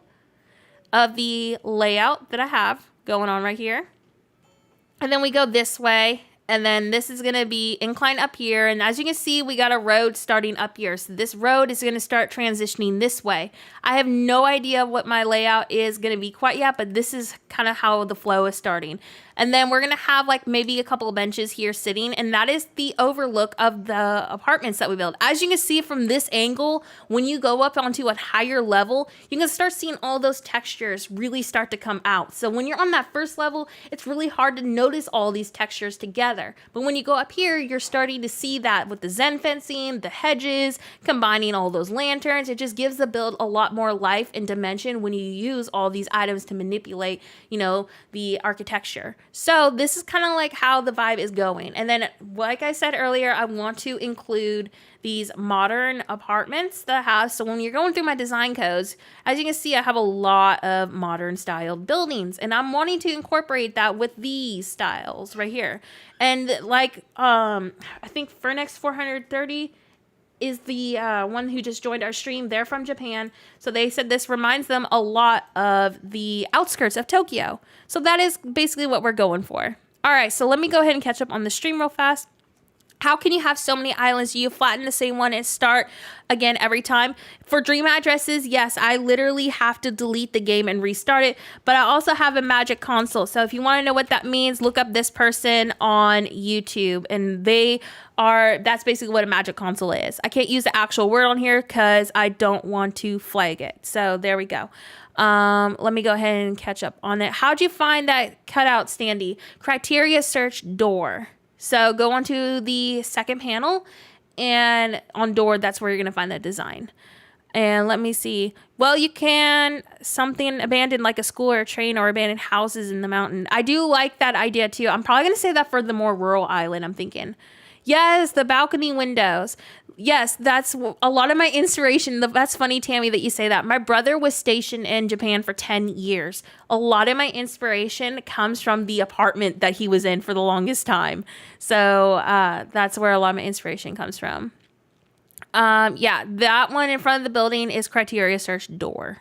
Speaker 1: of the layout that I have going on right here. And then we go this way. And then this is going to be incline up here. And as you can see, we got a road starting up here. So this road is going to start transitioning this way. I have no idea what my layout is going to be quite yet, but this is kind of how the flow is starting. And then we're going to have like maybe a couple of benches here sitting, and that is the overlook of the apartments that we build. As you can see from this angle, when you go up onto a higher level, you can start seeing all those textures really start to come out. So when you're on that first level, it's really hard to notice all these textures together. But when you go up here, you're starting to see that with the Zen fencing, the hedges, combining all those lanterns. It just gives the build a lot more life and dimension when you use all these items to manipulate, you know, the architecture. So this is kind of like how the vibe is going. And then, like I said earlier, I want to include these modern apartments that I have. So when you're going through my design codes, as you can see, I have a lot of modern styled buildings, and I'm wanting to incorporate that with these styles right here. And like, I think Fernex 430 is the one who just joined our stream. They're from Japan. So they said this reminds them a lot of the outskirts of Tokyo. So that is basically what we're going for. All right, so let me go ahead and catch up on the stream real fast. How can you have so many islands? Do you flatten the same one and start again every time? For dream addresses, yes, I literally have to delete the game and restart it, but I also have a magic console. So if you want to know what that means, look up this person on YouTube, and that's basically what a magic console is. I can't use the actual word on here because I don't want to flag it. So there we go. Let me go ahead and catch up on it. How'd you find that cutout, Standy? Criteria search door. So go onto the second panel, and on door, that's where you're going to find that design. And let me see. Well, you can something abandoned like a school or a train, or abandoned houses in the mountain. I do like that idea too. I'm probably going to say that for the more rural island, I'm thinking. Yes, the balcony windows. Yes, that's a lot of my inspiration. That's funny, Tammy, that you say that. My brother was stationed in Japan for 10 years. A lot of my inspiration comes from the apartment that he was in for the longest time. So that's where a lot of my inspiration comes from. Yeah, that one in front of the building is criteria search door.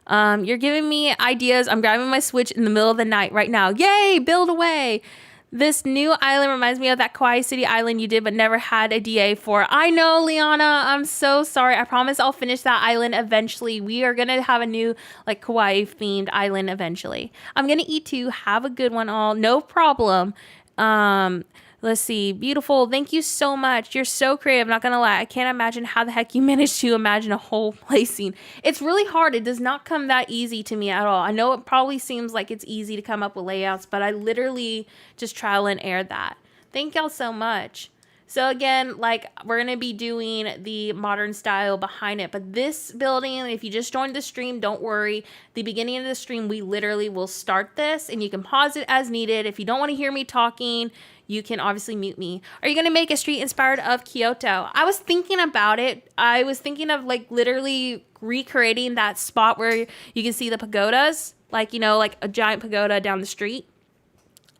Speaker 1: You're giving me ideas. I'm grabbing my Switch in the middle of the night right now. Yay, build away. This new island reminds me of that Kawaii City island you did but never had a DA for. I know, Liana. I'm so sorry. I promise I'll finish that island eventually. We are going to have a new like Kawaii themed island eventually. I'm going to eat too. Have a good one all. No problem. Let's see. Beautiful. Thank you so much. You're so creative. Not going to lie. I can't imagine how the heck you managed to imagine a whole place scene. It's really hard. It does not come that easy to me at all. I know it probably seems like it's easy to come up with layouts, but I literally just trial and error that. Thank y'all so much. So again, like we're going to be doing the modern style behind it, but this building, if you just joined the stream, don't worry. The beginning of the stream, we literally will start this and you can pause it as needed. If you don't want to hear me talking, you can obviously mute me. Are you going to make a street inspired of Kyoto? I was thinking about it. I was thinking of like literally recreating that spot where you can see the pagodas, like, you know, like a giant pagoda down the street.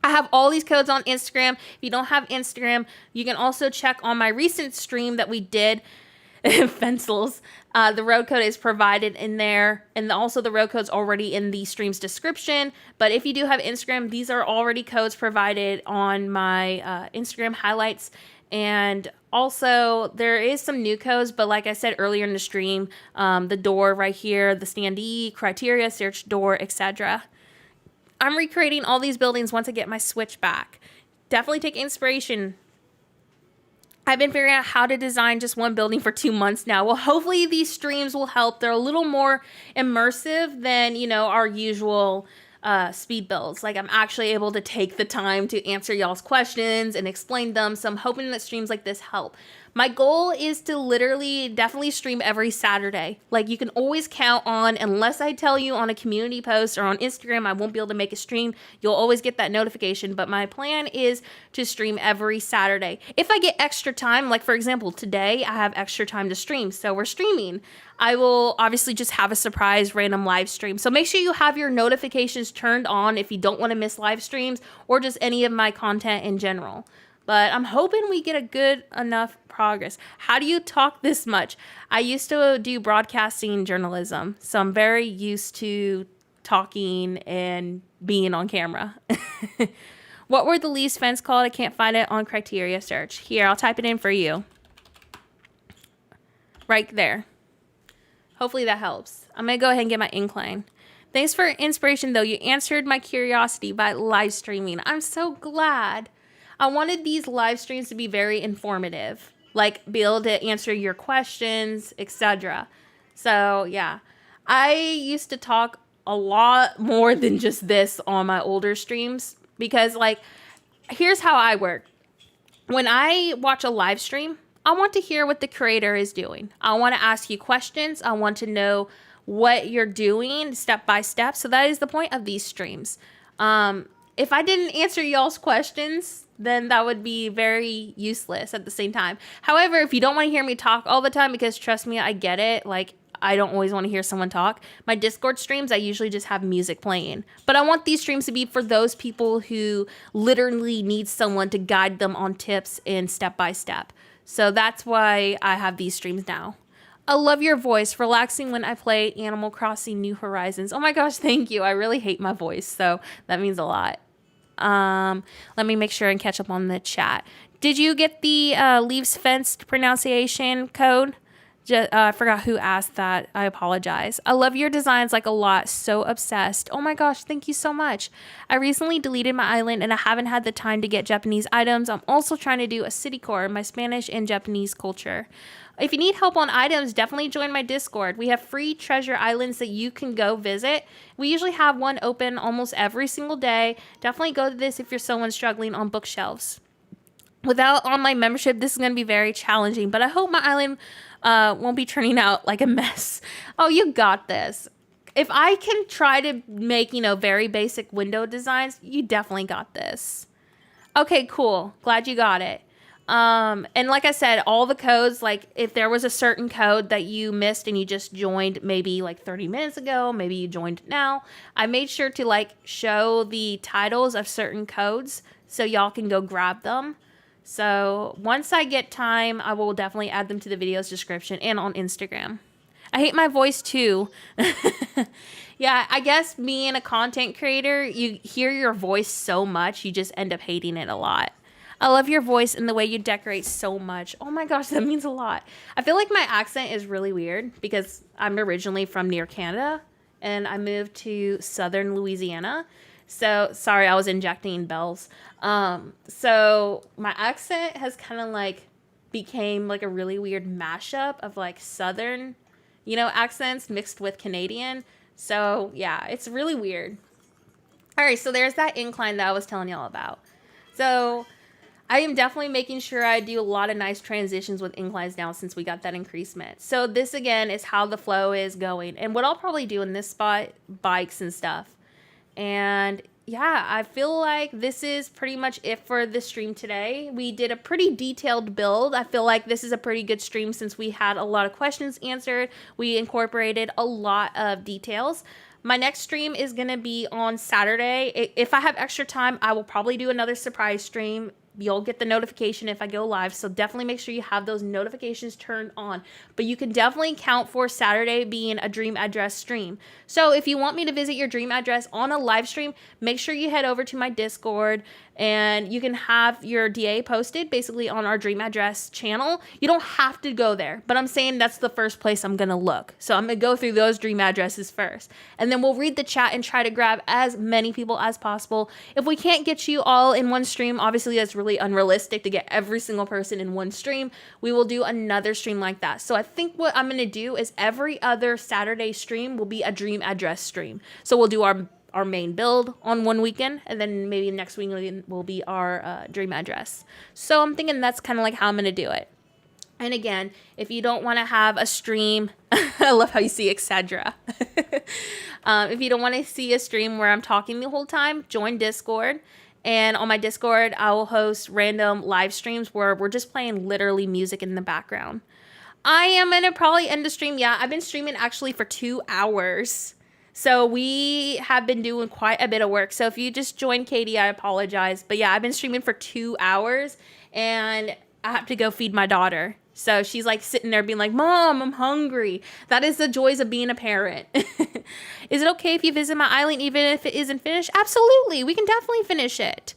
Speaker 1: I have all these codes on Instagram. If you don't have Instagram, you can also check on my recent stream that we did. Pencils. The road code is provided in there, and also the road code's already in the stream's description. But if you do have Instagram, these are already codes provided on my Instagram highlights. And also there is some new codes, but like I said earlier in the stream, the door right here, the standee, criteria, search door, etc. I'm recreating all these buildings once I get my Switch back. Definitely take inspiration. I've been figuring out how to design just one building for 2 months now. Well, hopefully these streams will help. They're a little more immersive than, you know, our usual speed builds. Like I'm actually able to take the time to answer y'all's questions and explain them. So I'm hoping that streams like this help. My goal is to literally definitely stream every Saturday. Like you can always count on, unless I tell you on a community post or on Instagram, I won't be able to make a stream. You'll always get that notification. But my plan is to stream every Saturday. If I get extra time, like for example, today I have extra time to stream. So we're streaming. I will obviously just have a surprise random live stream. So make sure you have your notifications turned on if you don't want to miss live streams or just any of my content in general. But I'm hoping we get a good enough progress. How do you talk this much? I used to do broadcasting journalism, so I'm very used to talking and being on camera. What were the leaves fence called? I can't find it on criteria search. Here, I'll type it in for you. Right there. Hopefully that helps. I'm going to go ahead and get my incline. Thanks for inspiration, though. You answered my curiosity by live streaming. I'm so glad. I wanted these live streams to be very informative. Like, be able to answer your questions, etc. So, yeah. I used to talk a lot more than just this on my older streams. Because, like, here's how I work. When I watch a live stream, I want to hear what the creator is doing. I want to ask you questions. I want to know what you're doing step by step. So that is the point of these streams. If I didn't answer y'all's questions, then that would be very useless at the same time. However, if you don't want to hear me talk all the time, because trust me, I get it. Like, I don't always want to hear someone talk. My Discord streams, I usually just have music playing. But I want these streams to be for those people who literally need someone to guide them on tips and step by step. So that's why I have these streams now. I love your voice. Relaxing when I play Animal Crossing New Horizons. Oh my gosh, thank you. I really hate my voice, so that means a lot. Let me make sure and catch up on the chat. Did you get the leaves fenced pronunciation code? I forgot who asked that. I apologize. I love your designs like a lot. So obsessed. Oh my gosh, thank you so much. I recently deleted my island and I haven't had the time to get Japanese items. I'm also trying to do a city core, my Spanish and Japanese culture. If you need help on items, definitely join my Discord. We have free treasure islands that you can go visit. We usually have one open almost every single day. Definitely go to this if you're someone struggling on bookshelves. Without online membership, this is going to be very challenging, but I hope my island won't be turning out like a mess. Oh, you got this. If I can try to make, very basic window designs, you definitely got this. Okay, cool. Glad you got it. And like I said, all the codes, like if there was a certain code that you missed and you just joined maybe like 30 minutes ago, maybe you joined now, I made sure to like show the titles of certain codes so y'all can go grab them. So once I get time, I will definitely add them to the video's description and on Instagram. I hate my voice too. Yeah, I guess being a content creator, you hear your voice so much, you just end up hating it a lot. I love your voice and the way you decorate so much. Oh my gosh, that means a lot. I feel like my accent is really weird because I'm originally from near Canada and I moved to southern Louisiana. So, sorry, I was injecting bells. So my accent has kind of like became like a really weird mashup of like southern, accents mixed with Canadian. So yeah, it's really weird. All right, so there's that incline that I was telling y'all about. So I am definitely making sure I do a lot of nice transitions with inclines now since we got that increasement. So this again is how the flow is going. And what I'll probably do in this spot, bikes and stuff. And yeah, I feel like this is pretty much it for the stream today. We did a pretty detailed build. I feel like this is a pretty good stream since we had a lot of questions answered. We incorporated a lot of details. My next stream is going to be on Saturday. If I have extra time, I will probably do another surprise stream. You'll get the notification if I go live, so definitely make sure you have those notifications turned on. But you can definitely count for Saturday being a dream address stream. So if you want me to visit your dream address on a live stream, make sure you head over to my Discord and you can have your DA posted basically on our dream address channel. You don't have to go there, but I'm saying that's the first place I'm going to look. So I'm going to go through those dream addresses first, and then we'll read the chat and try to grab as many people as possible. If we can't get you all in one stream, obviously that's really unrealistic to get every single person in one stream. We will do another stream like that. So I think what I'm going to do is every other Saturday stream will be a dream address stream. So we'll do our main build on one weekend, and then maybe next weekend will be our dream address. So I'm thinking that's kind of like how I'm going to do it. And again, if you don't want to have a stream, I love how you see etc. If you don't want to see a stream where I'm talking the whole time, join Discord. And on my Discord, I will host random live streams where we're just playing literally music in the background. I am going to probably end the stream. Yeah, I've been streaming actually for 2 hours. So we have been doing quite a bit of work. So if you just joined Katie, I apologize. But yeah, I've been streaming for 2 hours and I have to go feed my daughter. So she's like sitting there being like, Mom, I'm hungry. That is the joys of being a parent. Is it okay if you visit my island even if it isn't finished? Absolutely. We can definitely finish it.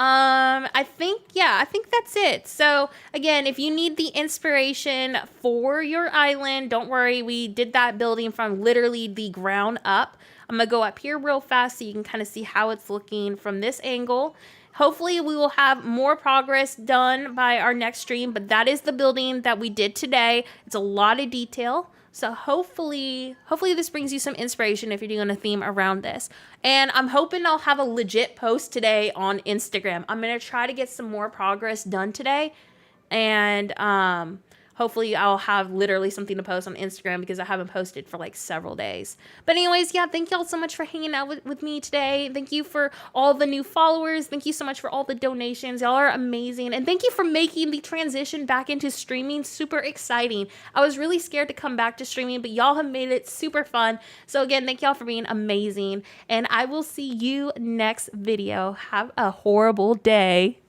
Speaker 1: I think that's it. So again, if you need the inspiration for your island, don't worry. We did that building from literally the ground up. I'm gonna go up here real fast so you can kind of see how it's looking from this angle. Hopefully we will have more progress done by our next stream, but that is the building that we did today. It's a lot of detail. So hopefully this brings you some inspiration if you're doing a theme around this. And I'm hoping I'll have a legit post today on Instagram. I'm going to try to get some more progress done today. And hopefully I'll have literally something to post on Instagram because I haven't posted for like several days. But anyways, yeah, thank y'all so much for hanging out with me today. Thank you for all the new followers. Thank you so much for all the donations. Y'all are amazing. And thank you for making the transition back into streaming super exciting. I was really scared to come back to streaming, but y'all have made it super fun. So again, thank y'all for being amazing. And I will see you next video. Have a horrible day.